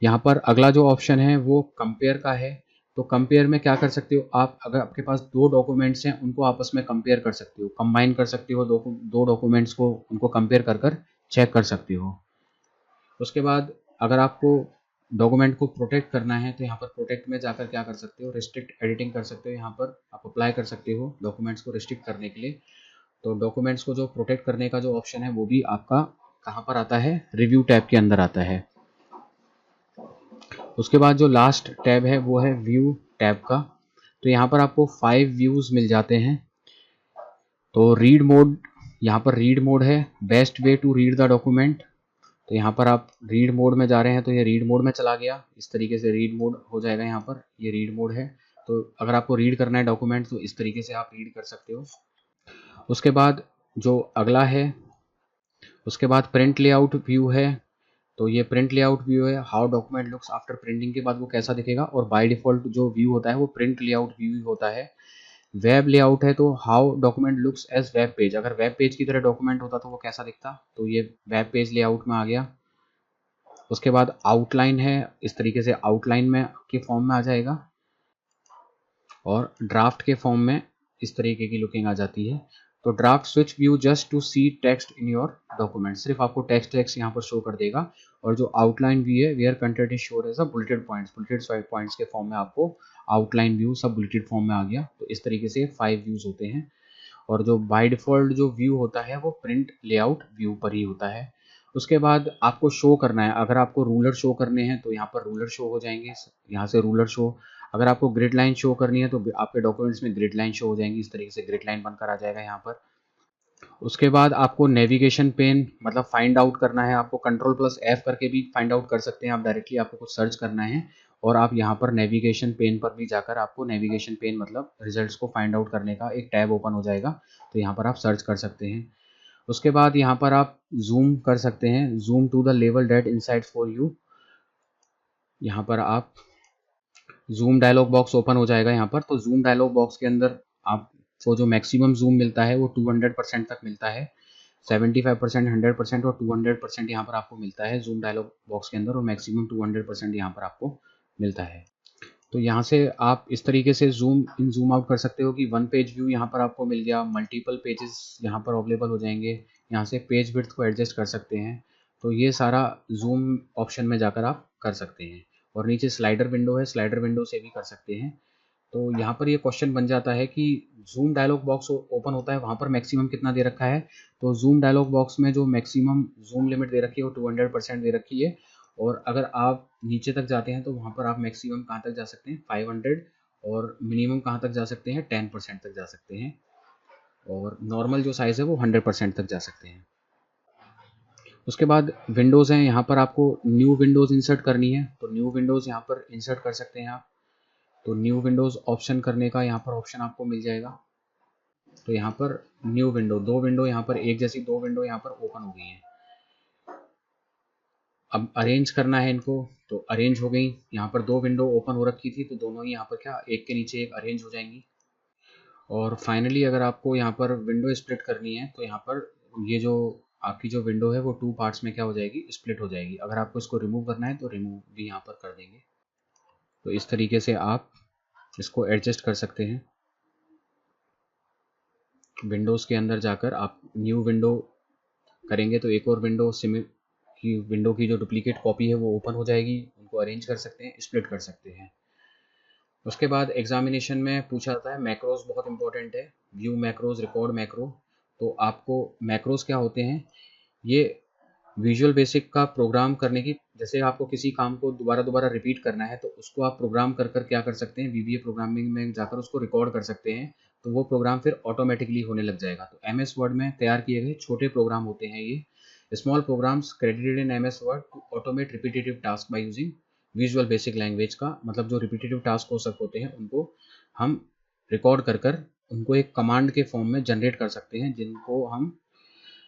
यहाँ पर अगला जो ऑप्शन है वो कंपेयर का है। तो कंपेयर में क्या कर सकते हो आप, अगर आपके पास दो डॉक्यूमेंट्स हैं उनको आपस में कंपेयर कर सकते हो, कंबाइन कर सकते हो, दो डॉक्यूमेंट्स को उनको कंपेयर कर कर चेक कर सकते हो। उसके बाद अगर आपको डॉक्यूमेंट को प्रोटेक्ट करना है तो यहाँ पर प्रोटेक्ट में जाकर क्या कर सकते हो, रिस्ट्रिक्ट एडिटिंग कर सकते हो। यहाँ पर आप अप्लाई कर सकते हो डॉक्यूमेंट्स को रिस्ट्रिक्ट करने के लिए। तो डॉक्यूमेंट्स को जो प्रोटेक्ट करने का जो ऑप्शन है वो भी आपका कहाँ पर आता है, रिव्यू टैब के अंदर आता है। उसके बाद जो लास्ट टैब है वो है व्यू टैब का। तो यहाँ पर आपको 5 व्यूज मिल जाते हैं। तो रीड मोड, यहाँ पर रीड मोड है, best way to read the document. तो यहाँ पर आप रीड मोड में जा रहे हैं तो ये रीड मोड में चला गया, इस तरीके से रीड मोड हो जाएगा। यहाँ पर ये रीड मोड है, तो अगर आपको रीड करना है डॉक्यूमेंट तो इस तरीके से आप रीड कर सकते हो। उसके बाद जो अगला है, उसके बाद प्रिंट लेआउट व्यू है। तो ये प्रिंट लेआउट व्यू है, how document looks after printing के बाद वो कैसा दिखेगा। और बाय डिफॉल्ट जो व्यू होता है वो प्रिंट लेआउट व्यू ही होता है। वेब लेआउट है तो how document looks as web page, अगर वेब पेज की तरह डॉक्यूमेंट होता तो वो कैसा दिखता, तो ये वेब पेज लेआउट में आ गया। उसके बाद आउटलाइन है, इस तरीके से आउटलाइन में के फॉर्म में आ जाएगा। और ड्राफ्ट के फॉर्म में इस तरीके की लुकिंग आ जाती है। तो draft switch view just to see text in your document, सिर्फ आपको टेक्स्ट यहाँ पर शो कर देगा। और जो आउटलाइन व्यू है, where content is shown as a bulleted points, bulleted points के फॉर्म में आपको आउटलाइन व्यू सब बुलेटेड फॉर्म में आ गया। तो इस तरीके से 5 व्यूज होते हैं। और जो बाय डिफॉल्ट जो व्यू होता है वो प्रिंट लेआउट व्यू पर ही होता है। उसके बाद आपको शो करना है, अगर आपको रूलर शो करने हैं तो यहाँ पर रूलर शो हो जाएंगे, यहाँ से रूलर शो। अगर आपको ग्रिड लाइन शो करनी है तो आपके डॉक्यूमेंट्स में ग्रिड लाइन शो हो जाएंगी, इस तरीके से ग्रिड लाइन बनकर आ जाएगा यहाँ पर। उसके बाद आपको नेविगेशन पेन मतलब फाइंड आउट करना है, आपको कंट्रोल प्लस एफ करके भी फाइंड आउट कर सकते हैं आप डायरेक्टली, आपको कुछ सर्च करना है और आप यहाँ पर नेविगेशन पेन पर भी जाकर आपको नेविगेशन पेन मतलब रिजल्ट्स को फाइंड आउट करने का एक टैब ओपन हो जाएगा, तो यहाँ पर आप सर्च कर सकते हैं। उसके बाद यहाँ पर आप जूम कर सकते हैं, zoom to the level that inside for you. यहाँ पर आप जूम डायलॉग बॉक्स ओपन हो जाएगा यहाँ पर। तो जूम डायलॉग बॉक्स के अंदर आपको जो मैक्सिमम जूम मिलता है वो 200% तक मिलता है, 75%, 100% और 200% यहाँ पर आपको मिलता है जूम डायलॉग बॉक्स के अंदर, और मैक्सिमम 200% यहाँ पर आपको मिलता है। तो यहाँ से आप इस तरीके से जूम इन जूम आउट कर सकते हो कि वन पेज व्यू यहाँ पर आपको मिल गया, मल्टीपल पेजेस यहाँ पर अवेलेबल हो जाएंगे, यहाँ से पेज विड्थ को एडजस्ट कर सकते हैं। तो ये सारा जूम ऑप्शन में जाकर आप कर सकते हैं। और नीचे स्लाइडर विंडो है, स्लाइडर विंडो से भी कर सकते हैं। तो यहाँ पर ये क्वेश्चन बन जाता है कि जूम डायलॉग बॉक्स ओपन होता है वहाँ पर मैक्सिमम कितना दे रखा है। तो जूम डायलॉग बॉक्स में जो मैक्सिमम जूम लिमिट दे रखी है वो 200% दे रखी है। और अगर आप नीचे तक जाते हैं तो वहाँ पर आप मैक्सिमम कहाँ तक जा सकते हैं, 500, और मिनिमम कहाँ तक जा सकते हैं, 10% तक जा सकते हैं। और नॉर्मल जो साइज़ है वो 100% तक जा सकते हैं। उसके बाद विंडोज़ हैं, यहाँ पर आपको न्यू विंडोज़ इंसर्ट करनी है तो न्यू विंडोज़ यहाँ पर इंसर्ट कर सकते हैं आप। तो न्यू विंडोज़ ऑप्शन करने का यहाँ पर ऑप्शन आपको मिल जाएगा। तो यहाँ पर न्यू विंडो, दो विंडो यहाँ पर एक जैसी दो विंडो यहाँ पर ओपन हो गई हैं। अब अरेंज करना है इनको, तो अरेंज हो गई। यहाँ पर दो विंडो ओपन हो रखी थी तो दोनों ही यहाँ पर क्या एक के नीचे एक अरेंज हो जाएंगी। और फाइनली अगर आपको यहाँ पर विंडो स्प्लिट करनी है तो यहाँ पर ये जो आपकी जो विंडो है वो टू पार्ट्स में क्या हो जाएगी, स्प्लिट हो जाएगी। अगर आपको इसको रिमूव करना है तो रिमूव भी यहाँ पर कर देंगे। तो इस तरीके से आप इसको एडजस्ट कर सकते हैं। विंडोज़ के अंदर जाकर आप न्यू विंडो करेंगे तो एक और विंडो की विंडो की जो डुप्लीकेट कॉपी है वो ओपन हो जाएगी। उनको अरेंज कर सकते हैं, स्प्लिट कर सकते हैं। उसके बाद एग्जामिनेशन में पूछा जाता है मैक्रोज, बहुत इंपॉर्टेंट है। View macros, record macro. तो आपको मैक्रोज क्या होते हैं, ये विजुअल बेसिक का प्रोग्राम करने की, जैसे आपको किसी काम को दोबारा दोबारा रिपीट करना है तो उसको आप प्रोग्राम कर कर क्या कर सकते हैं, वीबीए प्रोग्रामिंग में जाकर उसको रिकॉर्ड कर सकते हैं। तो वो प्रोग्राम फिर ऑटोमेटिकली होने लग जाएगा। तो एमएस वर्ड में तैयार किए गए छोटे प्रोग्राम होते हैं ये, small programs created in MS Word to automate repetitive task by using Visual Basic language. का मतलब जो रिपीटेटिव टास्क हो सकते होते हैं उनको हम रिकॉर्ड कर कर उनको एक कमांड के फॉर्म में जनरेट कर सकते हैं, जिनको हम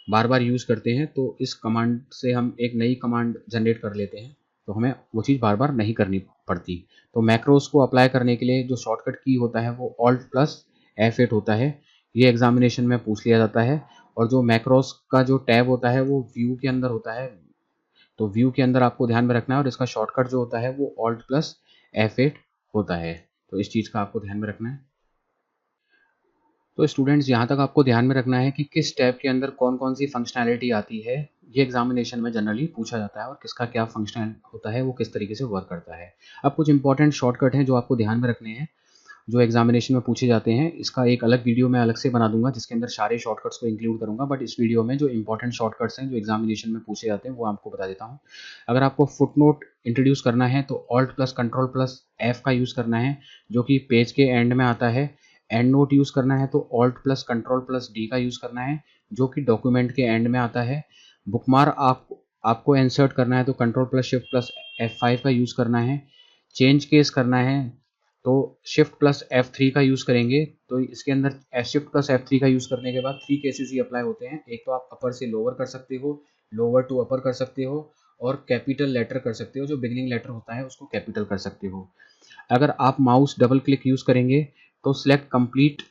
बार बार यूज़ करते हैं। तो इस कमांड से हम एक नई कमांड जनरेट कर लेते हैं, तो हमें वो चीज़ बार बार नहीं करनी पड़ती। तो मैक्रोस को अप्लाई करने के लिए जो शॉर्टकट की होता है वो Alt+F8 होता है। ये एग्जामिनेशन में पूछ लिया जाता है। और जो मैक्रोस का जो टैब होता है वो व्यू के अंदर होता है। तो व्यू के अंदर आपको ध्यान में रखना है। और इसका शॉर्टकट जो होता है वो Alt+F8 होता है। तो इस चीज़ का आपको ध्यान में रखना है। तो स्टूडेंट्स, यहाँ तक आपको ध्यान में रखना है कि किस टैब के अंदर कौन कौन सी फंक्शनैलिटी आती है। ये एग्जामिनेशन में जनरली पूछा जाता है और किसका क्या फंक्शनल होता है, वो किस तरीके से वर्क करता है। अब कुछ इंपॉर्टेंट शॉर्टकट हैं जो आपको ध्यान में रखने हैं, जो एग्जामिनेशन में पूछे जाते हैं। इसका एक अलग वीडियो मैं अलग से बना दूंगा जिसके अंदर सारे शॉर्टकट्स को इंक्लूड करूंगा। बट इस वीडियो में जो इंपॉर्टेंट शॉर्टकट्स हैं जो एग्जामिनेशन में पूछे जाते हैं वो आपको बता देता हूँ। अगर आपको फुटनोट इंट्रोड्यूस करना है तो Alt+Ctrl+F का यूज़ करना है, जो कि पेज के एंड में आता है। एंड नोट यूज़ करना है तो Alt+Ctrl+D का यूज़ करना है, जो कि डॉक्यूमेंट के एंड में आता है। बुकमार्क आपको इंसर्ट करना है तो Ctrl+Shift+F5 का यूज़ करना है। चेंज केस करना है तो Shift+F3 का यूज़ करेंगे। तो इसके अंदर Shift+F3 का यूज़ करने के बाद 3 केसेस ही अप्लाई होते हैं। एक तो आप अपर से लोअर कर सकते हो, लोअर टू अपर कर सकते हो, और कैपिटल लेटर कर सकते हो। जो बिगिनिंग लेटर होता है उसको कैपिटल कर सकते हो। अगर आप माउस डबल क्लिक यूज़ करेंगे तो सिलेक्ट कंप्लीट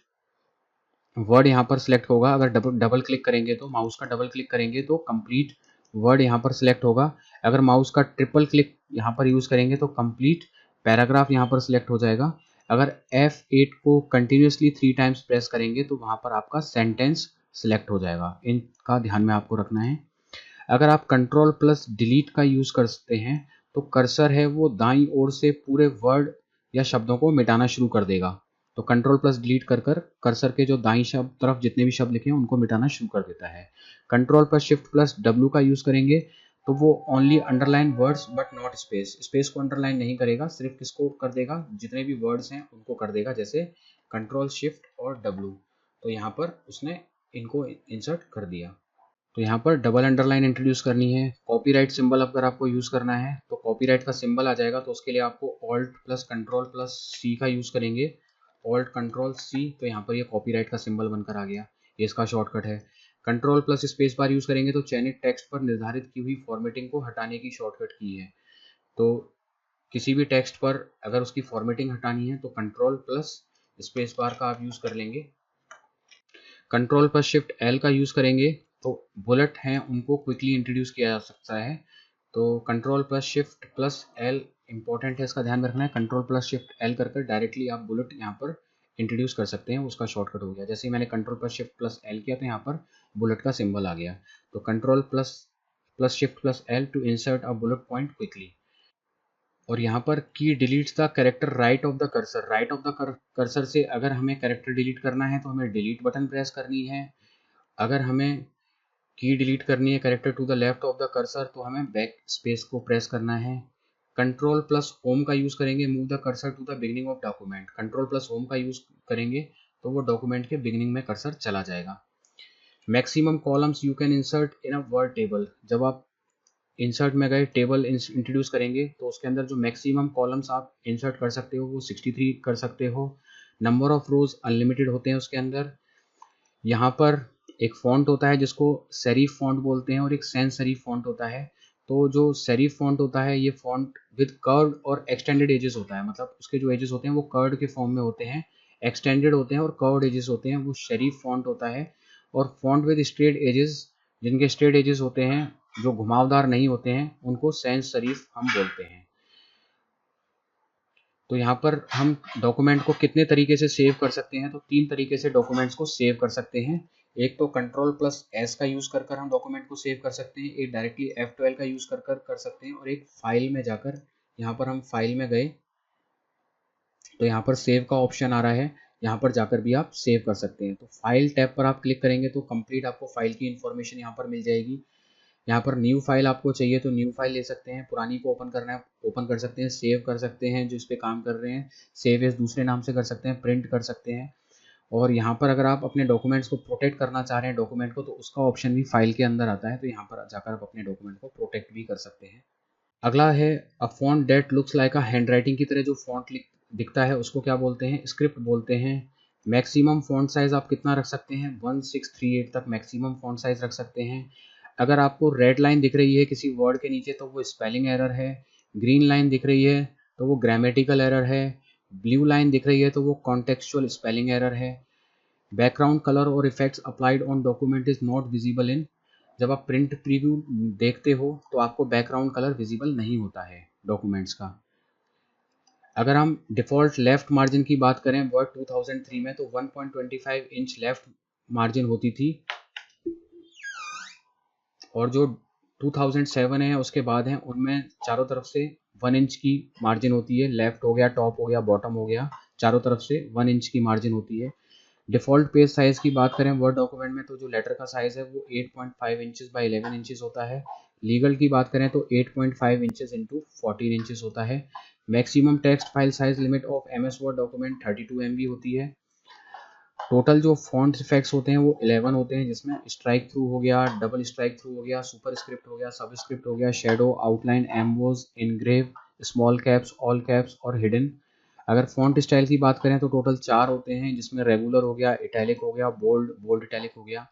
वर्ड यहाँ पर सिलेक्ट होगा। अगर डबल क्लिक करेंगे तो माउस का डबल क्लिक करेंगे तो कंप्लीट वर्ड यहाँ पर सिलेक्ट होगा। अगर माउस का ट्रिपल क्लिक यहाँ पर यूज़ करेंगे तो कंप्लीट पैराग्राफ यहाँ पर सिलेक्ट हो जाएगा। अगर F8 को कंटिन्यूसली 3 टाइम्स प्रेस करेंगे तो वहाँ पर आपका सेंटेंस सिलेक्ट हो जाएगा। इनका ध्यान में आपको रखना है। अगर आप Ctrl+Delete का यूज़ करते हैं तो कर्सर है वो दाईं ओर से पूरे वर्ड या शब्दों को मिटाना शुरू कर देगा। तो Ctrl+Delete कर कर कर्सर के जो दाईं तरफ जितने भी शब्द लिखे हैं उनको मिटाना शुरू कर देता है। Ctrl+Shift+W का यूज़ करेंगे तो वो only underline words but not space, space को अंडरलाइन नहीं करेगा, सिर्फ किसको कर देगा, जितने भी वर्ड्स हैं उनको कर देगा, जैसे Ctrl+Shift+W। तो यहाँ पर उसने इनको इंसर्ट कर दिया। तो यहाँ पर डबल अंडरलाइन इंट्रोड्यूस करनी है। कॉपीराइट सिंबल अगर आपको यूज़ करना है तो कॉपीराइट का सिंबल आ जाएगा। तो उसके लिए आपको Alt+Ctrl+C का यूज़ करेंगे। Alt+Ctrl+C, तो यहाँ पर ये कॉपीराइट का सिंबल बनकर आ गया। ये इसका शॉर्टकट है। Ctrl+स्पेस बार यूज़ करेंगे तो चयनित टेक्स्ट पर निर्धारित की हुई फॉर्मेटिंग को हटाने की शॉर्टकट की है। तो किसी भी टेक्स्ट पर अगर उसकी फॉर्मेटिंग हटानी है तो Ctrl+स्पेस बार का आप यूज़ कर लेंगे। Ctrl+Shift+L का यूज़ करेंगे तो बुलेट हैं उनको क्विकली इंट्रोड्यूस किया जा सकता है। तो Ctrl+Shift+L इंपॉर्टेंट है, इसका ध्यान रखना है। Ctrl+Shift+L कर कर डायरेक्टली आप बुलेट यहाँ पर इंट्रोड्यूस कर सकते हैं, उसका शॉर्टकट हो गया। जैसे ही मैंने Ctrl+Shift+L किया तो यहाँ पर बुलेट का सिंबल आ गया। तो Ctrl+Shift+L to insert a bullet point quickly. और यहाँ पर key deletes the character right of the cursor. Right of the cursor से अगर हमें कैरेक्टर डिलीट करना है तो हमें डिलीट बटन प्रेस करनी है। अगर हमें की डिलीट करनी है character to the left of the cursor तो हमें बैक स्पेस को प्रेस करना है। Ctrl+Home का यूज़ करेंगे, move the cursor to the beginning of document. Ctrl+Home का यूज़ करेंगे तो वो डॉक्यूमेंट के बिगिनिंग में कर्सर चला जाएगा। Maximum columns you can insert in a word table. जब आप इंसर्ट में गए टेबल इंट्रोड्यूस करेंगे तो उसके अंदर जो मैक्सिमम कॉलम्स आप इंसर्ट कर सकते हो वो 63 कर सकते हो। नंबर ऑफ रोज अनलिमिटेड होते हैं उसके अंदर। यहाँ पर एक फॉन्ट होता है जिसको सेरिफ फॉन्ट बोलते हैं और एक सैंस सेरिफ फॉन्ट होता है। तो जो सेरिफ फॉन्ट होता है ये फॉन्ट विद कर्व्ड और एक्सटेंडेड एजेस होता है, मतलब उसके जो एजेस होते हैं वो कर्व्ड के फॉर्म में होते हैं, एक्सटेंडेड होते हैं और कर्व्ड एजेस होते हैं, वो सेरिफ फॉन्ट होता है। और फॉन्ट विद स्ट्रेट एजेस, जिनके स्ट्रेट एजेस होते हैं जो घुमावदार नहीं होते हैं, उनको सैंस सेरिफ हम बोलते हैं। तो यहाँ पर हम डॉक्यूमेंट को कितने तरीके से सेव कर सकते हैं, तो 3 तरीके से डॉक्यूमेंट्स को सेव कर सकते हैं। एक तो Ctrl+S का यूज कर कर हम डॉक्यूमेंट को सेव कर सकते हैं, एक डायरेक्टली F12 का यूज कर कर सकते हैं, और एक फाइल में जाकर, यहाँ पर हम फाइल में गए तो यहाँ पर सेव का ऑप्शन आ रहा है, यहाँ पर जाकर भी आप सेव कर सकते हैं। तो फाइल टैब पर आप क्लिक करेंगे तो कंप्लीट आपको फाइल की इन्फॉर्मेशन यहाँ पर मिल जाएगी। यहाँ पर न्यू फाइल आपको चाहिए तो न्यू फाइल ले सकते हैं, पुरानी को ओपन करना है ओपन कर सकते हैं, सेव कर सकते हैं जो इस पे काम कर रहे हैं, सेव एज दूसरे नाम से कर सकते हैं, प्रिंट कर सकते हैं। और यहाँ पर अगर आप अपने डॉक्यूमेंट्स को प्रोटेक्ट करना चाह रहे हैं डॉक्यूमेंट को, तो उसका ऑप्शन भी फाइल के अंदर आता है, तो यहाँ पर जाकर आप अपने डॉक्यूमेंट को प्रोटेक्ट भी कर सकते हैं। अगला है a font that looks like a handwriting की तरह जो फॉन्ट दिखता है उसको क्या बोलते हैं, स्क्रिप्ट बोलते हैं। मैक्सिमम फॉन्ट साइज आप कितना रख सकते हैं, 1638 तक मैक्सिमम फॉन्ट साइज रख सकते हैं। अगर आपको रेड लाइन दिख रही है किसी वर्ड के नीचे तो वो स्पेलिंग एरर है, ग्रीन लाइन दिख रही है तो वो ग्रामेटिकल एरर है, ब्लू लाइन दिख रही है तो वो कॉन्टेक्चुअल स्पेलिंग एरर है। बैकग्राउंड कलर और effects applied on document is not visible in, जब आप प्रिंट प्रीव्यू देखते हो तो आपको बैकग्राउंड कलर विजिबल नहीं होता है डॉक्यूमेंट्स का। अगर हम डिफ़ॉल्ट लेफ्ट मार्जिन की बात करें वर्ड 2003 में तो 1.25 इंच लेफ्ट मार्जिन होती थी, और जो 2007 है उसके बाद हैं उनमें चारों तरफ से 1 इंच की मार्जिन होती है, लेफ्ट हो गया, टॉप हो गया, बॉटम हो गया, चारों तरफ से 1 इंच की मार्जिन होती है। डिफ़ॉल्ट पेज साइज़ की बात करें वर्ड डॉक्यूमेंट में तो जो लेटर का साइज़ है वो 8.5 इंचेस बाई 11 इंचेस होता है। लीगल की बात करें तो 8.5 इंचेस इंटू 14 इंचेस होता है। Maximum text file size limit of MS word document 32 MB होती है। टोटल जो फॉन्ट इफेक्ट्स होते हैं वो 11 होते हैं, जिसमें स्ट्राइक थ्रू हो गया, डबल स्ट्राइक थ्रू हो गया, सुपर स्क्रिप्ट हो गया, सब स्क्रिप्ट हो गया, shadow, outline, emboss, engrave, small caps, all caps और हिडन। अगर फॉन्ट स्टाइल की बात करें तो टोटल 4 होते हैं, जिसमें रेगुलर हो गया, इटैलिक हो गया, बोल्ड, बोल्ड इटैलिक हो गया।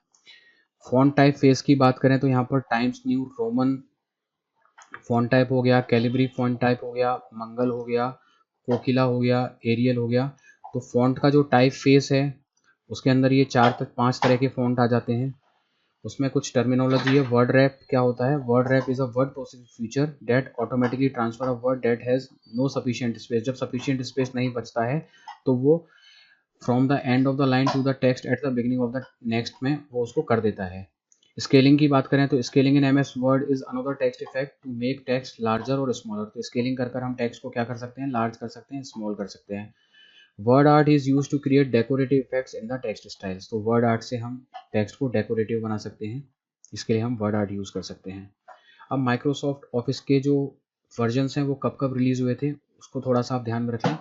फॉन्ट टाइप फेस की बात करें तो यहाँ पर times new Roman font type हो गया, कैलिब्री फॉन्ट टाइप हो गया, मंगल हो गया, कोकिला हो गया, एरियल हो गया। तो फॉन्ट का जो टाइप फेस है उसके अंदर ये 4 तक 5 तरह के फॉन्ट आ जाते हैं। उसमें कुछ टर्मिनोलॉजी है। वर्ड रैप क्या होता है, word wrap is a word processing feature that automatically transfer a word that has no sufficient space, जब सफिशिएंट स्पेस नहीं बचता है तो वो from the end of the line to the text at the beginning of the next में वो उसको कर देता है। स्केलिंग की बात करें तो scaling in MS Word is another text effect to make text larger और स्मॉलर। तो स्केलिंग कर हम टेक्स्ट को क्या कर सकते हैं, लार्ज कर सकते हैं, स्मॉल कर सकते हैं। WordArt is use to create decorative effects in the text styles. तो वर्ड आर्ट से हम टेक्स्ट को डेकोरेटिव बना सकते हैं, इसके लिए हम वर्ड आर्ट यूज कर सकते हैं। अब माइक्रोसॉफ्ट ऑफिस के जो वर्जन्स हैं वो कब कब रिलीज हुए थे उसको थोड़ा सा आप ध्यान में रखें।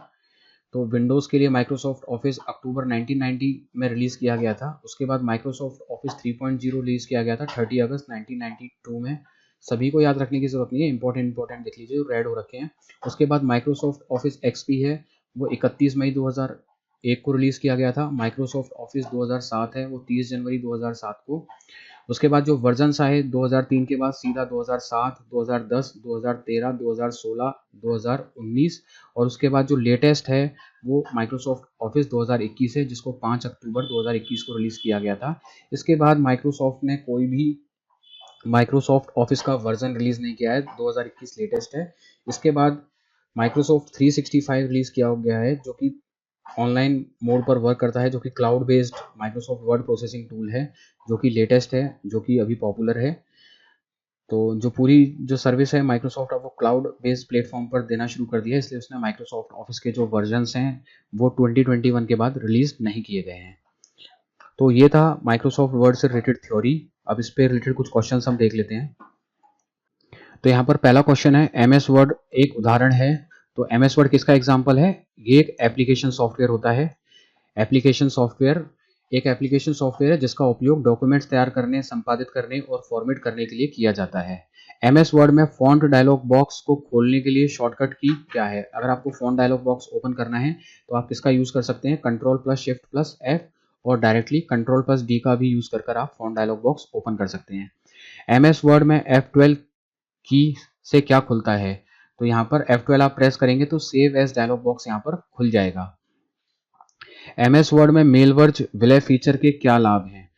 तो विंडोज़ के लिए माइक्रोसॉफ्ट ऑफिस अक्टूबर 1990 में रिलीज़ किया गया था। उसके बाद माइक्रोसॉफ्ट ऑफिस 3.0 रिलीज़ किया गया था 30 अगस्त 1992 में। सभी को याद रखने की ज़रूरत नहीं है, इंपॉर्टेंट देख लीजिए जो रेड हो रखे हैं। उसके बाद माइक्रोसॉफ्ट ऑफिस XP है वो 31 मई 2001 को रिलीज़ किया गया था। माइक्रोसॉफ्ट ऑफिस 2007 है वो 30 जनवरी 2007 को। उसके बाद जो वर्जन्स आए 2003 के बाद सीधा 2007, 2010, 2013, 2016, 2019 और उसके बाद जो लेटेस्ट है वो माइक्रोसॉफ्ट ऑफिस 2021 है, जिसको 5 अक्टूबर 2021 को रिलीज़ किया गया था। इसके बाद माइक्रोसॉफ्ट ने कोई भी माइक्रोसॉफ्ट ऑफिस का वर्जन रिलीज़ नहीं किया है, 2021 लेटेस्ट है। इसके बाद माइक्रोसॉफ्ट 365 रिलीज़ किया गया है जो कि ऑनलाइन मोड पर वर्क करता है, जो कि cloud based Microsoft word processing tool है, जो कि लेटेस्ट है, जो कि अभी पॉपुलर है। तो जो पूरी जो सर्विस है माइक्रोसॉफ्ट अब वो क्लाउड बेस्ड प्लेटफॉर्म पर देना शुरू कर दिया है, इसलिए उसने माइक्रोसॉफ्ट ऑफिस के जो वर्जन्स हैं वो 2021 के बाद रिलीज नहीं किए गए हैं। तो ये था माइक्रोसॉफ्ट वर्ड से रिलेटेड थ्योरी। अब इस पे रिलेटेड कुछ क्वेश्चन हम देख लेते हैं। तो यहाँ पर पहला क्वेश्चन है MS वर्ड एक उदाहरण है। तो MS वर्ड किसका एग्जाम्पल है, ये एक एप्लीकेशन सॉफ्टवेयर होता है। एप्लीकेशन सॉफ्टवेयर एक एप्लीकेशन सॉफ्टवेयर है जिसका उपयोग डॉक्यूमेंट्स तैयार करने, संपादित करने और फॉर्मेट करने के लिए किया जाता है। MS वर्ड में फॉन्ट डायलॉग बॉक्स को खोलने के लिए शॉर्टकट की क्या है, अगर आपको फॉन्ट डायलॉग बॉक्स ओपन करना है तो आप किसका यूज कर सकते हैं, Ctrl+Shift+F और डायरेक्टली Ctrl+D का भी यूज कर आप फॉन्ट डायलॉग बॉक्स ओपन कर सकते हैं। MS वर्ड में F12 की से क्या खुलता है, तो यहाँ पर F12 आप प्रेस करेंगे तो सेव एज डायलॉग बॉक्स यहाँ पर खुल जाएगा। MS वर्ड में मेल वर्ज विलय फीचर के क्या लाभ हैं,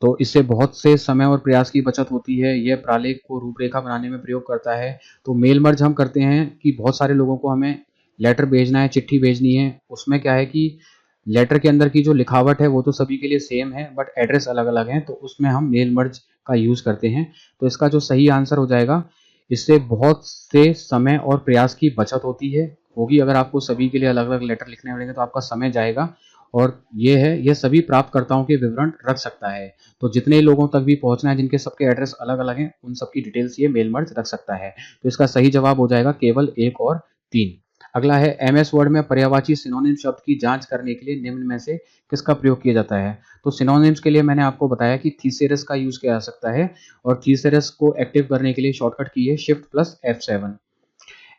तो इससे बहुत से समय और प्रयास की बचत होती है। यह प्रालेख को रूपरेखा बनाने में प्रयोग करता है। तो मेल मर्ज हम करते हैं कि बहुत सारे लोगों को हमें लेटर भेजना है, चिट्ठी भेजनी है, उसमें क्या है कि लेटर के अंदर की जो लिखावट है वो तो सभी के लिए सेम है बट एड्रेस अलग अलग है, तो उसमें हम मेल मर्ज का यूज करते हैं। तो इसका जो सही आंसर हो जाएगा, इससे बहुत से समय और प्रयास की बचत होगी। अगर आपको सभी के लिए अलग अलग लेटर लिखने पड़ेंगे तो आपका समय जाएगा। और यह सभी प्राप्तकर्ताओं के विवरण रख सकता है। तो जितने लोगों तक भी पहुंचना है जिनके सबके एड्रेस अलग अलग हैं, उन सबकी डिटेल्स ये मेल मर्ज रख सकता है। तो इसका सही जवाब हो जाएगा केवल 1 और 3। अगला है MS वर्ड में पर्यायवाची सिनोनिम शब्द की जांच करने के लिए निम्न में से किसका प्रयोग किया जाता है। तो सिनोनिम्स के लिए मैंने आपको बताया कि थीसेरस का यूज किया जा सकता है और थीसेरस को एक्टिव करने के लिए शॉर्टकट की है Shift+F7।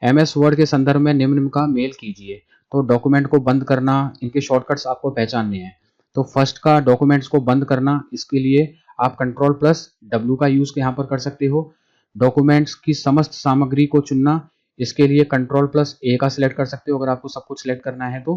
MS वर्ड के संदर्भ में निम्न का मेल कीजिए। तो डॉक्यूमेंट को बंद करना, इनके शॉर्टकट्स आपको पहचानने हैं। तो फर्स्ट का डॉक्यूमेंट्स को बंद करना, इसके लिए आप Ctrl+W का यूज यहाँ पर कर सकते हो। डॉक्यूमेंट्स की समस्त सामग्री को चुनना, इसके लिए Ctrl+A का सिलेक्ट कर सकते हो अगर आपको सब कुछ सिलेक्ट करना है तो।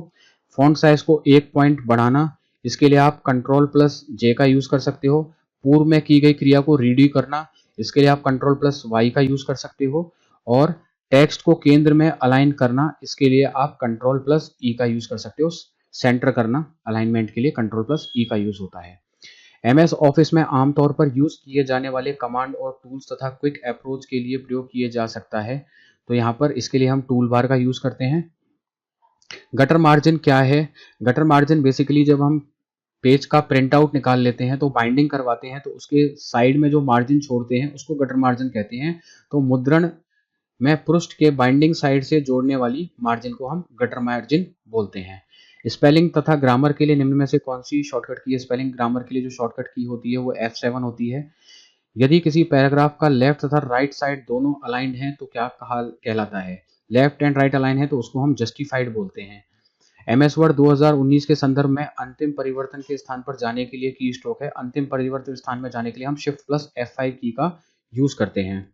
फॉन्ट साइज को 1 पॉइंट बढ़ाना, इसके लिए आप Ctrl+J का यूज कर सकते हो। पूर्व में की गई क्रिया को रीडी करना, इसके लिए आप Ctrl+Y का यूज कर सकते हो। और टेक्स्ट को केंद्र में अलाइन करना, इसके लिए आप Ctrl+E का यूज कर सकते हो। सेंटर करना अलाइनमेंट के लिए Ctrl+E का यूज होता है। MS ऑफिस में आमतौर पर यूज किए जाने वाले कमांड और टूल्स तथा क्विक अप्रोच के लिए प्रयोग किए जा सकता है। तो यहाँ पर इसके लिए हम टूल बार का यूज करते हैं। गटर मार्जिन क्या है? गटर मार्जिन बेसिकली जब हम पेज का प्रिंट आउट निकाल लेते हैं तो बाइंडिंग करवाते हैं तो उसके साइड में जो मार्जिन छोड़ते हैं उसको गटर मार्जिन कहते हैं। तो मुद्रण में पृष्ठ के बाइंडिंग साइड से जोड़ने वाली मार्जिन को हम गटर मार्जिन बोलते हैं। स्पेलिंग तथा ग्रामर के लिए निम्न में से कौन सी शॉर्टकट की है? स्पेलिंग ग्रामर के लिए जो शॉर्टकट की होती है वो F7 होती है। यदि किसी पैराग्राफ का लेफ्ट तथा राइट साइड दोनों अलाइंड हैं तो क्या कहलाता है? लेफ्ट एंड राइट अलाइन है तो उसको हम जस्टिफाइड बोलते हैं। MS वर्ड 2019 के संदर्भ में अंतिम परिवर्तन के स्थान पर जाने के लिए की स्ट्रोक है। अंतिम परिवर्तन स्थान में जाने के लिए हम Shift+F5 की का यूज करते हैं।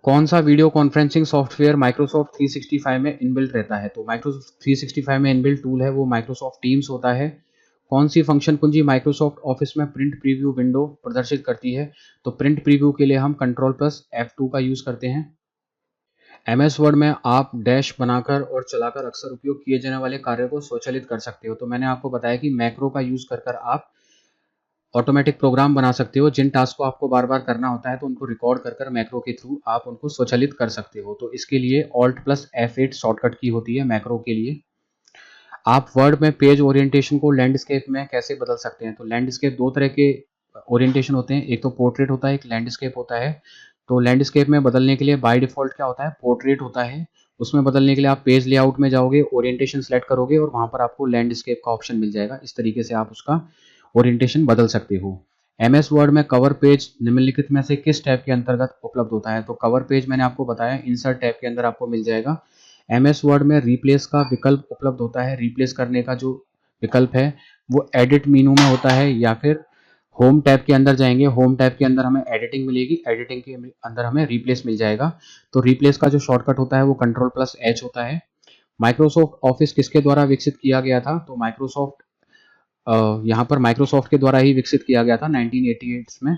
कौन सा वीडियो कॉन्फ्रेंसिंग सॉफ्टवेयर माइक्रोसॉफ्ट 365 में इनबिल्ट रहता है? तो माइक्रोसॉफ्ट 365 में इनबिल्ट टूल है वो माइक्रोसॉफ्ट टीम्स होता है। कौन सी फंक्शन कुंजी माइक्रोसॉफ्ट ऑफिस में प्रिंट प्रीव्यू विंडो प्रदर्शित करती है? तो प्रिंट प्रीव्यू के लिए हम Ctrl+F2 का यूज करते हैं। MS वर्ड में आप डैश बनाकर और चलाकर अक्सर उपयोग किए जाने वाले कार्यों को स्वचालित कर सकते हो। तो मैंने आपको बताया कि मैक्रो का यूज कर आप ऑटोमेटिक प्रोग्राम बना सकते हो। जिन टास्क को आपको बार बार करना होता है तो उनको रिकॉर्ड कर मैक्रो के थ्रू आप उनको स्वचालित कर सकते हो। तो इसके लिए Alt+F8 शॉर्टकट की होती है मैक्रो के लिए। आप वर्ड में पेज ओरिएंटेशन को लैंडस्केप में कैसे बदल सकते हैं? तो लैंडस्केप दो तरह के ओरिएंटेशन होते हैं, एक तो पोर्ट्रेट होता है, एक लैंडस्केप होता है। तो लैंडस्केप में बदलने के लिए बाय डिफॉल्ट क्या होता है? पोर्ट्रेट होता है। उसमें बदलने के लिए आप पेज लेआउट में जाओगे, ओरिएंटेशन सेलेक्ट करोगे और वहां पर आपको लैंडस्केप का ऑप्शन मिल जाएगा। इस तरीके से आप उसका ओरिएंटेशन बदल सकते हो। MS वर्ड में कवर पेज निम्नलिखित में से किस टैब के अंतर्गत उपलब्ध होता है? तो कवर पेज मैंने आपको बताया इंसर्ट टैब के अंदर आपको मिल जाएगा। MS वर्ड में रिप्लेस का विकल्प उपलब्ध होता है। रिप्लेस करने का जो विकल्प है वो एडिट मेनू में होता है या फिर होम टैब के अंदर जाएंगे। होम टैब के अंदर हमें एडिटिंग मिलेगी, एडिटिंग के अंदर हमें रिप्लेस मिल जाएगा। तो रिप्लेस का जो शॉर्टकट होता है वो Ctrl+H होता है। माइक्रोसॉफ्ट ऑफिस किसके द्वारा विकसित किया गया था? तो माइक्रोसॉफ्ट यहाँ पर माइक्रोसॉफ्ट के द्वारा ही विकसित किया गया था 1988 में।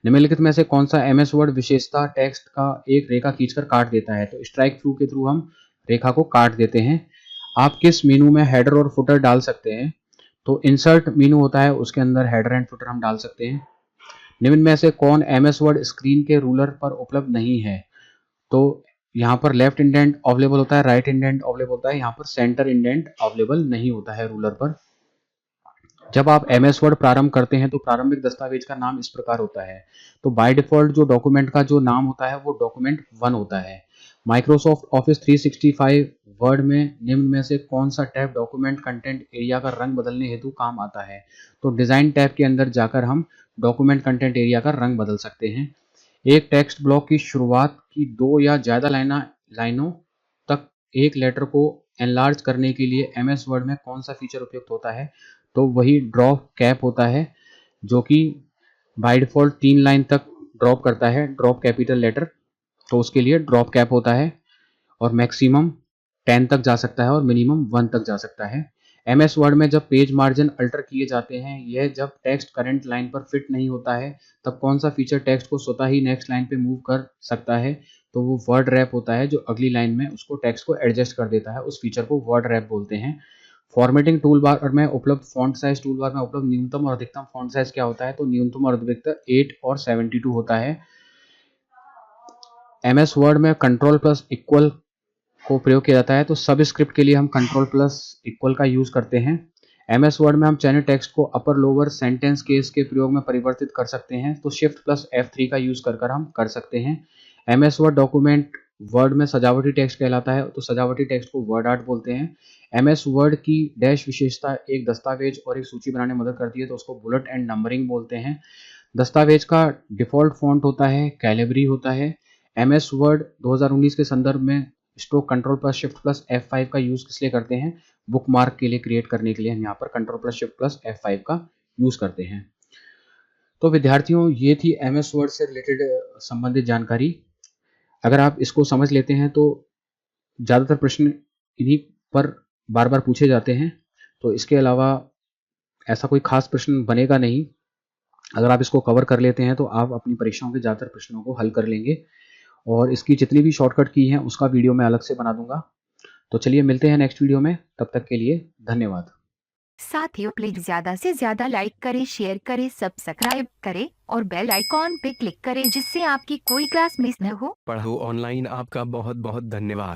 निम्नलिखित में से कौन सा MS वर्ड विशेषता टेक्स्ट का एक रेखा खींचकर काट देता है? तो स्ट्राइक थ्रू के थ्रू हम रेखा को काट देते हैं। आप किस मेनू में हेडर और फुटर डाल सकते हैं? तो इंसर्ट मेनू होता है, उसके अंदर हेडर एंड फुटर हम डाल सकते हैं। निम्न में से कौन MS वर्ड स्क्रीन के रूलर पर उपलब्ध नहीं है? तो यहाँ पर लेफ्ट इंडेंट अवेलेबल होता है, राइट इंडेंट अवेलेबल होता है, यहाँ पर सेंटर इंडेंट अवेलेबल नहीं होता है रूलर पर। जब आप MS वर्ड प्रारंभ करते हैं तो प्रारंभिक दस्तावेज का नाम इस प्रकार होता है। तो बाय डिफॉल्ट जो डॉक्यूमेंट का जो नाम होता है वो document1 होता है। माइक्रोसॉफ्ट ऑफिस 365 वर्ड में निम्न में से कौन सा टैब डॉक्यूमेंट कंटेंट एरिया का रंग बदलने हेतु काम आता है? तो डिजाइन टैब के अंदर जाकर हम डॉक्यूमेंट कंटेंट एरिया का रंग बदल सकते हैं। एक टेक्स्ट ब्लॉक की शुरुआत की 2 या ज्यादा लाइनों तक एक लेटर को एनलार्ज करने के लिए MS वर्ड में कौन सा फीचर उपयुक्त होता है, तो वही ड्रॉप कैप होता है, जो कि बाय डिफ़ॉल्ट 3 लाइन तक ड्रॉप करता है, ड्रॉप कैपिटल लेटर, तो उसके लिए ड्रॉप कैप होता है और मैक्सिमम 10 तक जा सकता है और मिनिमम 1 तक जा सकता है। MS वर्ड में जब पेज मार्जिन अल्टर किए जाते हैं, यह जब टेक्स्ट करंट लाइन पर फिट नहीं होता है, तब कौन सा फीचर टेक्स्ट को स्वतः ही नेक्स्ट लाइन पे मूव कर सकता है, तो वो वर्ड रैप होता है, जो अगली लाइन में उसको टेक्स्ट को एडजस्ट कर देता है। उस फीचर को वर्ड रैप बोलते हैं। फॉर्मेटिंग टूल बार में उपलब्ध फॉन्ट साइज टूल बार में उपलब्ध न्यूनतम और अधिकतम फॉन्ट साइज क्या होता है, तो न्यूनतम और अधिकतम 8 और 72 होता है। MS वर्ड में कंट्रोल प्लस इक्वल को प्रयोग किया जाता है, तो सब स्क्रिप्ट के लिए हम कंट्रोल प्लस इक्वल का यूज करते हैं। MS वर्ड में हम चयनित टेक्स्ट को अपर लोअर सेंटेंस केस के प्रयोग में परिवर्तित कर सकते हैं, तो शिफ्ट प्लस F3 का यूज कर हम कर सकते हैं। MS वर्ड डॉक्यूमेंट वर्ड में सजावटी टेक्स्ट कहलाता है, तो सजावटी टेक्स्ट को वर्ड आर्ट बोलते हैं। MS वर्ड की डैश विशेषता एक दस्तावेज और एक सूची बनाने में मदद करती है, तो उसको बुलेट एंड नंबरिंग बोलते हैं। दस्तावेज का डिफॉल्ट फॉन्ट होता है कैलिबरी होता है। MS वर्ड 2019 के संदर्भ में stroke control plus shift plus F5 का यूज किस लिए करते हैं, बुक मार्क के लिए क्रिएट करने के लिए हम यहाँ पर control plus shift plus F5 का यूज करते हैं। तो विद्यार्थियों, ये थी MS वर्ड से रिलेटेड संबंधित जानकारी। अगर आप इसको समझ लेते हैं तो ज़्यादातर प्रश्न इन्हीं पर बार बार पूछे जाते हैं, तो इसके अलावा ऐसा कोई खास प्रश्न बनेगा नहीं। अगर आप इसको कवर कर लेते हैं तो आप अपनी परीक्षाओं के ज़्यादातर प्रश्नों को हल कर लेंगे, और इसकी जितनी भी शॉर्टकट की हैं उसका वीडियो मैं अलग से बना दूंगा। तो चलिए मिलते हैं नेक्स्ट वीडियो में, तब तक के लिए धन्यवाद। साथियों, प्लीज ज्यादा से ज्यादा लाइक करें, शेयर करें, सब्सक्राइब करें और बेल आइकॉन पे क्लिक करें, जिससे आपकी कोई क्लास मिस न हो। पढ़ो ऑनलाइन आपका बहुत बहुत धन्यवाद।